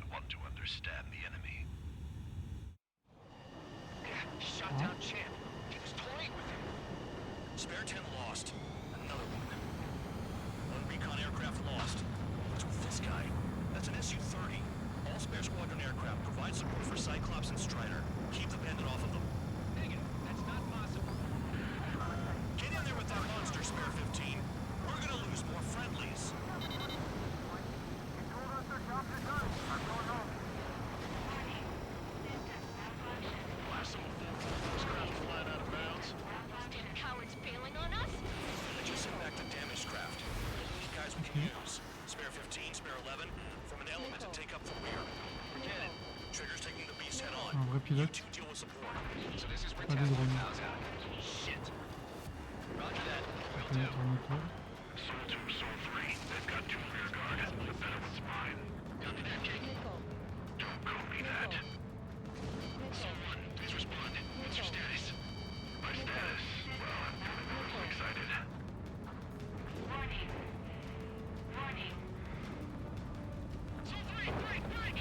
I want to understand the enemy. Yeah, shot down Champ. He was toying with him. Spare 10 lost. Another one. One recon aircraft lost. What's with this guy? That's an Su-30. All spare squadron aircraft provide support for Cyclops and Strider. Keep the bandit off of them. Dang it, that's not possible. Get in there with that monster, Spare 15. We're gonna lose more friendlies. Last some force craft flying out of bounds. Those damn cowards bailing on us? Just send back the damaged craft. Guys we can use. Spare 15, Spare 11. From an element to take up the rear. Forget it. Trigger's taking the beast head on. Un vrai pilote. You two deal with support. So this is where Pas des Task drones. Force out. Shit. Roger that. Will Peut do. être un autre. Soul 2, Soul 3, they've got 2 rear guard. The better one's mine. Copy that, Jake. Don't call me that. Soul 1, please respond. What's your status? My status? Well, I'm feeling a little excited. Warning. Warning. Soul 3, break, break!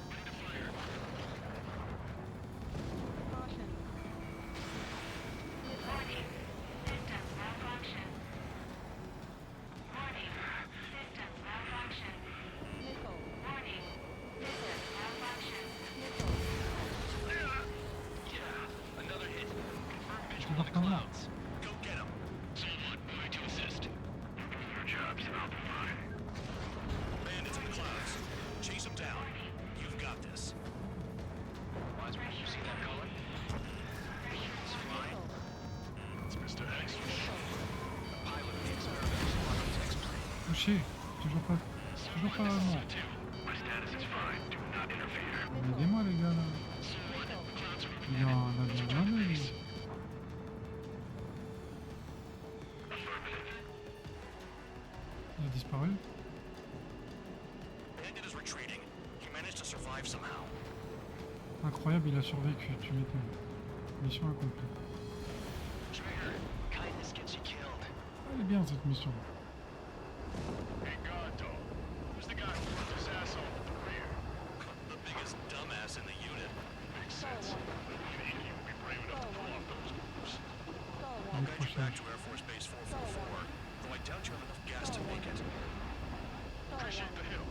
Ready to fire. Warning. System malfunction. Warning. System malfunction. Warning. System malfunction. Yeah, another hit. Confirm Tu visual vas on the pas mal. clouds. Go get him. Soul 1, moving to assist. Your jobs, I'll be fine. Bandits in the clouds. Chase them down. You've got this. touché. Toujours pas mort. Aidez-moi les gars là. Il en a bien blindé lui. Il a disparu. Bandit is retreating. He managed to survive somehow. Incroyable, il a survécu, tu m'étonnes. Mission accomplie. Trigger, kindness gets you killed. Elle est bien cette mission. Hey, God dog. Who's the guy who put this asshole at the rear? The biggest dumbass in the unit. Makes sense. Only an idiot would be brave enough to pull off those moves. I'll guide you back to Air Force Base 444, though I doubt you have enough gas to make it. Appreciate the help.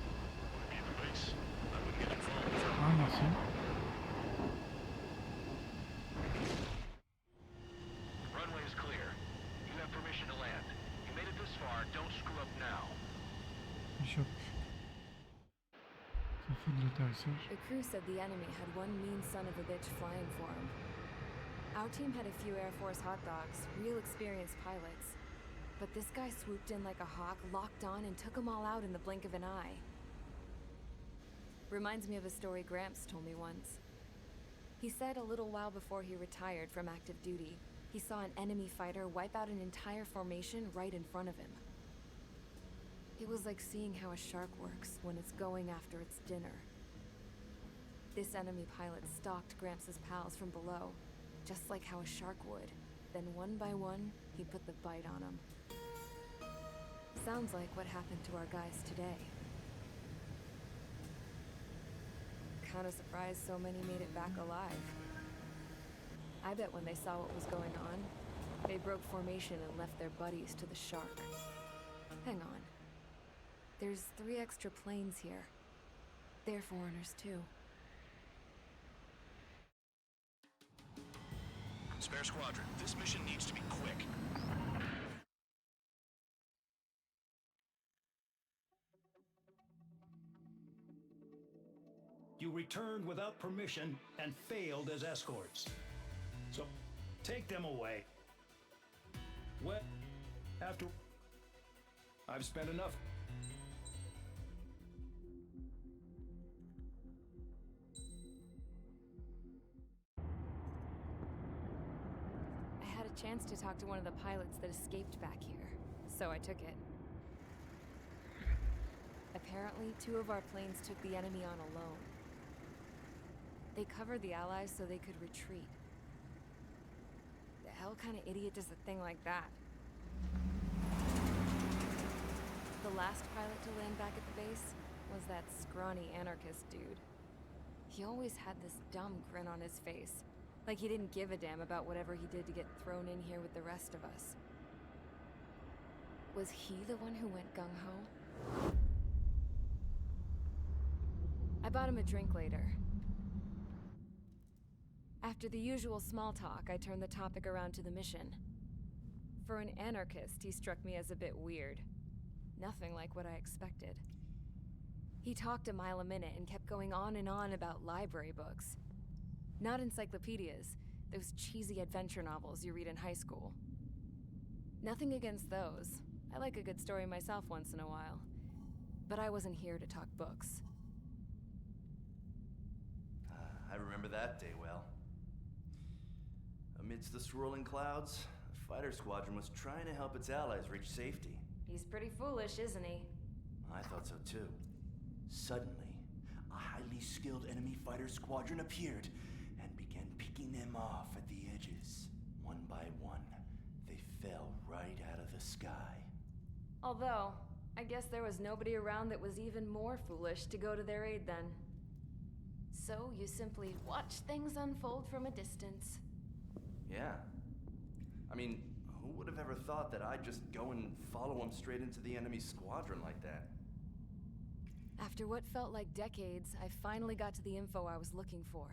Want to be at the base? I wouldn't get involved. Ah merci. Runway is clear. You have permission to land. You made it this far, don't screw up now. Il chope. Ça fait de l'atterrissage. The crew said the enemy had one mean son of a bitch flying for him. Our team had a few Air Force hot dogs, real experienced pilots. But this guy swooped in like a hawk, locked on, and took them all out in the blink of an eye. Reminds me of a story Gramps told me once. He said a little while before he retired from active duty, he saw an enemy fighter wipe out an entire formation right in front of him. It was like seeing how a shark works when it's going after its dinner. This enemy pilot stalked Gramps' pals from below, just like how a shark would. Then one by one, he put the bite on them. Sounds like what happened to our guys today. Kinda surprised so many made it back alive. I bet when they saw what was going on, they broke formation and left their buddies to the shark. Hang on. There's 3 extra planes here. They're foreigners too. Spare squadron, this mission needs to be quick. You returned without permission and failed as escorts. So, take them away. Well, after I've spent enough. I had a chance to talk to one of the pilots that escaped back here, so I took it. Apparently, 2 of our planes took the enemy on alone. They covered the Allies so they could retreat. The hell kind of idiot does a thing like that? The last pilot to land back at the base was that scrawny anarchist dude. He always had this dumb grin on his face, like he didn't give a damn about whatever he did to get thrown in here with the rest of us. Was he the one who went gung-ho? I bought him a drink later. After the usual small talk, I turned the topic around to the mission. For an anarchist, he struck me as a bit weird. Nothing like what I expected. He talked a mile a minute and kept going on and on about library books. Not encyclopedias, those cheesy adventure novels you read in high school. Nothing against those. I like a good story myself once in a while. But I wasn't here to talk books. I remember that day well. Amidst the swirling clouds, the fighter squadron was trying to help its allies reach safety. He's pretty foolish, isn't he? I thought so too. Suddenly, a highly skilled enemy fighter squadron appeared and began picking them off at the edges. One by one, they fell right out of the sky. Although, I guess there was nobody around that was even more foolish to go to their aid then. So you simply watch things unfold from a distance. Yeah. I mean, who would have ever thought that I'd just go and follow them straight into the enemy squadron like that? After what felt like decades, I finally got to the info I was looking for.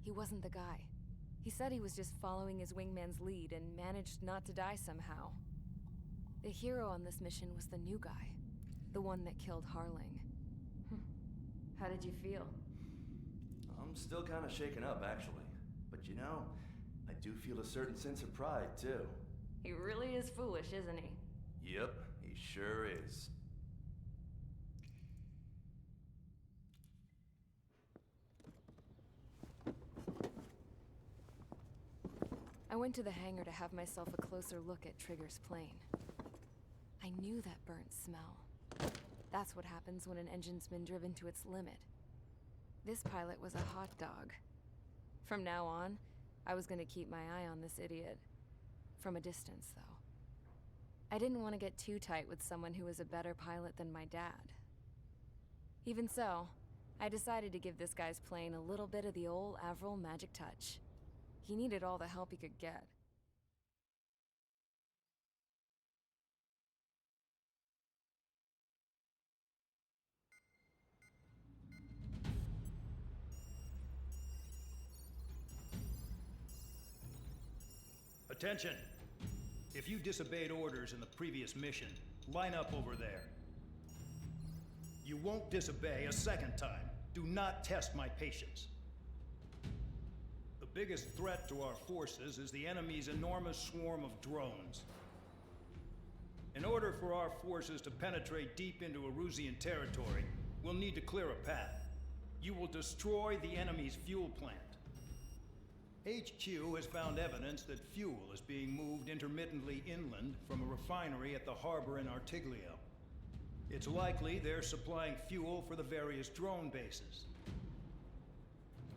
He wasn't the guy. He said he was just following his wingman's lead and managed not to die somehow. The hero on this mission was the new guy. The one that killed Harling. How did you feel? I'm still kind of shaken up, actually. But you know, I do feel a certain sense of pride, too. He really is foolish, isn't he? Yep, he sure is. I went to the hangar to have myself a closer look at Trigger's plane. I knew that burnt smell. That's what happens when an engine's been driven to its limit. This pilot was a hot dog. From now on, I was gonna keep my eye on this idiot. From a distance, though. I didn't want to get too tight with someone who was a better pilot than my dad. Even so, I decided to give this guy's plane a little bit of the old Avril magic touch. He needed all the help he could get. Attention! If you disobeyed orders in the previous mission, line up over there. You won't disobey a second time. Do not test my patience. The biggest threat to our forces is the enemy's enormous swarm of drones. In order for our forces to penetrate deep into Erusian territory, we'll need to clear a path. You will destroy the enemy's fuel plant. HQ has found evidence that fuel is being moved intermittently inland from a refinery at the harbor in Artiglio. It's likely they're supplying fuel for the various drone bases.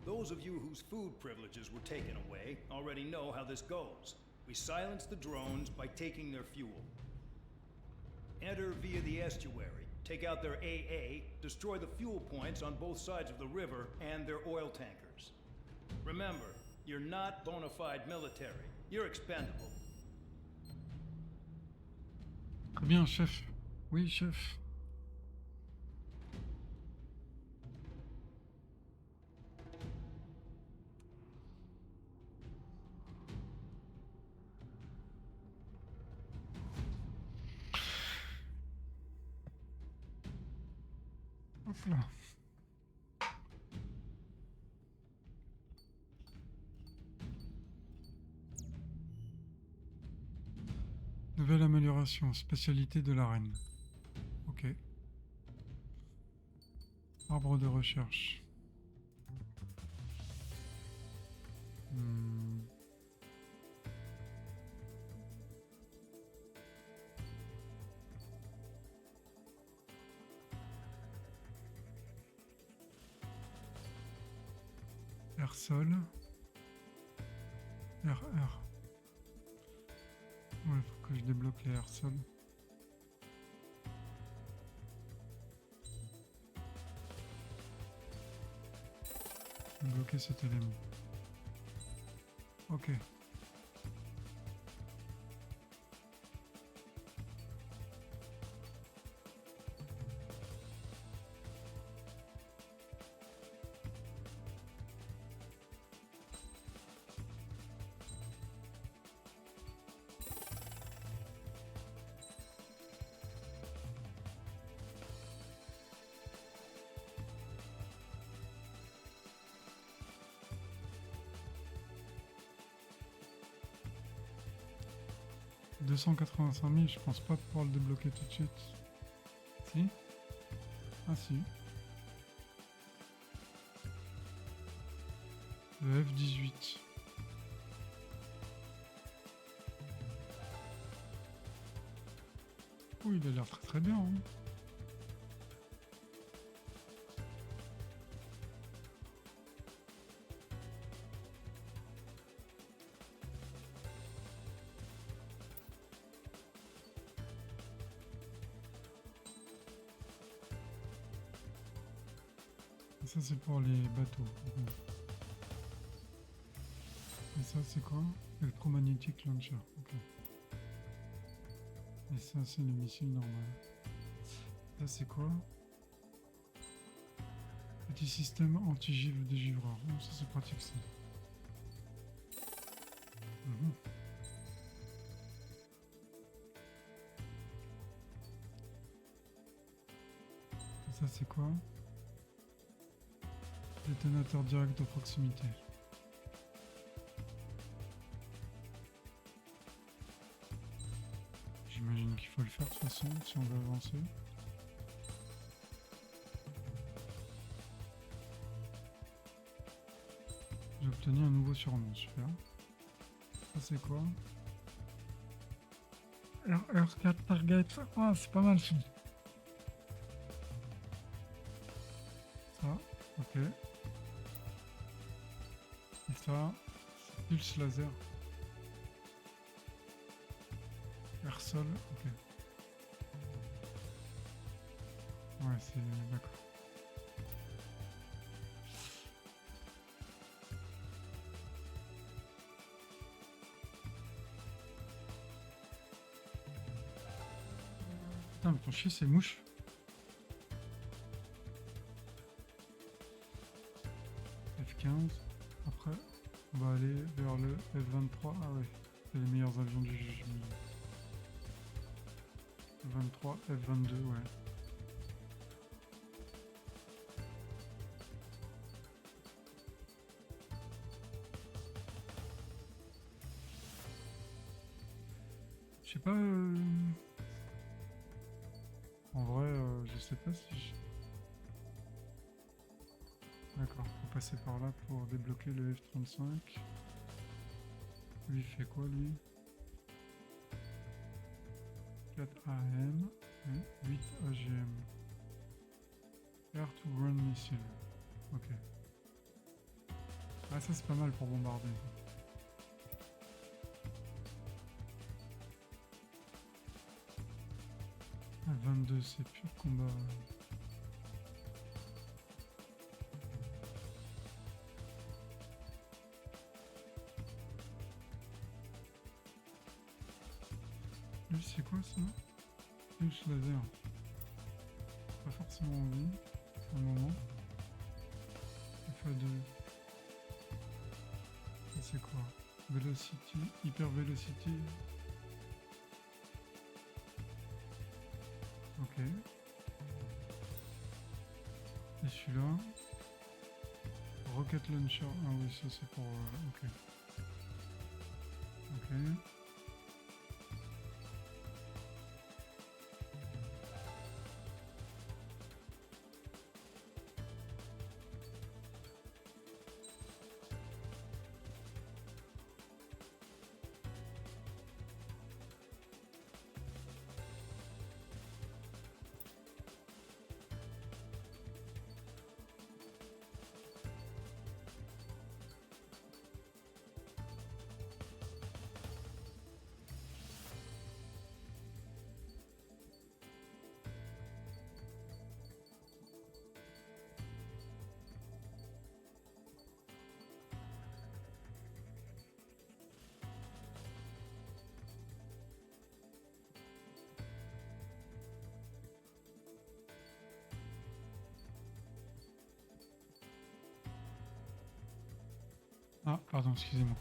Those of you whose food privileges were taken away already know how this goes. We silence the drones by taking their fuel. Enter via the estuary, take out their AA, destroy the fuel points on both sides of the river and their oil tankers. Remember, you're not bona fide military. You're expendable. Très bien, chef. Oui, chef. Hop là. Nouvelle amélioration, spécialité de l'arène. Ok. Arbre de recherche. Air sol. RR. Ouais, faut que je débloque les air sol. Débloquer cet élément. Ok. « 285 000, je pense pas pouvoir le débloquer tout de suite. Si? Ah si. Le F-18. Oh, il a l'air très très bien. Hein. Ça c'est pour les bateaux. Et ça c'est quoi? Electromagnetic launcher. Ok. Et ça c'est le missile normal. Ça c'est quoi? Petit système anti-givre dégivreur. Oh, ça c'est pratique ça. Et ça c'est quoi? Détonateur direct de proximité. J'imagine qu'il faut le faire de toute façon si on veut avancer. J'ai obtenu un nouveau surnom, super. Ça c'est quoi? R4 target. Ah, c'est pas mal ça. Ça, ok. Et ça, pulse laser. Air sol, ok. Ouais, c'est d'accord. Putain, mais ton chier, c'est mouche. F15. Après, on va aller vers le F23. Ah ouais, c'est les meilleurs avions du jeu. 23, F22, ouais. Je sais pas. En vrai, je sais pas si je... D'accord, faut passer par là pour débloquer le F-35. Lui, il fait quoi, lui? 4 AM et 8 AGM. Air to ground missile. Ok. Ah, ça c'est pas mal pour bombarder. 22, c'est pur combat. Lui, c'est quoi ça? Pulse laser. Pas forcément envie. Un moment. FA2. Ça c'est quoi? Velocity. Hyper velocity. Ok. Et celui-là. Rocket launcher. Ah oui, ça c'est pour... ok. Ok. Ah, pardon, excusez-moi.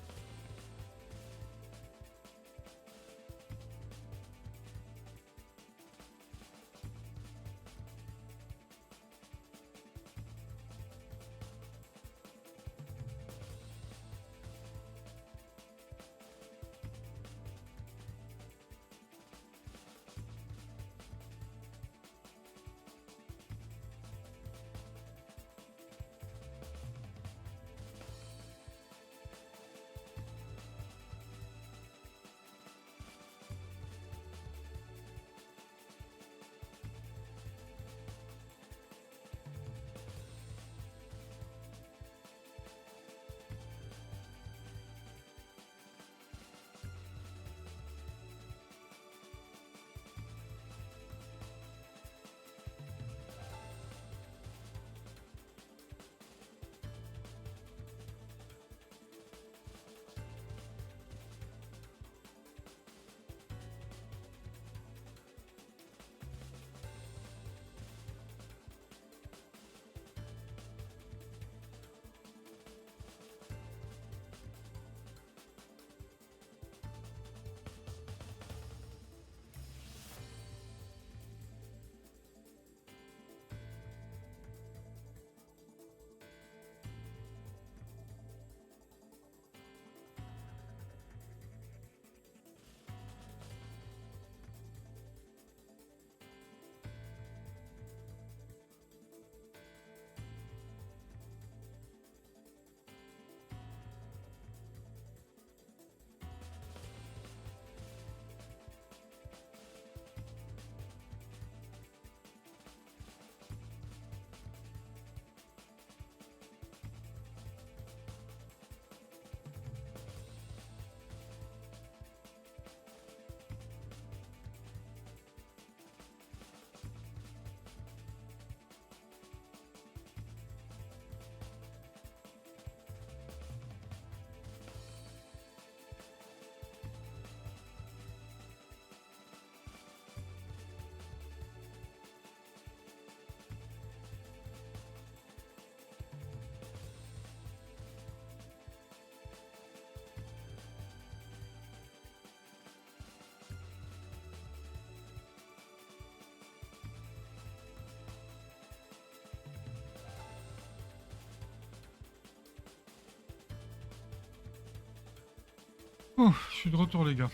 Oh, je suis de retour les gars.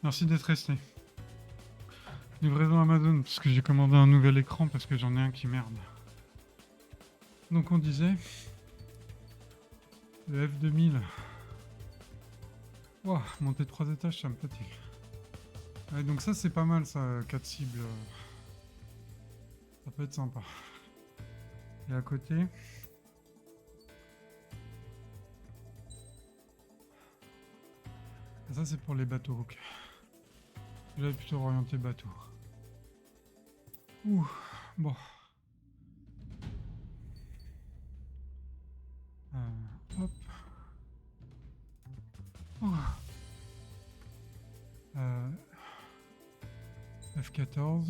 Merci d'être resté. Livraison Amazon, parce que j'ai commandé un nouvel écran parce que j'en ai un qui merde. Donc on disait... Le F2000. Ouah, monter 3 étages, ça me fatigue. Ouais, donc ça c'est pas mal ça, 4 cibles. Ça peut être sympa. Et à côté... Ça c'est pour les bateaux, ok. J'avais plutôt orienté bateau. Ouh, bon. Hop. Oh. F14.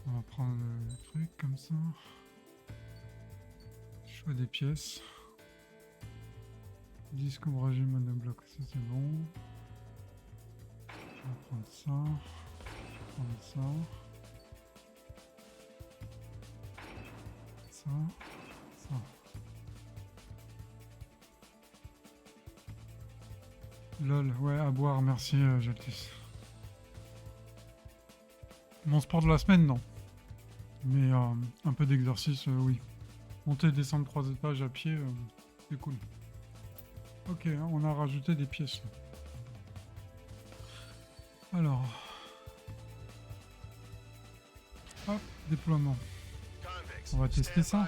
On va prendre le truc comme ça. Choix des pièces. Disque ombragé monobloc, ça c'est bon. On va prendre ça. On va prendre ça. Ça. Ça. Lol, ouais, à boire, merci Jaltis. Mon sport de la semaine, non. Mais un peu d'exercice, oui. Monter et descendre 3 étages à pied, c'est cool. Ok, on a rajouté des pièces. Alors. Hop, déploiement. On va tester ça.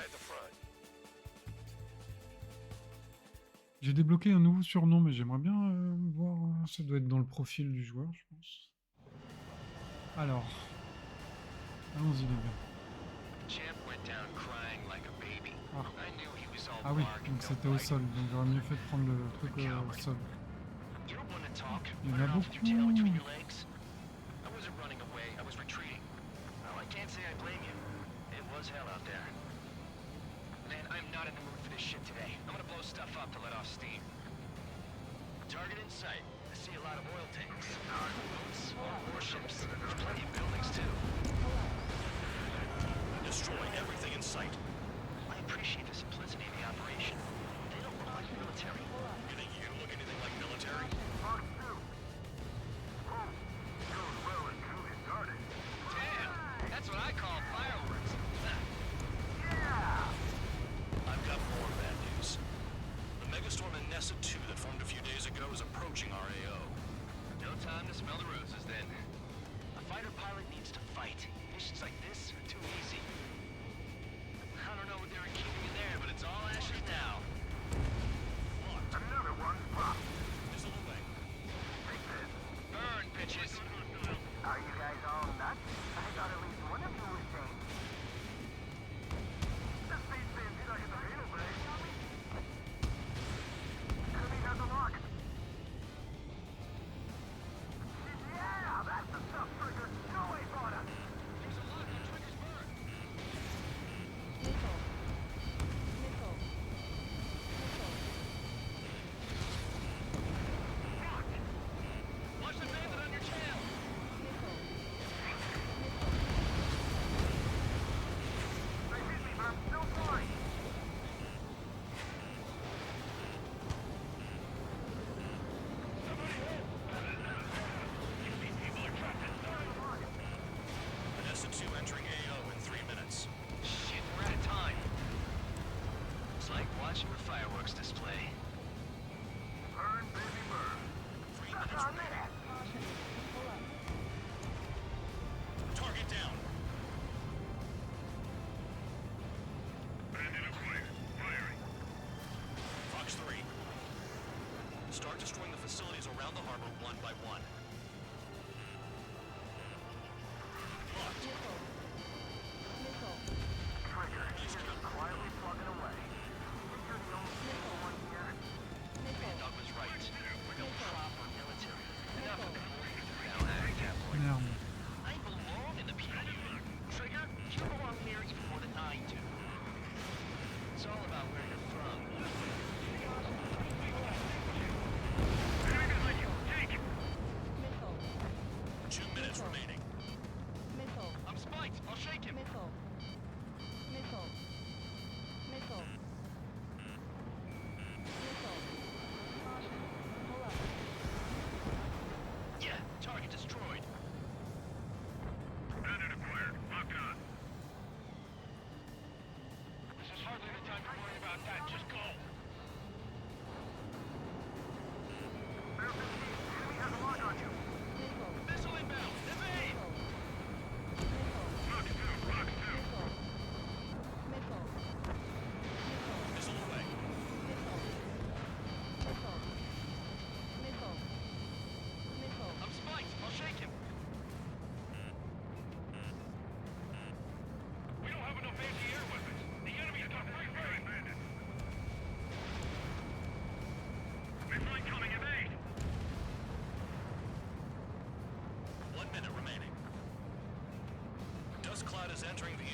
J'ai débloqué un nouveau surnom, mais j'aimerais bien voir. Ça doit être dans le profil du joueur, je pense. Alors. Allons-y, les gars. Ah oui, donc c'était au sol, donc j'aurais mieux fait de prendre le truc au sol. Il y en a beaucoup. Target in sight. I see a lot of oil tanks, power boats, warships. There's plenty of buildings too. Destroy everything in sight. I appreciate the simplicity of the operation. They don't look like military. You think you look anything like military? Damn! That's what I call fireworks. I've got more bad news. The megastorm in Nessa 2 that formed a few days ago is approaching our AO. No time to smell the roses then. A fighter pilot needs to fight. Missions like this are too easy. I don't know what they were keeping in there, but it's all ashes now. Another one popped. Missile away. Burn, bitches! Are you guys all nuts? I thought at least one of you was sane. The space fancy like it's a halo blade. Enemy has a lock. Yeah, that's the stuff, Trigger. No way, Bonner. There's a lock on Trigger's burn. Watch the bandit on your tail! They hit me, man. No flying. Nessa 2 entering AO in 3 minutes. Shit, we're out of time. It's like watching a fireworks display. Burn, baby, burn. 3 minutes remaining. Target down. Bandit acquired. Firing. Fox 3. Start destroying the facilities around the harbor one by one. Locked. Trigger, just quietly plugging away. Think you're the only stable one here? Doug was right. We're no proper military. Enough of that. Now act, tabloid. Merde. I belong in the PU. Trigger, you belong here even more than I do. It's all about where you're from. Enemy behind you. Take! 2 minutes remaining. I'm spotted.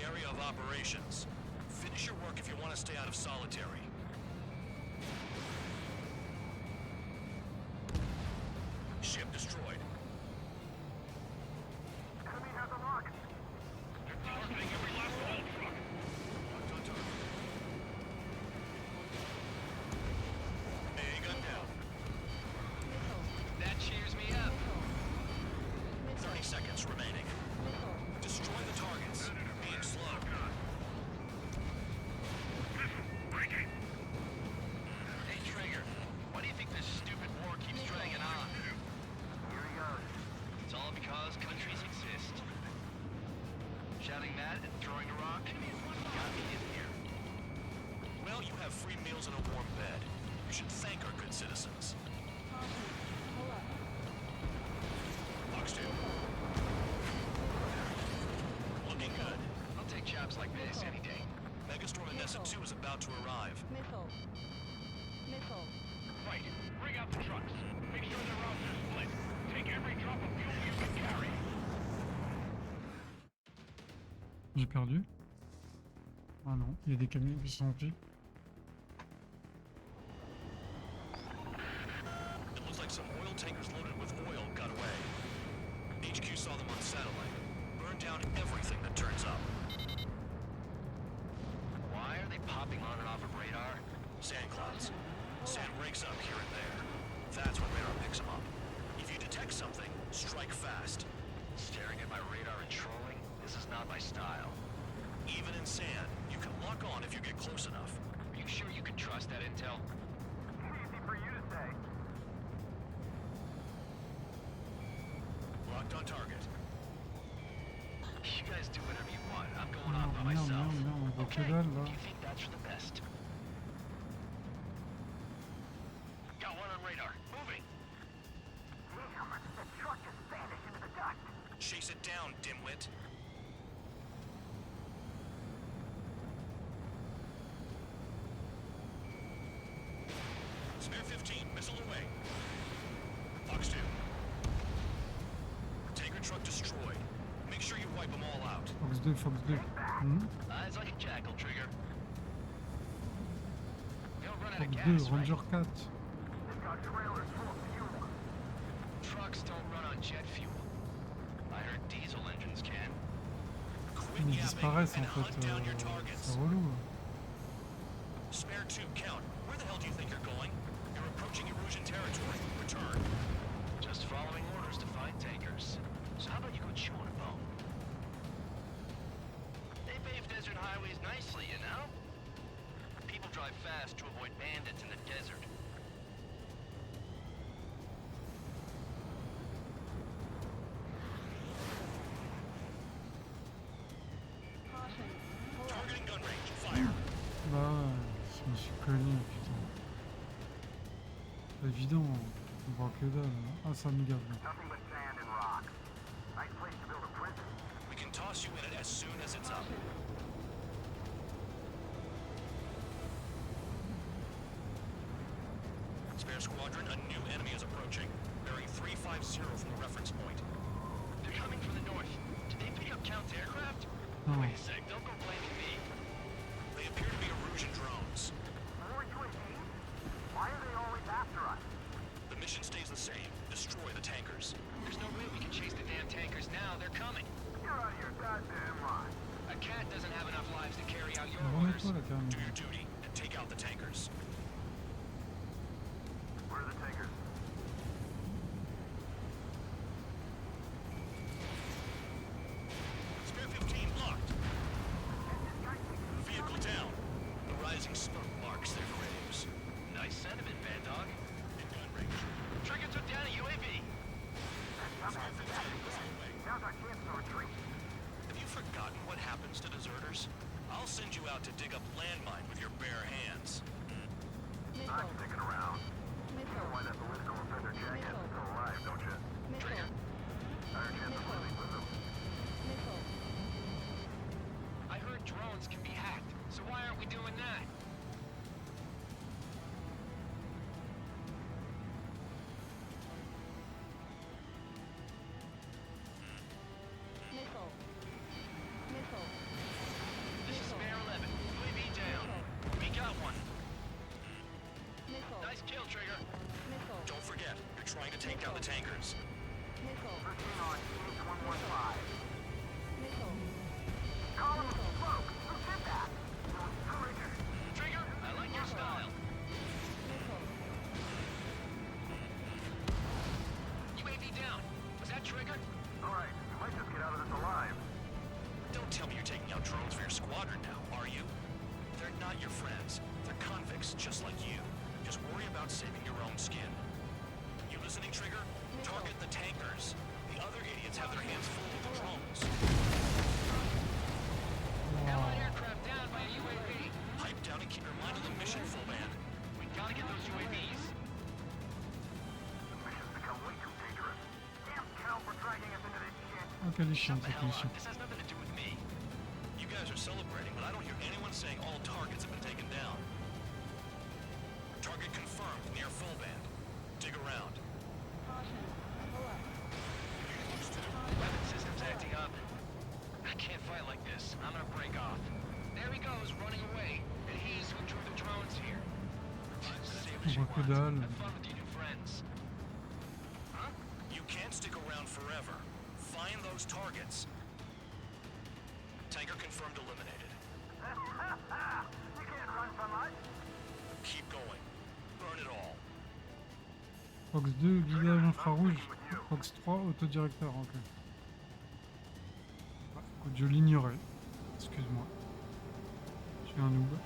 area of operations. Finish your work if you want to stay out of solitary. Ship destroyed. Enemy has a lock. They're targeting every last hull truck. Locked on target. A gun down. That cheers me up. 30 seconds remaining. Destroy the targets. Being slow. Hey, Trigger, why do you think this stupid war keeps dragging on? Here he goes. It's all because countries exist. Shouting that and throwing a rock got me in here. Well, you have free meals and a warm bed. You should thank our good citizens. Box 2. Looking good. I'll take jobs like this any day. Megastorm and Nessa 2 is about to arrive. Right. Bring out the trucks. Make sure their routes are split. Take every drop of fuel you can carry. J'ai perdu. Ah non, il y a des camions qui sont remplis. It looks like some oil tankers loaded with oil got away. HQ saw them on satellite. Burned down everything that turns up. Why are they popping on and off of radar? Sand clouds. Sand rakes up here and there. That's when radar picks them up. If you detect something, strike fast. Staring at my radar and trolling? This is not my style. Even in sand, you can lock on if you get close enough. Are you sure you can trust that intel? Easy for you to say. Locked on target. You guys do whatever you want. I'm going Non, off by merde, myself. merde, merde, on voit que Okay, dalle là. if you think that's for the best. Got one on radar. Moving. Damn, the truck just vanished into the dust. Chase it down, dimwit. Spare 15, missile away. Fox 2. Tanker truck destroyed. Make sure you wipe them all out. Fox 2, Fox 2. Hmm? Eyes like a jackal, Trigger. They'll run out of Fox gas, 2, Ranger 4. They've got trailers full of fuel. Trucks don't run on jet fuel. I heard diesel engines can. Ils disparaissent en fait. C'est relou. Spare 2, count. Where the hell do you think you're going? You're approaching Erusian territory. Return. Just following orders to find tankers. So how about you go chew on a bone? They pave desert highways nicely, you know? People drive fast to avoid bandits in the desert. Targeting gun range. Fire. Bah ouais, je me suis cogné, putain. C'est évident, on voit que dalle. Ah, ça me gave là. Nothing but sand and rock. Nice place to build a prison. We can toss you in it as soon as it's up. Spare squadron, a new enemy is approaching. Bearing 350 from the reference point. They're coming from the north. Did they pick up Count's aircraft? No. Wait a sec, don't go blaming me. They appear to be Erusian drones. More UAVs? Why are they always after us? The mission stays the same. Destroy the tankers. There's no way we can chase the damn tankers now. They're coming. You're out of your goddamn mind. A cat doesn't have enough lives to carry out your orders. Remets-toi là quand Do même. your duty and take out the tankers. Where are the tankers? Spare 15 blocked. Vehicle down. The rising smoke marks their graves. Nice sentiment, Bad Dog. In gun range. Trigger took down a UAV. Spare 15 missile away. Now's our chance to retreat. Have you forgotten what happens to deserters? I'll send you out to dig up landmine with your bare hands. I'm sticking around. You know why that political offender jackass is still alive, don't you? Trigger. Higher chance of living with him. I heard drones can be hacked, so why aren't we doing that? Nice kill, Trigger. Missile. Don't forget, you're trying to take down the tankers. Missile. Looking on CH-115. Missile. Column smoke. Who did that? Trigger. Trigger, I like your style. Missile. UAV down. Was that Trigger? Alright, we might just get out of this alive. Don't tell me you're taking out drones for your squadron now, are you? They're not your friends. They're convicts, just like you. Just worry about saving your own skin. You listening, Trigger? Target the tankers. The other idiots have their hands full with the drones. Allied aircraft down by a UAV. Pipe down and keep your mind on the mission, full band. We gotta get those UAVs. The mission's become way too dangerous. Damn cow for dragging us into this shit. Ah, quelle est chiante cette mission. This has nothing to do with me. You guys are celebrating, but I don't hear anyone saying all targets have been taken down. Target confirmed near full band. Dig around. Caution. Pull up. Weapon system's acting up. I can't fight like this. I'm gonna break off. There he goes, running away. And he's who drew the drones here. Say what you On voit que want. dalle. Have fun with your new friends. Huh? You can't stick around forever. Find those targets. Tanker confirmed eliminated. You can't run from us. Keep going. Burn it all. Fox 2, guidage infrarouge. Fox 3, autodirecteur, ok. Ah, écoute, je l'ignorais. Excuse-moi. Je suis un noob.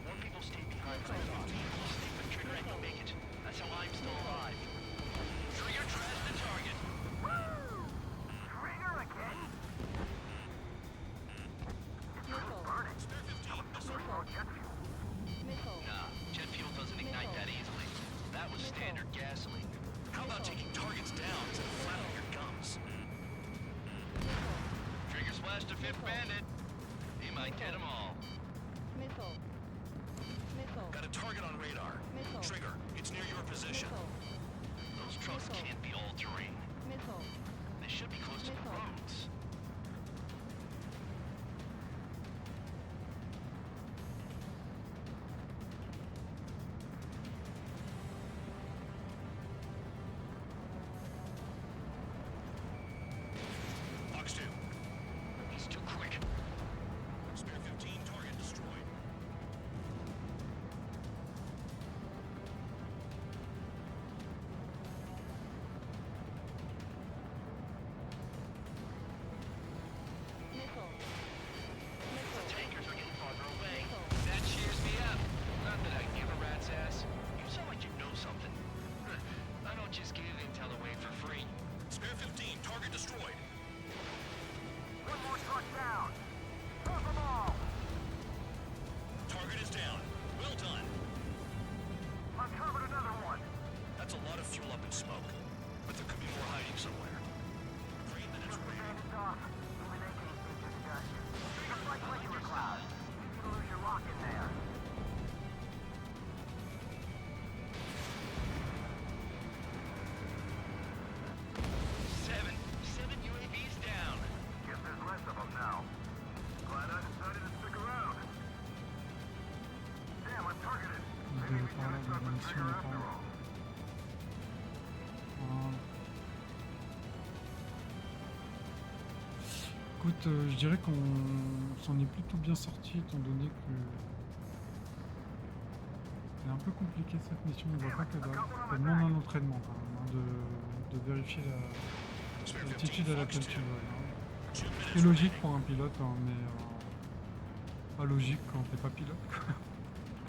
More people stay behind than I thought. Stick with Trigger and you'll make it. That's how I'm still alive. Trigger trash the target. Trigger again? Missile. Burning. Jet fuel. Missile. Nah, jet fuel doesn't ignite that easily. That was standard gasoline. How about taking targets down instead of flapping your gums? Trigger splashed a fifth bandit. He might get them all. Missile. Missile. Got a target on radar. Missile. Trigger, it's near your position. Missile. Those trucks Missile. can't be all terrain. Missile. They should be close to the Missile. roads. Fox 2. He's too quick. Spare 15, target destroyed. Missile. The tankers are getting farther away. That cheers me up. Not that I give a rat's ass. You sound like you know something. I don't just give intel away for free. Spare 15, target destroyed. One more truck down. Move them all. Target is down. Well done. Uncovered another one. That's a lot of fuel up in smoke. But there could be more hiding somewhere. 3 minutes Took the remaining. bandits off. Illumination features done. Just like regular cloud. Easy to lose your lock in there. Seven UAVs down. Guess there's less of them now. Glad I decided to stick around. Damn, I'm targeted. Je vais par là, dans la mission, on est par là. Voilà. Écoute, je dirais qu'on s'en est plutôt bien sorti étant donné que c'est un peu compliqué cette mission, on voit pas que dalle. Ça demande un entraînement quand même, hein, de vérifier l'altitude à laquelle tu voles. Hein. C'est logique pour un pilote, hein, mais pas logique quand t'es pas pilote.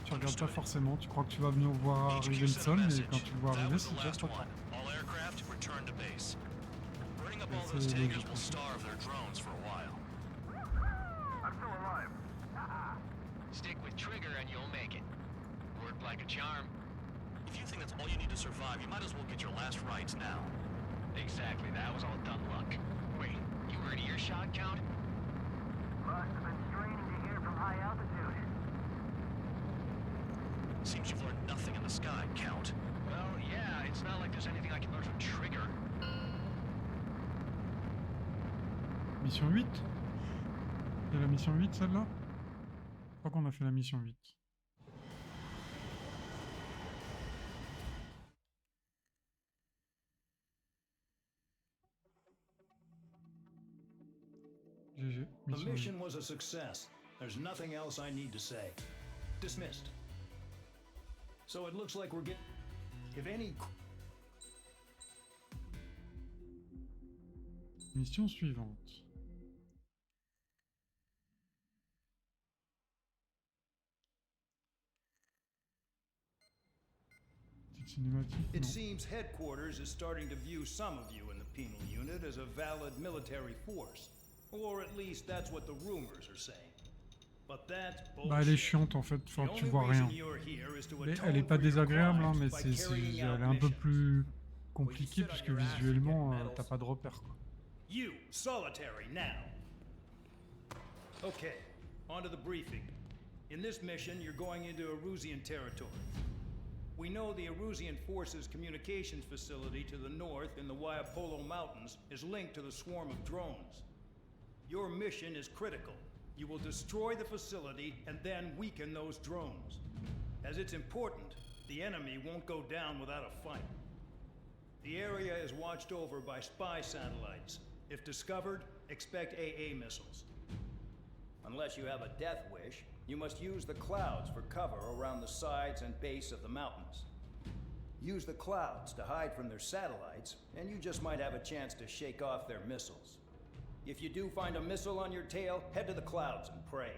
Tu regardes pas forcément, tu crois que tu vas venir voir arriver le sol, mais quand tu le vois arriver, c'est déjà trop tard. All aircraft return to base. Burning up Et all those c'est tankers logique will aussi. starve their drones for a while. I'm still alive. Stick with Trigger and you'll make it. Worked like a charm. If you think that's all you need to survive, you might as well get your last rites now. Exactly, that was all dumb luck. Wait, you were in earshot, Count? Must have been straining to hear from high altitude. Seems you've learned nothing in the sky, Count. Well, yeah, it's not like there's anything I can learn from Trigger. Mission 8? C'est la mission 8 celle-là? Je crois qu'on a fait la mission 8. GG. The Mission 8. mission was a success. There's nothing else I need to say. Dismissed. So it looks like we're getting... If any... Mission suivante. Petite cinématique, It non. seems headquarters is starting to view some of you in the penal unit as a valid military force. Or at least that's what the rumors are saying. But that's bullshit. Bah elle est chiante en fait, enfin, tu vois rien. Elle est pas désagréable hein, mais elle est un peu plus compliquée puisque visuellement t'as pas de repères quoi. You, solitary, now. Okay, on to the briefing. In this mission, you're going into Erusian territory. We know the Erusian Forces communications facility to the north in the Waiapolo Mountains is linked to the swarm of drones. Your mission is critical. You will destroy the facility and then weaken those drones. As it's important, the enemy won't go down without a fight. The area is watched over by spy satellites. If discovered, expect AA missiles. Unless you have a death wish, you must use the clouds for cover around the sides and base of the mountains. Use the clouds to hide from their satellites, and you just might have a chance to shake off their missiles. If you do find a missile on your tail, head to the clouds and pray.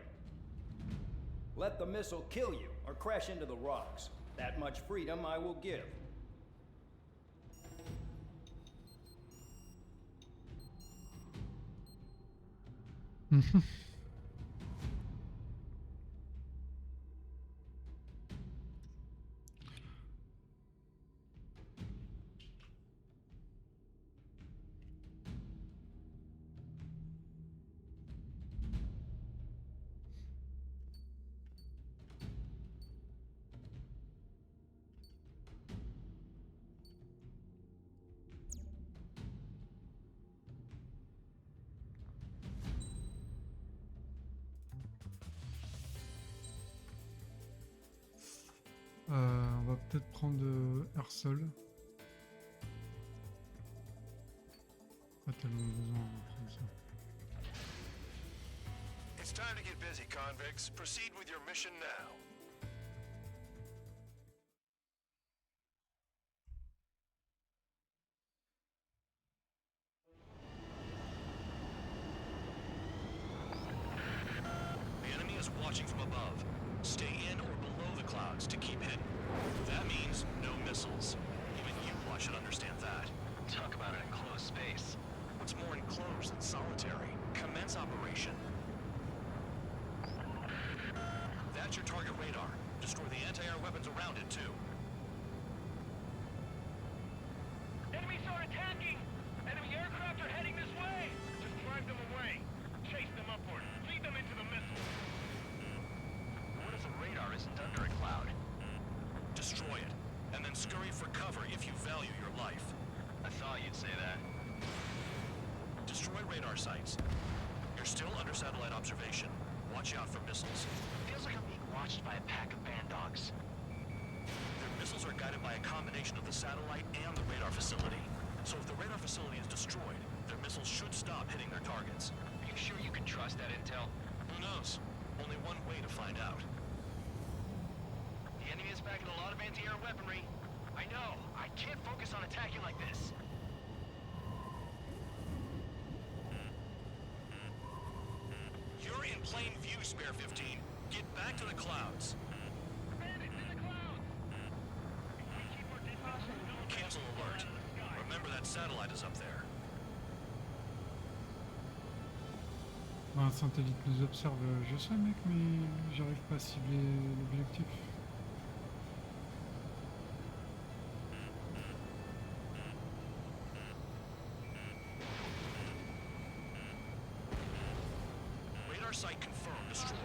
Let the missile kill you or crash into the rocks. That much freedom I will give. On va peut-être prendre Air-Sol. Pas tellement besoin de prendre ça. It's time to get busy, convicts. Proceed with your mission now. The enemy is watching from above. Stay in or below the clouds to keep hidden. That means no missiles. Even you should understand that. Talk about an enclosed space. What's more enclosed than solitary? Commence operation. That's your target radar. Destroy the anti-air weapons around it, too. Enemies are attacking! Enemy aircraft are heading this way! Just drive them away. Chase them upward. Lead them into the missile. What if the radar isn't under a cloud? Destroy it, and then scurry for cover if you value your life. I thought you'd say that. Destroy radar sites. You're still under satellite observation. Watch out for missiles. Feels like I'm being watched by a pack of band dogs. Their missiles are guided by a combination of the satellite and the radar facility. So if the radar facility is destroyed, their missiles should stop hitting their targets. Are you sure you can trust that intel? Who knows? Only one way to find out. The enemy is packing a lot of anti-air weaponry. I know. I can't focus on attacking like this. You're in plain view, Spare 15. Get back to the clouds. Bandits in the clouds! If we keep our distance, don't Cancel alert. Remember that satellite is up there. Un satellite nous observe, je sais mec, mais j'arrive pas à cibler l'objectif. Radar site confirmed destroyed.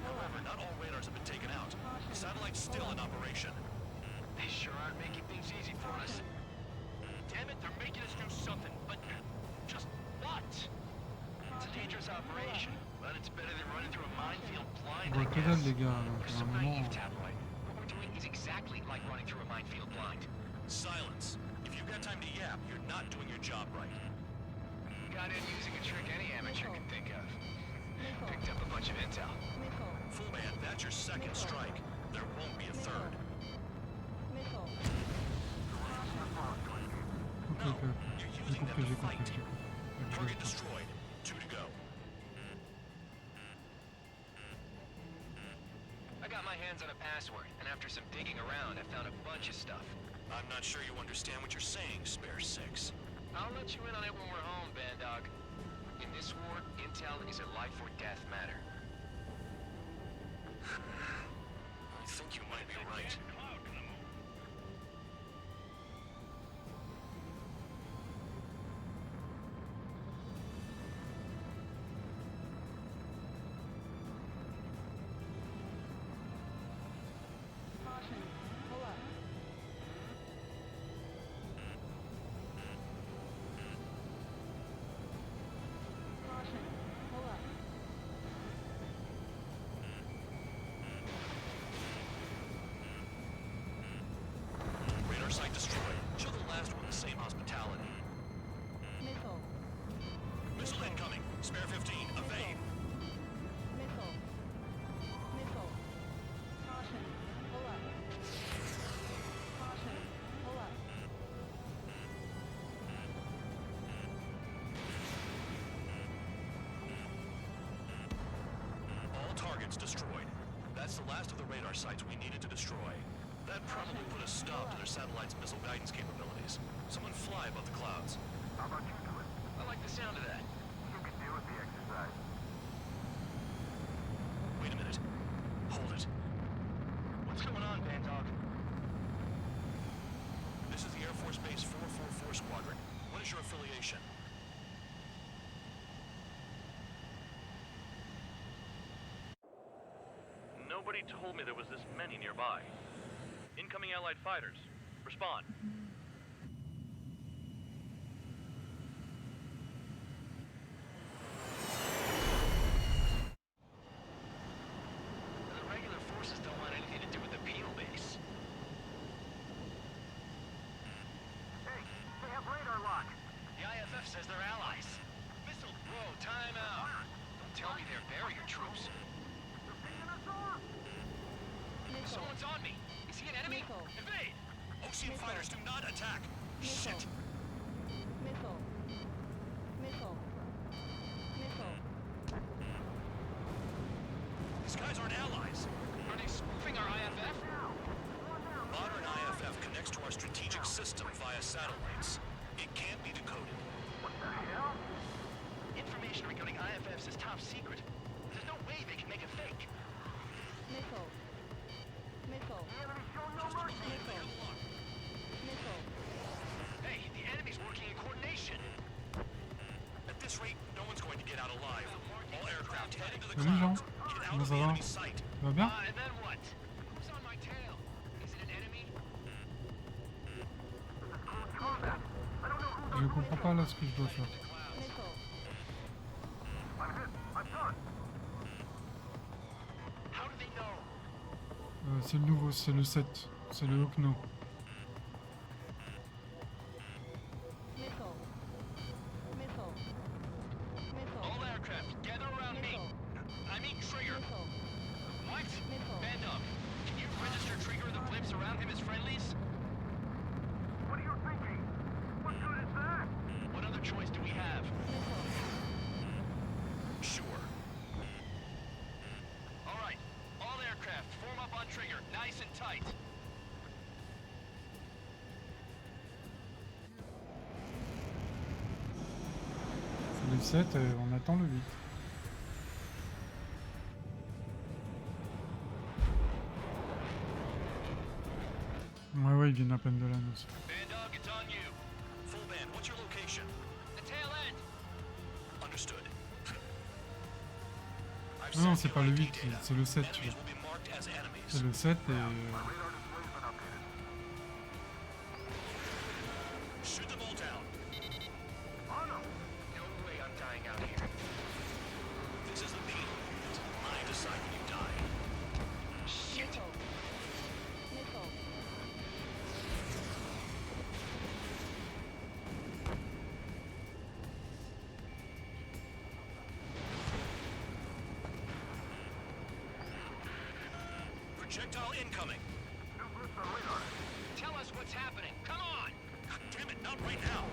However, not all radars have been taken out. The satellite's still in operation. They sure aren't making things easy for us. Damn it, they're making us do something, but just what? a dangerous operation, but it's better than running through a minefield blind, On I voit que dalle guess. les gars, donc You're à so un moment... naive, Tabloid. What we're doing is exactly like running through a minefield blind. Silence. If you've got time to yap, you're not doing your job right. Got in using a trick any amateur can think of. Picked up a bunch of intel. Full man, that's your second strike. There won't be a third. Ok, j'ai compris. Target destroyed. 2 to go. I got my hands on a password, and after some digging around, I found a bunch of stuff. I'm not sure you understand what you're saying, Spare 6. I'll let you in on it when we're home, Bandog. In this war, intel is a life or death matter. I think you might be right. Radar site destroyed. Show the last one the same hospitality. Missile incoming. Spare 15. Evade. All targets destroyed. That's the last of the radar sites we needed to destroy. That probably put a stop to their satellite's missile guidance capabilities. Someone fly above the clouds. How about you do it? I like the sound of that. You can deal with the exercise. Wait a minute. Hold it. What's going on, Bandog? This is the Air Force Base 444 Squadron. What is your affiliation? Nobody told me there was this many nearby. Incoming Allied fighters. Respond. The regular forces don't want anything to do with the penal base. Hey, they have radar lock. The IFF says they're allies. Missile. Whoa, time out. Don't tell me they're barrier troops. They're picking us off. Someone's on me. Is he an enemy? Evade! Ocean fighters, do not attack! Shit! These guys aren't allies. Are they spoofing our IFF? Modern IFF connects to our strategic system via satellites. It can't be decoded. What the hell? Information regarding IFFs is top secret. There's no way they can make it fake. The enemy show no mercy. Hey, the enemy's working in coordination. At this rate, no one's going to get out alive. All aircraft head into the Salut Jean, clouds. Get out comment of ça the va? enemy sight. Ça va bien? And then what? Who's on my tail? Is it an enemy? Combat. I don't know who Je comprends pas là ce que je dois faire. I'm hit. I'm done. How do they know? C'est le nouveau, c'est le 7. C'est le Okno. All aircraft, gather around me. I mean Trigger. What? Bandog, can you register Trigger the blips around him as friendlies? What are you thinking? What good is that? What other choice do we have? Sure. All right, all aircraft, form up on Trigger, nice and tight. C'est le 7, on attend le 8. Ouais, ils viennent à peine de l'annonce. Bandog, it's on you. Full band, what's your location? The tail end. Understood. Non, c'est pas le 8, c'est le 7, tu Enemies vois. will be marked as enemies. C'est le 7 et... Shoot them all down. No way I'm dying out here. Projectile incoming. Tell us what's happening. Come on! God damn it, not right now.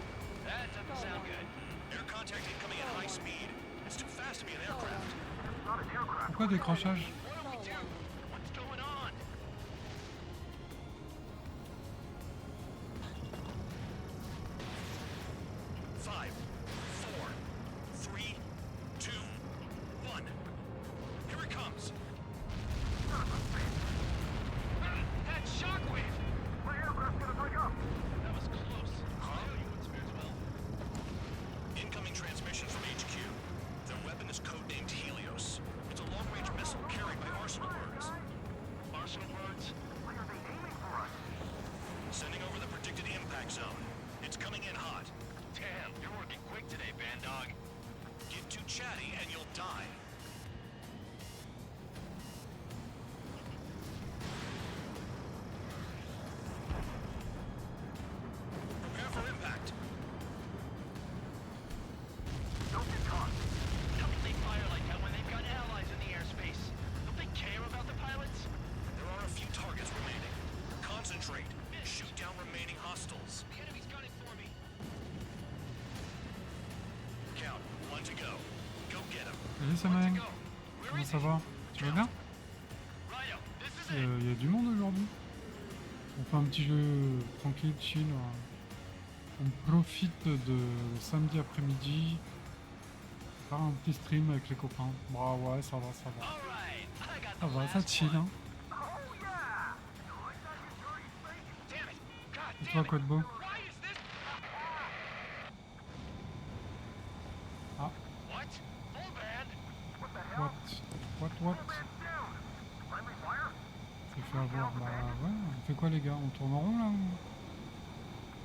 That doesn't sound good. Air contact incoming at high speed. It's too fast to be an aircraft. Pourquoi décrochage? What do we do? What's going on? Five, four, three, two, one. Here it comes. That shockwave! My aircraft's gonna break up. That was close. I know you wouldn't spare 12. Incoming transmission from HQ. Their weapon is codenamed Helios. It's a long-range missile carried by Arsenal birds. Arsenal birds? Why are they aiming for us? Sending over the predicted impact zone. It's coming in hot. Damn, you're working quick today, Bandog. Get too chatty and you'll die. Prepare for impact. Don't get caught. How can they fire like that when they've got allies in the airspace? Don't they care about the pilots? There are a few targets remaining. Concentrate. Shoot down remaining hostiles. The enemy's gunning for me. Count. One to go. Go get him. Salut Samuel, comment ça va? Tu vas bien? Y a du monde aujourd'hui. On fait un petit jeu tranquille, chill. On profite de samedi après-midi. Faire un petit stream avec les copains. Bah ouais, ça va, ça va. Ça va, ça chill hein. Et toi quoi de beau? Ah. What? C'est fait avoir. Bah ouais, on fait quoi les gars? On tourne en rond là ou...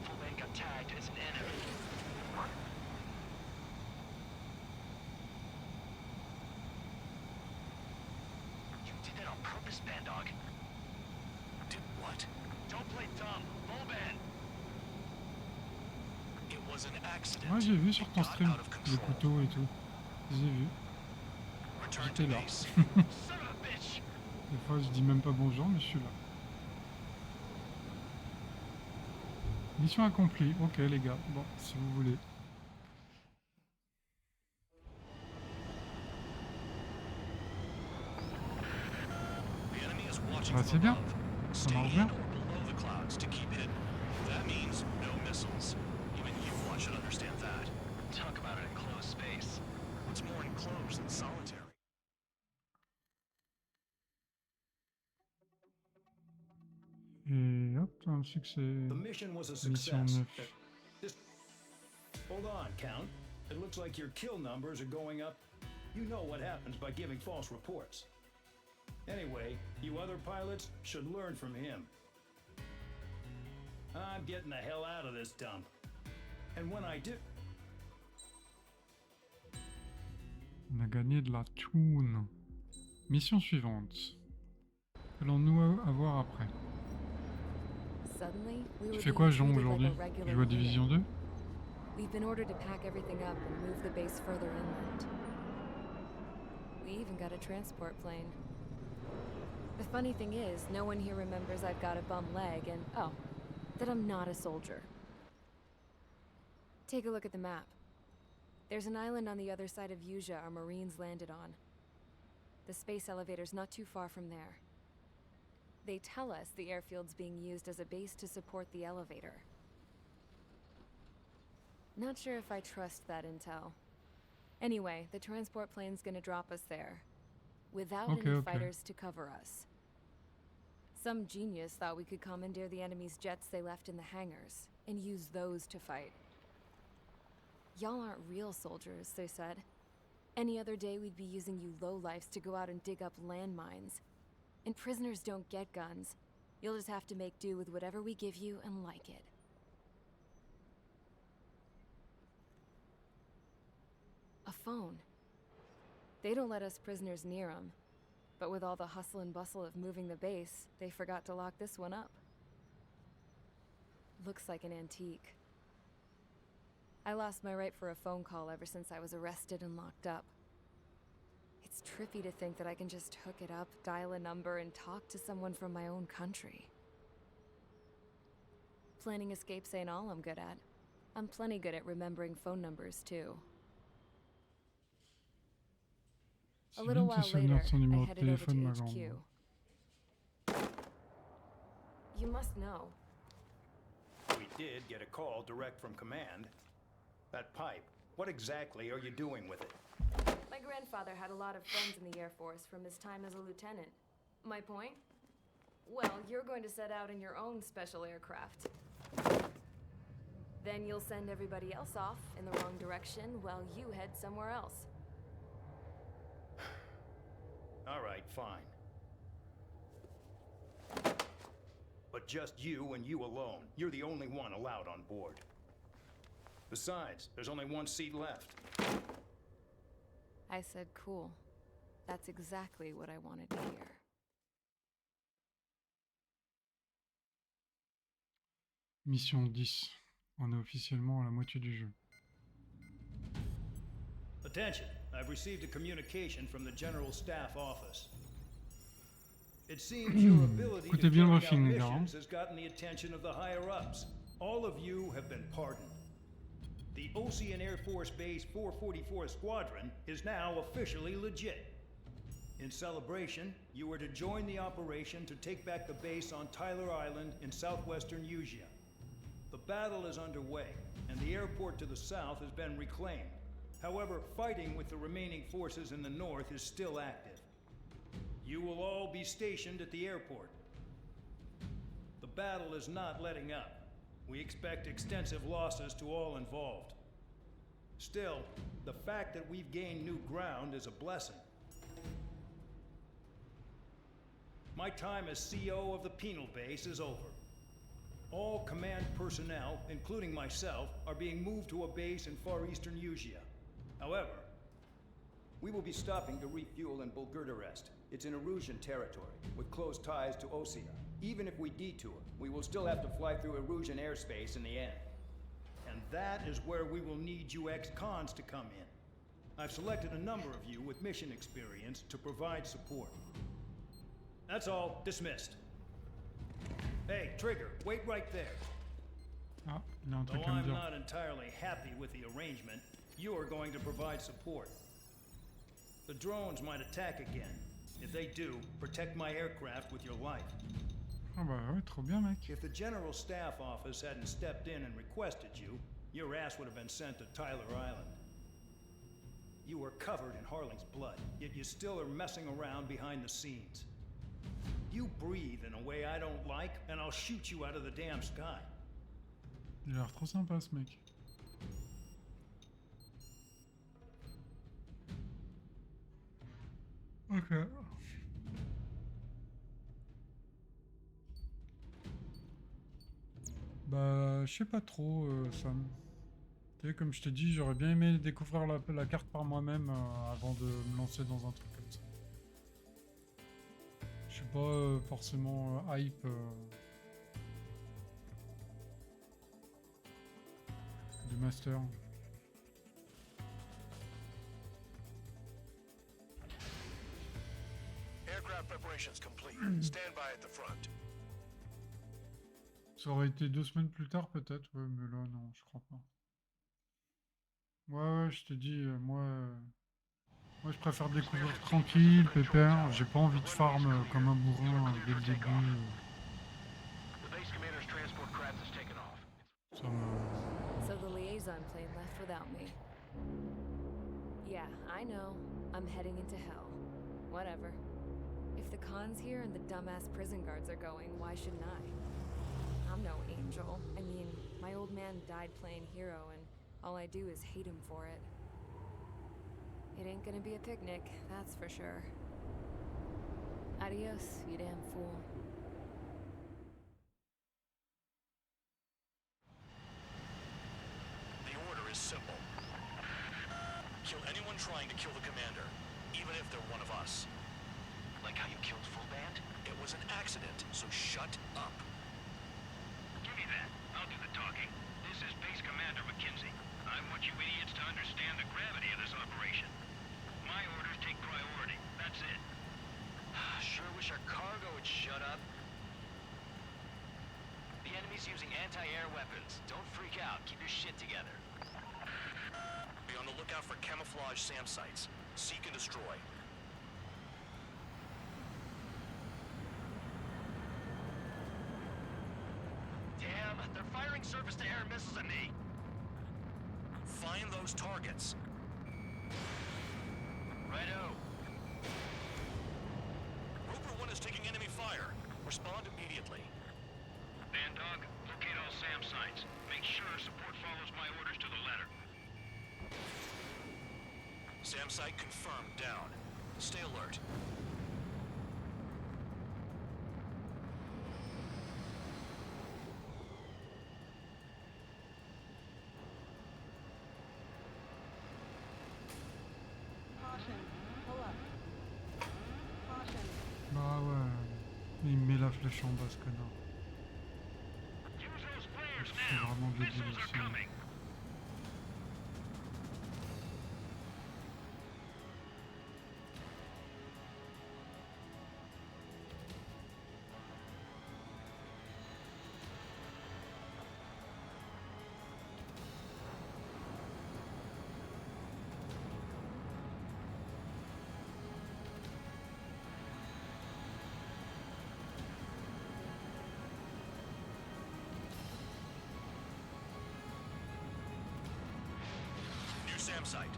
Fullman got tagged as an enemy. You did that on purpose, Bandog. Did what? Don't play dumb. Fullman! It was an accident. Ouais, j'ai vu sur ton stream les couteaux et tout. J'ai vu. J'étais là. Des fois, je dis même pas bonjour, mais je suis là. Mission accomplie. Ok, les gars. Bon, si vous voulez. Bah, c'est bien. Ça marche bien. Below the clouds to keep hidden. That means no missiles. Even you should understand that. Talk about an enclosed space. What's more enclosed than solitary? Et hop, un succès. The mission was a Mission success. 9. Just hold on, Count. It looks like your kill numbers are going up. You know what happens by giving false reports. Anyway, you other pilots should learn from him. I'm getting the hell out of this dump. And when I do... On a gagné de la thune. Mission suivante. Allons-nous avoir après? Suddenly, we Tu were fais quoi, being Jean, treated like aujourd'hui? a Tu regular joues à unit. Division 2? We've been ordered to pack everything up and move the base further inland. We even got a transport plane. The funny thing is, no one here remembers I've got a bum leg and, oh, that I'm not a soldier. Take a look at the map. There's an island on the other side of Yuja our Marines landed on. The space elevator's not too far from there. They tell us the airfield's being used as a base to support the elevator. Not sure if I trust that intel. Anyway, the transport plane's gonna drop us there. Without any fighters to cover us. Some genius thought we could commandeer the enemy's jets they left in the hangars, and use those to fight. Y'all aren't real soldiers, they said. Any other day we'd be using you lowlifes to go out and dig up landmines. And prisoners don't get guns. You'll just have to make do with whatever we give you and like it. A phone. They don't let us prisoners near them. But with all the hustle and bustle of moving the base, they forgot to lock this one up. Looks like an antique. I lost my right for a phone call ever since I was arrested and locked up. It's It's trippy to think that I can just hook it up, dial a number, and talk to someone from my own country. Planning escapes ain't all I'm good at. I'm plenty good at remembering phone numbers, too. A C'est little bien de se while souvenir later, de son I numéro de headed over to téléphone, ma HQ. grande. You must know. We did get a call direct from command. That pipe, what exactly are you doing with it? My grandfather had a lot of friends in the Air Force from his time as a lieutenant. My point? Well, you're going to set out in your own special aircraft. Then you'll send everybody else off in the wrong direction while you head somewhere else. All right, fine. But just you and you alone. You're the only one allowed on board. Besides, there's only one seat left. I said cool. That's exactly what I wanted to hear. Mission 10. On est officiellement à la moitié du jeu. Attention, I've received a communication from the General Staff Office. It seems your ability to Écoutez bien le carry out briefing, les gars. missions has gotten the attention of the higher-ups. All of you have been pardoned. The Ocean Air Force Base 444th Squadron is now officially legit. In celebration, you are to join the operation to take back the base on Tyler Island in southwestern Usea. The battle is underway, and the airport to the south has been reclaimed. However, fighting with the remaining forces in the north is still active. You will all be stationed at the airport. The battle is not letting up. We expect extensive losses to all involved. Still, the fact that we've gained new ground is a blessing. My time as CO of the penal base is over. All command personnel, including myself, are being moved to a base in far eastern Usea. However, we will be stopping to refuel in Bulgurdarest. It's in Erusian territory, with close ties to Osea. Even if we detour, we will still have to fly through Erusian airspace in the end. And that is where we will need you ex-cons to come in. I've selected a number of you with mission experience to provide support. That's all. Dismissed. Hey, Trigger, wait right there. Ah, il a un truc Though à me I'm dire. not entirely happy with the arrangement, you are going to provide support. The drones might attack again. If they do, protect my aircraft with your life. Ah bah ouais, trop bien, mec. If the General Staff Office hadn't stepped in and requested you, your ass would have been sent to Tyler Island. You were covered in Harling's blood, yet you still are messing around behind the scenes. You breathe in a way I don't like, and I'll shoot you out of the damn sky. Il a l'air trop sympa, ce mec. Ok. Bah, je sais pas trop, Sam. Tu sais, comme je t'ai dit, j'aurais bien aimé découvrir la carte par moi-même avant de me lancer dans un truc comme ça. Je suis pas forcément hype du master. Aircraft preparations complete. Stand by at the front. Ça aurait été 2 semaines plus tard peut-être, ouais, mais là non, je crois pas. Ouais, je te dis, moi je préfère découvrir tranquille, pépère. J'ai pas envie de farm comme un bourrin dès le début. Ça me... So the liaison plane left without me. Yeah, I know. I'm heading into hell. Whatever. If the con's here and the dumbass prison guards are going, why shouldn't I? I'm no angel. I mean, my old man died playing hero, and all I do is hate him for it. It ain't gonna be a picnic, that's for sure. Adios, you damn fool. The order is simple. Kill anyone trying to kill the commander, even if they're one of us. Like how you killed Full Band? It was an accident, so shut up. Give me that. I'll do the talking. This is Base Commander McKenzie. I want you idiots to understand the gravity of this operation. My orders take priority. anti-air weapons. Don't freak out. Keep your shit together. Be on the lookout for camouflage SAM sites. Seek and destroy. Damn, they're firing surface-to-air missiles at me. Find those targets. Righto. Roper 1 is taking enemy fire. Respond immediately. Bandog, locate all SAM sites. Make sure support follows my orders to the letter. SAM site confirmed down. Stay alert. Bah ouais. Il met la flèche en bas, ce connard. C'est vraiment débile aussi. SAM site.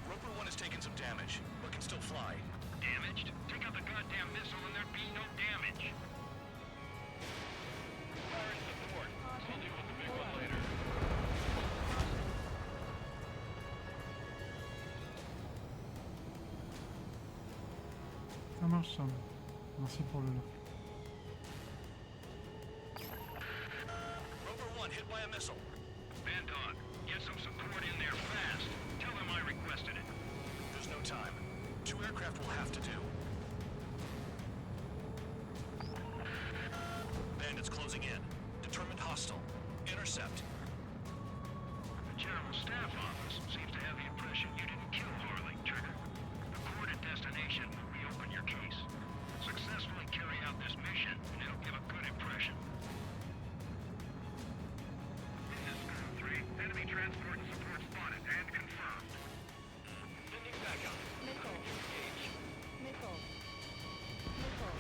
Roper 1 has taken some damage, but can still fly. Damaged? Take out the goddamn missile and there'd be no damage. Fire into the port. I'll deal with the big one later. Ça marche, Sam. Merci pour le lock. Hit by a missile. Bandog, get some support in there fast. Tell them I requested it. There's no time. 2 aircraft will have to do. Bandits closing in. Determined hostile. Intercept. The General Staff Office seems to have the impression you didn't kill Harling, Trigger. Report at destination. Reopen your case. Successfully carry out this mission, and it'll give a good impression. Enemy transport and support spotted and confirmed. Sending backup. Missile. Engage. Missile.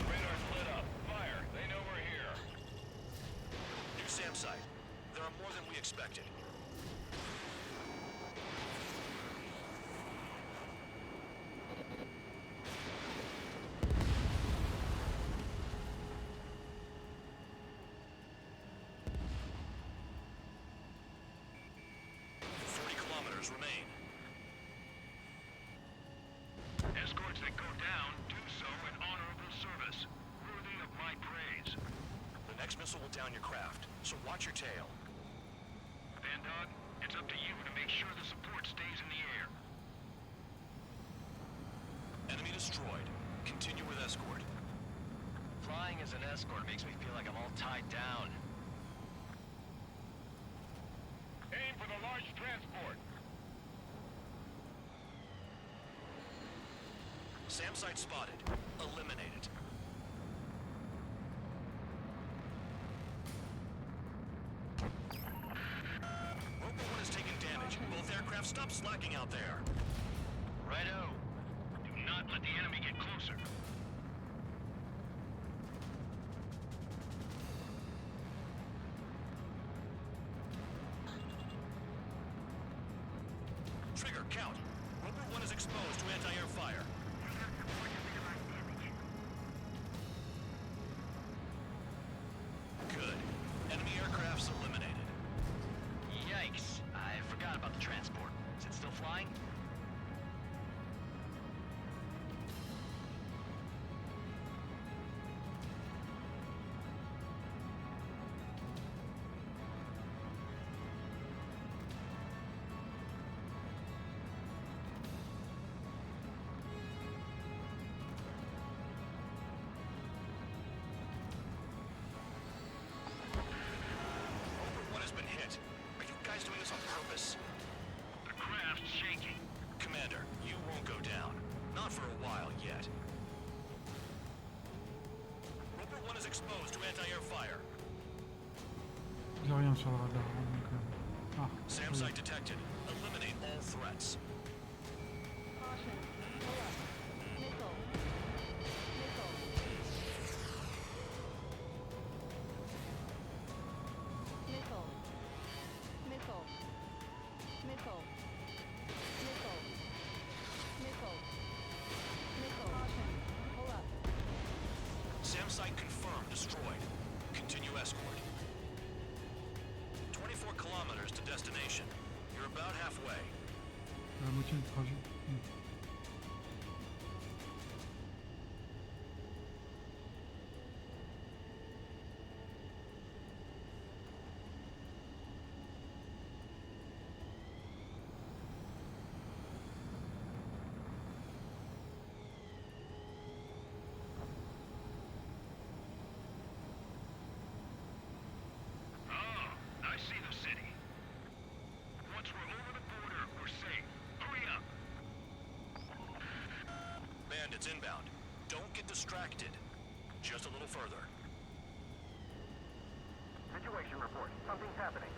Radar's lit up. Fire. They know we're here. New SAM site. There are more than we expected. Remain. Escorts that go down do so in honorable service, worthy of my praise. The next missile will down your craft, so watch your tail. Bandog, it's up to you to make sure the support stays in the air. Enemy destroyed. Continue with escort. Flying as an escort makes me feel like I'm all tied down. Aim for the large transport. SAM site spotted. Eliminate it. Roper 1 has taken damage. Both aircraft stop slacking out there. Righto. Do not let the enemy get closer. Trigger, count. Roper 1 is exposed to anti-air fire. Good. Enemy aircraft's eliminated. Yikes. I forgot about the transport. Is it still flying? rien sur le radar. Hein, donc, Ah, SAM oui. site detected. Eliminate all threats. Caution. Pull up. Missile. Missile. Missile. Missile. Missile. Missile. Missile. Missile. Caution. Pull up. SAM site confirmed destroyed. Continue escort. 24 kilometers to destination. You're about halfway. La moitié du trajet. I see the city. Once we're over the border, we're safe. Hurry up! Bandits inbound. Don't get distracted. Just a little further. Situation report. Something's happening.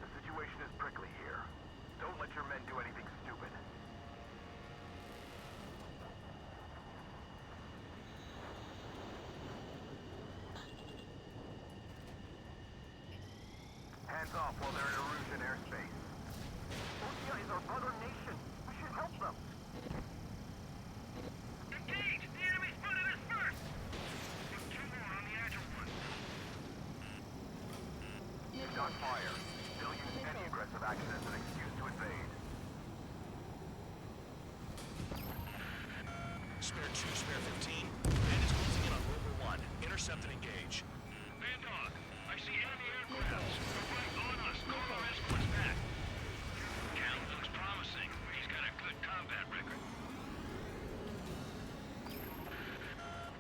The situation is prickly here. Don't let your men do anything stupid. Hands off while they're in Erusian airspace. Osea is our brother nation. We should help them. Engage! The enemy spotted us first! There's two more on the agile one. Do not fire. They'll use any aggressive action as an excuse to invade. Spare 2, spare 15. Bandits closing in on Rover 1. Intercept and engage. Bandog, I see enemy aircrafts. They're right on us. Call our escorts back. Count looks promising. He's got a good combat record.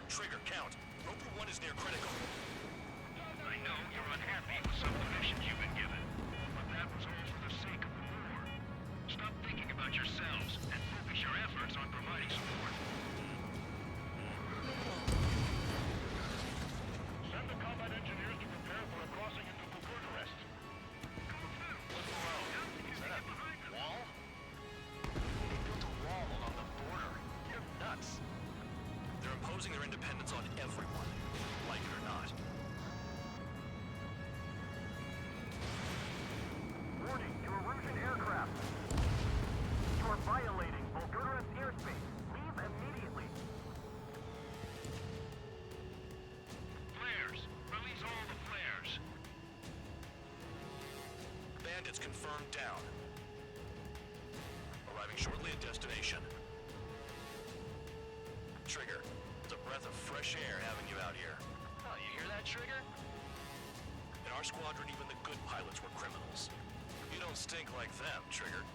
Trigger, count. Rover 1 is near critical. I know you're unhappy with some of the missions you've been given, but that was all for the sake of the war. Stop thinking about yourselves and focus your efforts on providing support. Send the combat engineers to prepare for a crossing into Bucharest. What's the road? Is that a wall? They built a wall along the border. You're nuts. They're imposing their independence on everyone, like it or not. Warning to Erusian aircraft. You are violating Bulgaria's airspace. Leave immediately. Flares! Release all the flares! Bandits confirmed down. Arriving shortly at destination. Trigger, it's a breath of fresh air having you out here. Oh, you hear that, Trigger? In our squadron, even the good pilots were criminals. You don't stink like them, Trigger.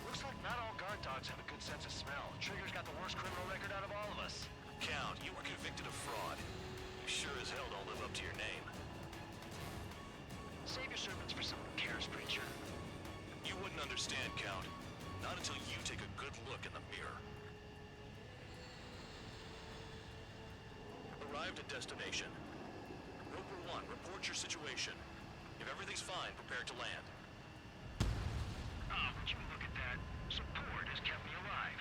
Looks like not all guard dogs have a good sense of smell. Trigger's got the worst criminal record out of all of us. Count, you were convicted of fraud. You sure as hell don't live up to your name. Save your servants for someone who cares, preacher. You wouldn't understand, Count. Not until you take a good look in the mirror. Arrived at destination. Roper 1, report your situation. If everything's fine, prepare to land. Ah, would you look at that? Support has kept me alive.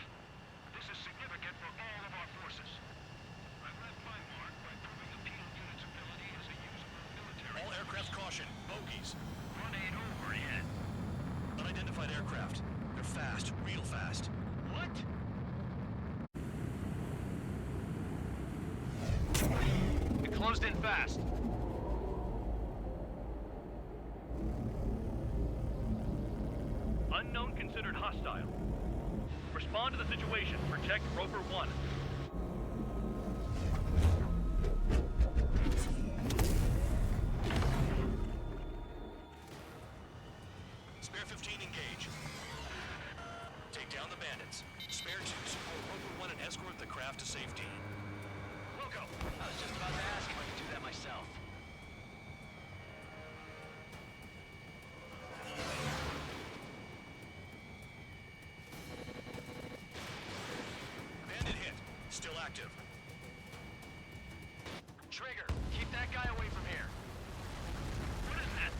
This is significant for all of our forces. I've left my mark by proving the penal unit's ability as a usable military. All aircraft caution. Bogies. Run ain't over yet. Unidentified aircraft. They're fast. Real fast. What? We closed in fast. Unknown considered hostile. Respond to the situation. Protect Roper 1. Spare 15 engage. Take down the bandits. Spare 2 support Roper 1 and escort the craft to safety. Wilco, I was just about to ask if I could do that myself. Bandit hit. Still active. Trigger, keep that guy away from here. What is that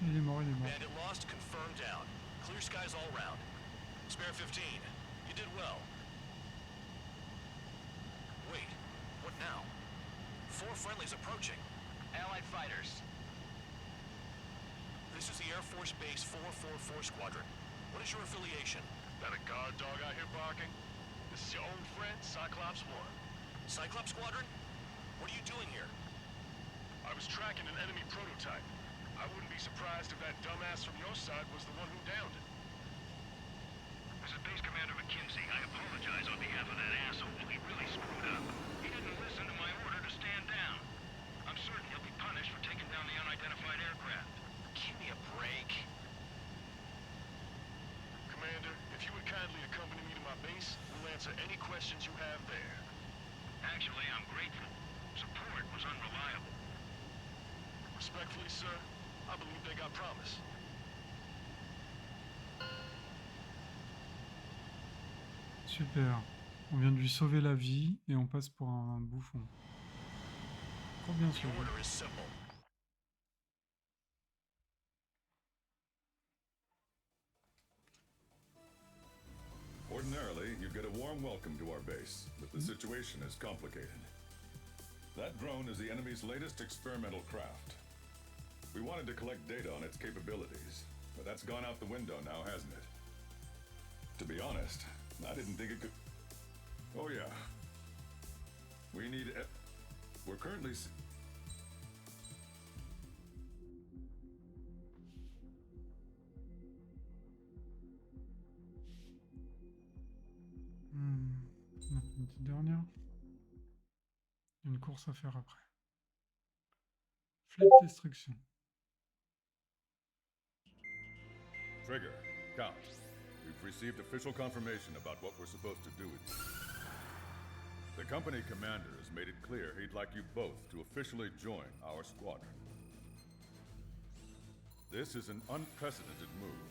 Il est mort, il est mort. Bandit lost, confirmed down. Clear skies all round. Spare 15. You did well. Wait, what now? 4 friendlies approaching. Allied fighters. This is the Air Force Base 444 Squadron. What is your affiliation? That a guard dog out here barking? This is your old friend, Cyclops 1. Cyclops Squadron? What are you doing here? I was tracking an enemy prototype. I wouldn't be surprised if that dumbass from your side was the one who downed it. This is Base Commander McKinsey. I apologize on behalf of that asshole. He really screwed up. He didn't listen to my order to stand down. I'm certain he'll be punished for taking down the unidentified aircraft. Give me a break. Commander, if you would kindly accompany me to my base, we'll answer any questions you have there. Actually, I'm grateful. Support was unreliable. Respectfully, sir, I believe they got promise. Super. On vient de lui sauver la vie et on passe pour un bouffon. Trop bien The sauvé. order is simple. Ordinarily, you'd get a warm welcome to our base, but the situation is complicated. That drone is the enemy's latest experimental craft. We wanted to collect data on its capabilities, but that's gone out the window now, hasn't it? To be honest, I didn't think it could... Oh yeah. We need... We're currently... Une petite dernière. Une course à faire après. Flip destruction. Trigger, Count. We've received official confirmation about what we're supposed to do with you. The company commander has made it clear he'd like you both to officially join our squadron. This is an unprecedented move.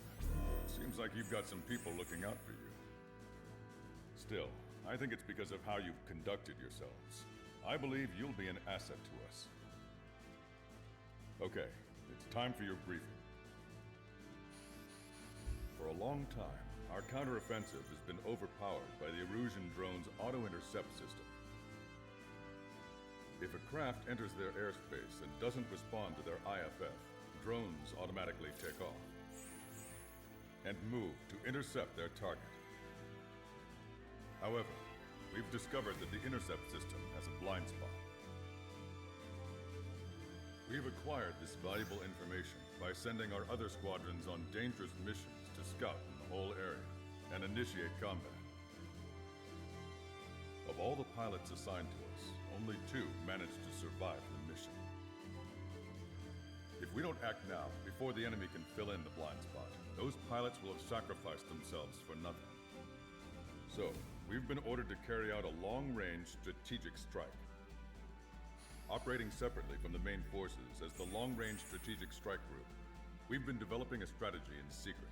Seems like you've got some people looking out for you. Still, I think it's because of how you've conducted yourselves. I believe you'll be an asset to us. Okay, it's time for your briefing. For a long time, our counteroffensive has been overpowered by the Erusian drone's auto-intercept system. If a craft enters their airspace and doesn't respond to their IFF, drones automatically take off and move to intercept their target. However, we've discovered that the intercept system has a blind spot. We've acquired this valuable information by sending our other squadrons on dangerous missions to scout in the whole area and initiate combat. Of all the pilots assigned to us, only 2 managed to survive the mission. If we don't act now, before the enemy can fill in the blind spot, those pilots will have sacrificed themselves for nothing. So, we've been ordered to carry out a long-range strategic strike. Operating separately from the main forces as the Long-Range Strategic Strike Group, we've been developing a strategy in secret.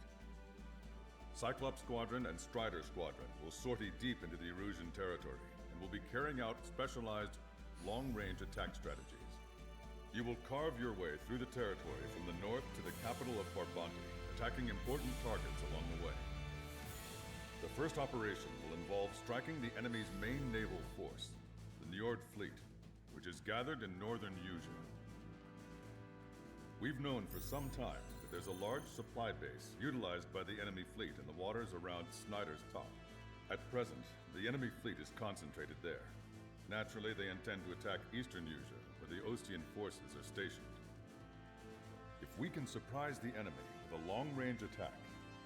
Cyclops Squadron and Strider Squadron will sortie deep into the Erusian territory and will be carrying out specialized long-range attack strategies. You will carve your way through the territory from the north to the capital of Farbanti, attacking important targets along the way. The first operation will involve striking the enemy's main naval force, the Njord Fleet, which is gathered in northern Usea. We've known for some time that there's a large supply base utilized by the enemy fleet in the waters around Snyder's Top. At present, the enemy fleet is concentrated there. Naturally, they intend to attack eastern Usea, where the Osean forces are stationed. If we can surprise the enemy with a long-range attack,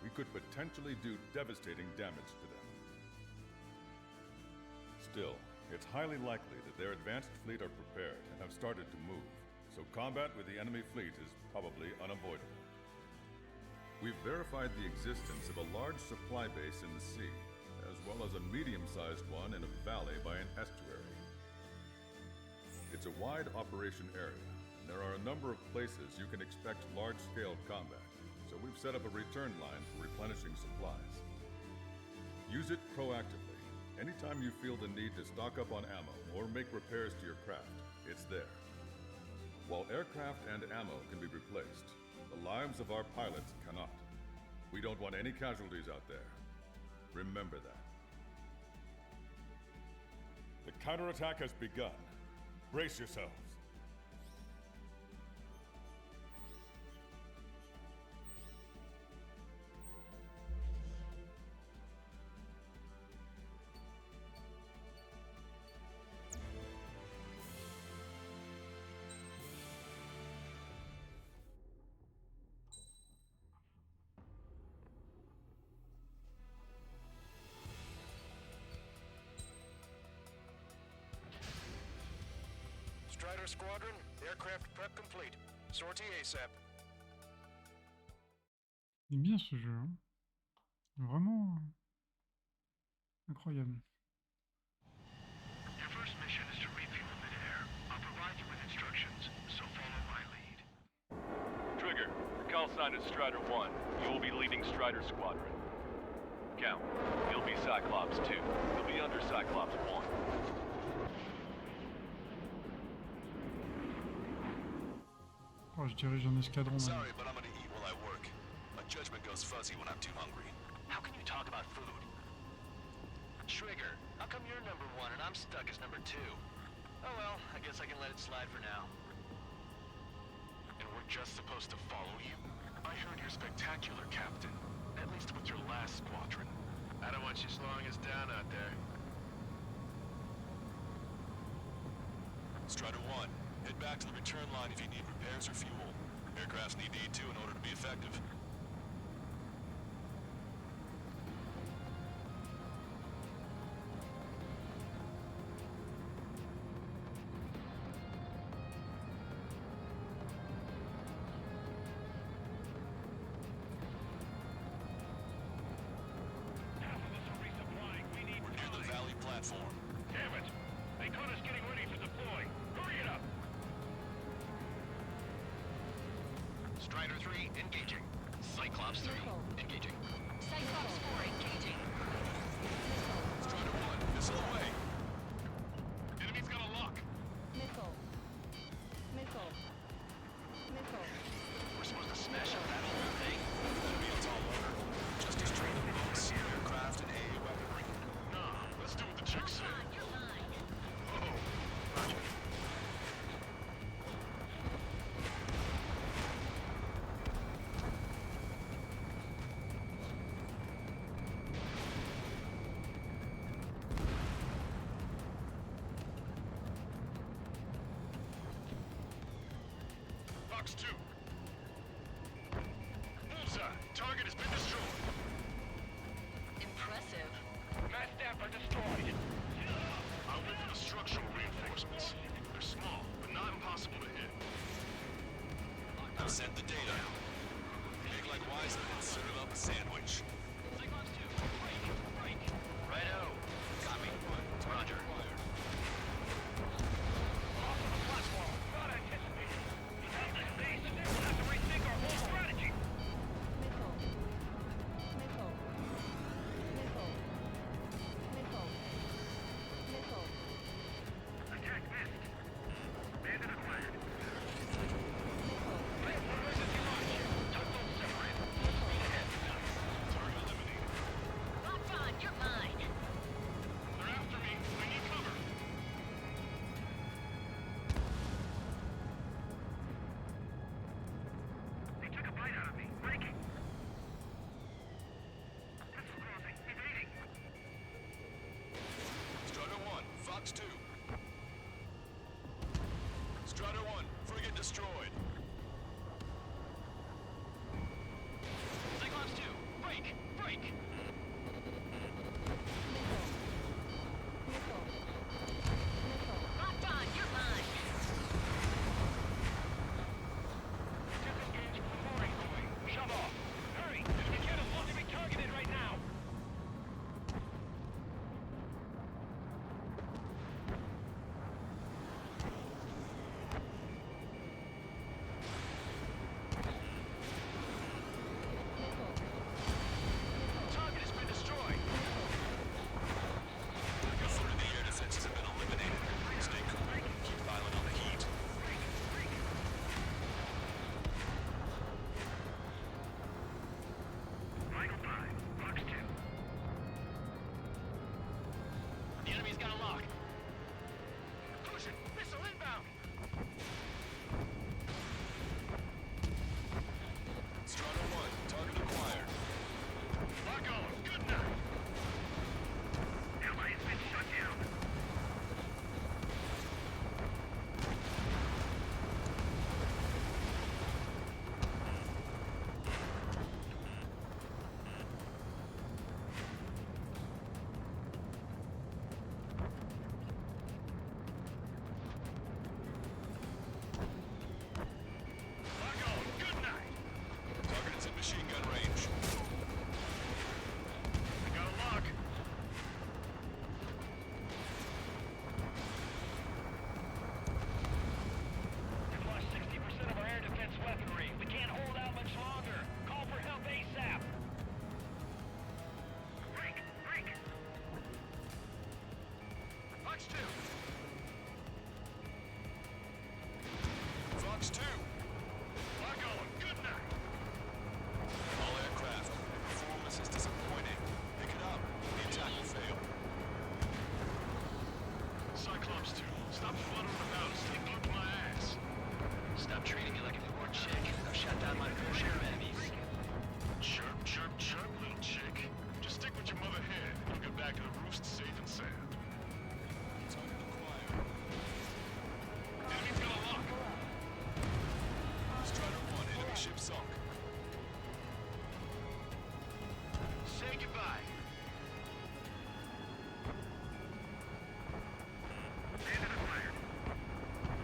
we could potentially do devastating damage to them. Still, it's highly likely that their advanced fleet are prepared and have started to move, so combat with the enemy fleet is probably unavoidable. We've verified the existence of a large supply base in the sea, as well as a medium-sized one in a valley by an estuary. It's a wide operation area, and there are a number of places you can expect large-scale combat, so we've set up a return line for replenishing supplies. Use it proactively. Anytime you feel the need to stock up on ammo or make repairs to your craft, it's there. While aircraft and ammo can be replaced, The lives of our pilots cannot. We don't want any casualties out there. Remember that. The counterattack has begun. Brace yourselves. Strider Squadron, aircraft prep complete. Sortie ASAP. Il est bien ce jeu, hein. Vraiment incroyable. Your first mission is to refuel midair. I'll provide you with instructions, so follow my lead. Trigger, your call sign is Strider 1. You will be leading Strider Squadron. Count, you'll be Cyclops 2. You'll be under Cyclops 1. Oh, je dirige un escadron. Sorry, but I'm gonna eat while I work. My judgment goes fuzzy when I'm too hungry. How can you talk about food? Trigger, how come you're number 1 and I'm stuck as number 2? Oh well, I guess I can let it slide for now. And we're just supposed to follow you? I heard you're spectacular, Captain. At least with your last squadron. I don't want you slowing us down out there. Strider 1, head back to the return line if you need repairs or fuel. Aircrafts need E2 in order to be effective. We're near the Valley platform. Damn it! They caught us getting ready to deploy. Hurry it up! Strider 3, engaging. Cyclops 3, engaging. Cyclops 4 engaging. Strider 1, missile away. Enemy's got a lock. Missile. Missile. Missile. We're supposed to smash up that whole thing? That means it's all over. Just destroy the boats, aircraft, and AA weaponry. Nah, let's do what the chick said. You're mine. Oh, Roger. Fox 2. Bullseye. Target has been destroyed. Impressive. Mass Dapper destroyed. I'll wait for the structural reinforcements. They're small, but not impossible to hit. I've sent the data. Make like Wiseman and serve up a sandwich. Cyclops 2, break, break. Righto. Copy. Roger. Off of the platform. Not anticipated. Without this base, we'll have to rethink our whole strategy. Missile. Missile. Missile. Missile. Missile. Attack missed. Bandit acquired. Lock on, you're mine. They're after me. I need cover. They took a bite out of me. Breaking. Pistol crossing. Evading. Strider 1, Fox 2. Strider 1, frigate destroyed. Cyclops 2, break, break. Locked on, you're mine. Disengage from the mooring buoy. Shove off. Hurry. If you can, I'm to be targeted right now. sunk. Say goodbye.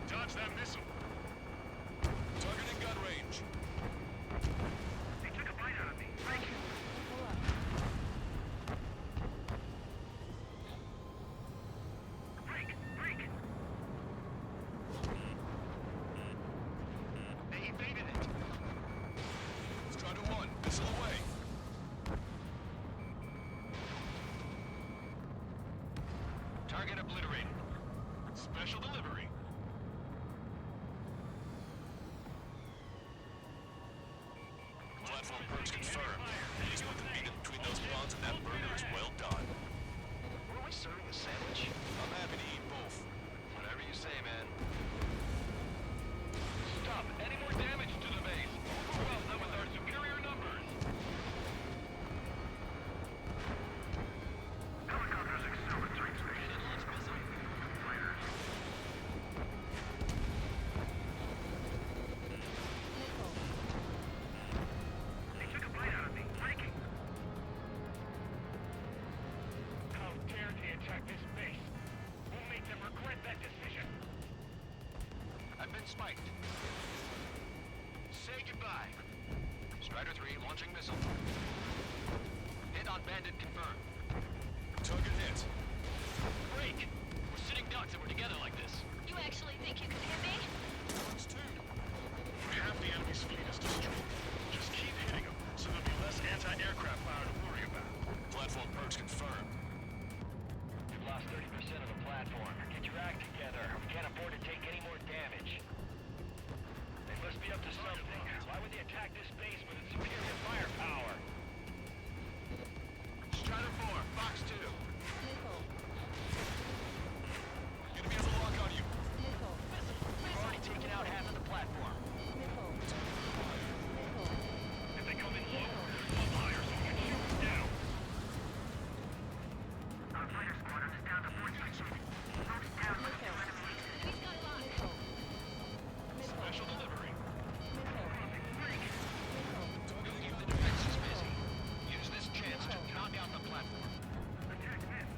Dodge that missile. Target in gun range. They took a bite out of me. Break! Break! They evaded it. Strider 1, missile away. Target obliterated. Special delivery. Platform perks confirmed. Please put the meat in between those bonds and that burger is well done. Were we serving a sandwich? I'm happy to eat both. Whatever you say, man. Stop any more damage to the base. Overwhelm them with our superior numbers. Helicopters excel at tight spaces. Fighters. They took a bite out of me. Flanking. How dare they attack this base? We'll make them regret that decision. I've been spiked. Say goodbye. Strider 3 launching missile. Hit on bandit confirmed. Target hit. Break! We're sitting ducks and we're together like this. You actually think you can hit me? It's 2. Half the enemy's fleet is destroyed. Just keep hitting them, so there'll be less anti-aircraft fire to worry about. Platform perks confirmed. We've lost 30% of the platform. Get your act together. We can't afford to take any more damage. They must be up to something. Why would they attack this base with its superior firepower? Strider 4, Fox 2. Enemy has a lock on you. We've already taken out half of the platform. If they come in low, there's one higher, so we can shoot them down. Our fighter squadron is down to 14. Folks down with two enemy aces. Special delivery. Keep the defenses busy. Use this chance to knock out the platform. Attack this.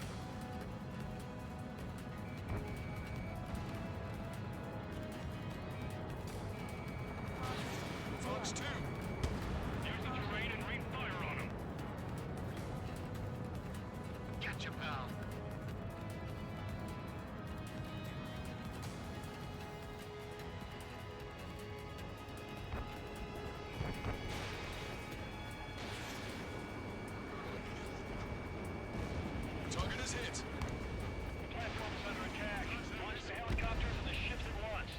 Fox 2. Use the terrain and rain fire on them. Gotcha, pal. Target is hit. The platform is under attack. Launch the helicopters and the ships at once.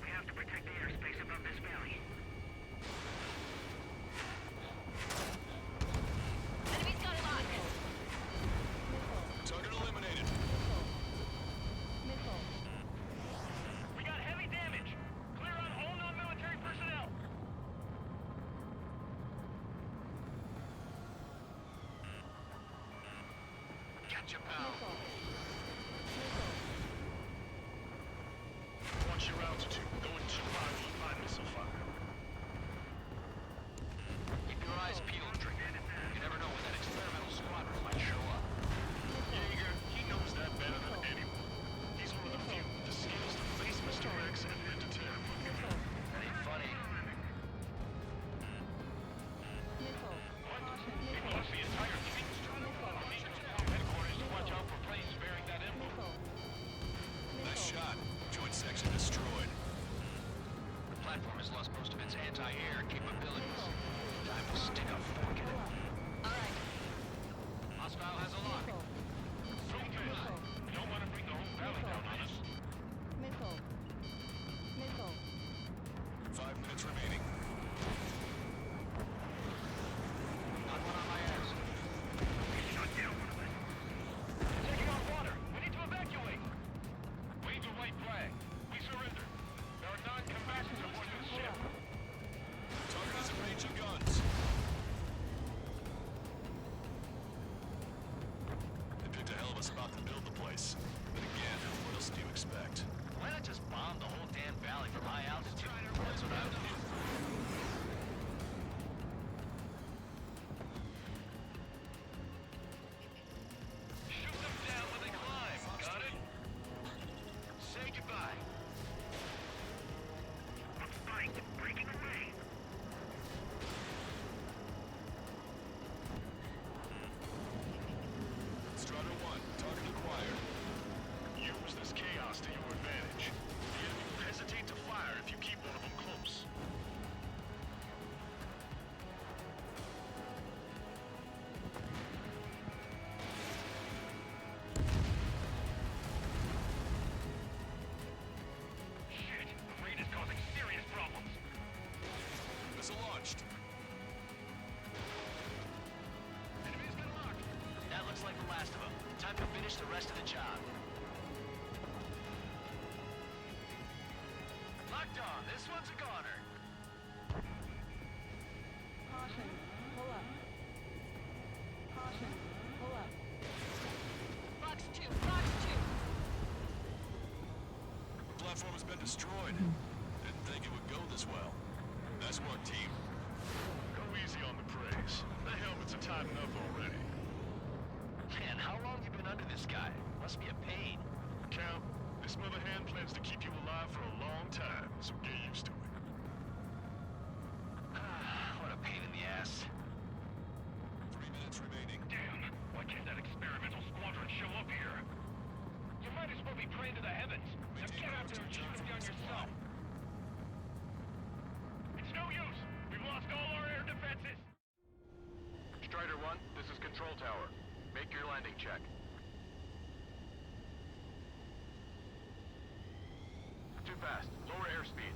We have to protect the airspace above this valley. Enemy's got a lock. Target eliminated. We got heavy damage. Clear on all non-military personnel. Gotcha, pal. Watch your altitude. Going too high will find missile fire. Keep your eyes peeled, Trigger. You never know when that experimental squadron might show up. Jaeger, he knows that better than anyone. He's one of the few with the skills to face Mr. X and entertain him. That ain't funny. We've lost the entire fleet. Headquarters to watch out for planes bearing that emblem. Nice shot. Joint section destroyed. The platform has lost most of its anti-air capabilities. Time to stick a fork in it. Alright. Hostile has a lock. Don't miss. We don't want to bring the whole valley down on us. 5 minutes remaining. Got one on my ass. Shut down one of us. Taking on water. We need to evacuate. Wave the white flag. We surrender. There are non-combatants aboard this ship. Target is in range of guns. They picked a hell of a spot to build the place. But again, what else do you expect? Why not just bomb the whole damn valley from high altitude? That's what I would do. Missile launched. Enemy's been locked. That looks like the last of them. Time to finish the rest of the job. Locked on. This one's a goner. Caution, pull up. Caution, pull up. Box 2, box 2. The platform has been destroyed. Didn't think it would go this well. Nice work, team. Go easy on the praise. The helmets are tight enough already. Man, how long you been under this guy? Must be a pain. Count, this mother hen plans to keep you alive for a long time, so get used to it. What a pain in the ass. 3 minutes remaining. Damn, why can't that experimental squadron show up here? You might as well be praying to the heavens. Now get out there and shoot them down yourself. It's no use. We've lost all our air defenses. Strider 1, this is Control Tower. Make your landing check. Too fast. Lower airspeed.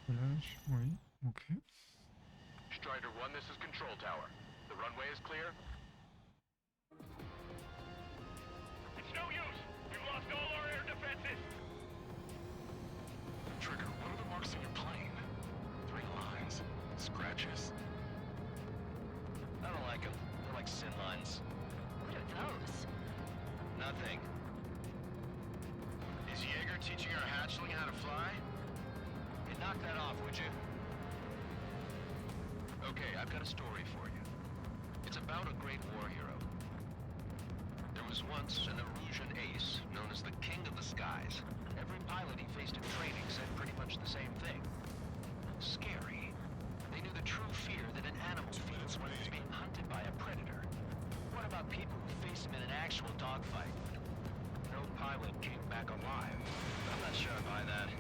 Relâche, oui, ok. Strider 1, this is Control Tower. The runway is clear. It's no use. We've lost all our air defenses. Trigger, what are the marks on your plane? 3 lines. Scratches. I don't like them. They're like sin lines. What are those? Nothing. Is Jaeger teaching our hatchling how to fly? Hey, knock that off, would you? Okay, I've got a story for you. It's about a great war hero. There was once an Erusian ace known as the King of the Skies. Every pilot he faced in training said pretty much the same thing. Scary. They knew the true fear that an animal feels when it's being hunted by a predator. What about people who face him in an actual dogfight? No pilot came back alive. I'm not sure I buy that.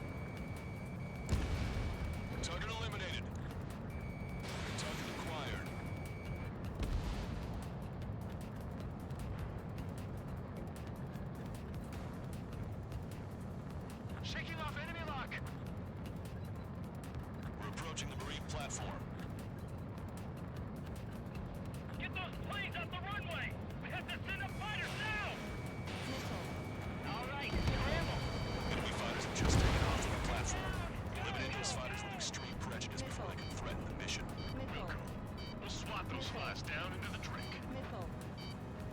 Target eliminated. Target acquired. Shaking off enemy lock! We're approaching the marine platform. Get those planes off the runway. We have to send up fighters now. All right, scramble. Enemy fighters have just taken off from the platform. Eliminate those fighters with extreme prejudice before they can threaten the mission. We'll swat those flies down into the drink.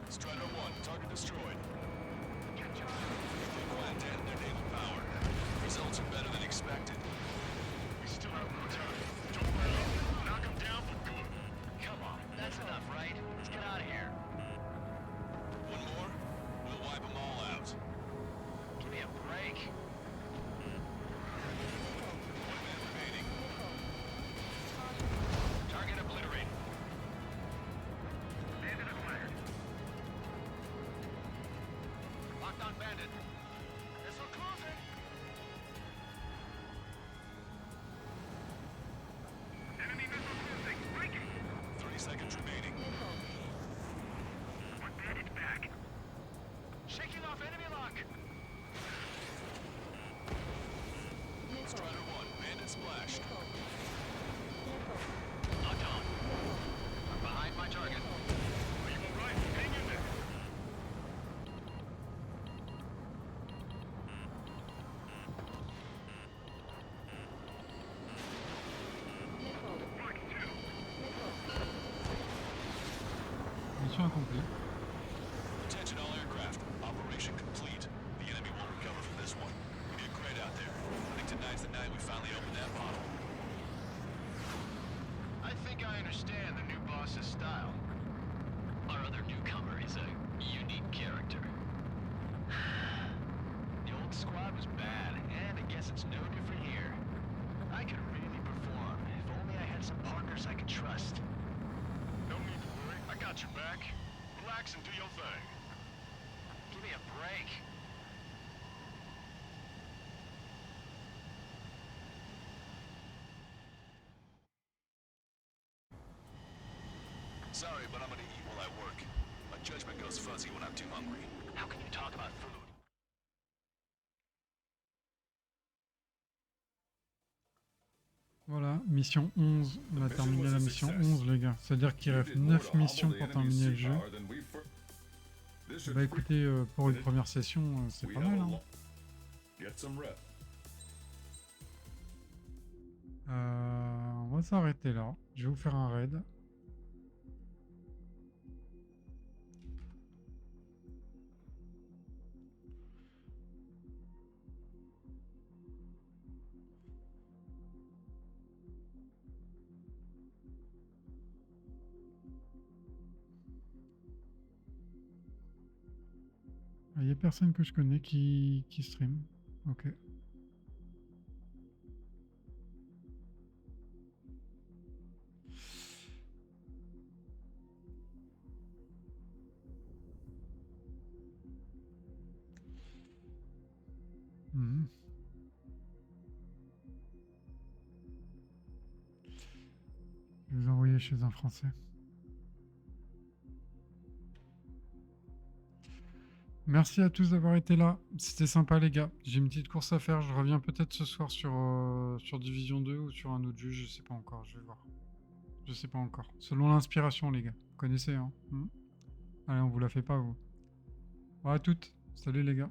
Strider 1, target destroyed. They plan to end their naval power. Results are better than expected. We still have more time. Don't let up. Knock them down for good. Come on, that's enough, right? Let's get out of here. One more, we'll wipe them all out. Give me a break. 1 minute remaining. Target obliterated. Bandit acquired. Locked on bandit. Missile closing. Enemy missile cruising. Breaking. 30 seconds remaining. One bandit's back. Shaking off enemy lock. Strider 1, bandit splashed. Locked on. mission accomplie. Attention all aircraft. Operation complete. The enemy won't recover from this one. We did great out there. I think tonight's the night we finally open that bottle. I think I understand the new boss's style. Our other newcomer is a unique character. The old squad was bad, and I guess it's no different here. I could really perform if only I had some partners I could trust. No need to worry. I got your back. Relax and do your thing. Give me a break. Sorry, but I'm gonna eat while I work. My judgment goes fuzzy when I'm too hungry. How can you talk about food? Voilà, mission 11. On a terminé la mission 11, les gars. C'est-à-dire qu'il reste 9 missions pour terminer le jeu. Bah écoutez, pour une première session, c'est pas mal. Hein. On va s'arrêter là. Je vais vous faire un raid. Il n'y a personne que je connais qui stream. Ok. Mhm. Je vais vous envoyer chez un Français. Merci à tous d'avoir été là. C'était sympa, les gars. J'ai une petite course à faire. Je reviens peut-être ce soir sur Division 2 ou sur un autre jeu. Je sais pas encore. Je vais voir. Je sais pas encore. Selon l'inspiration, les gars. Vous connaissez, hein. Allez, on vous la fait pas, vous. Bon, à toutes. Salut, les gars.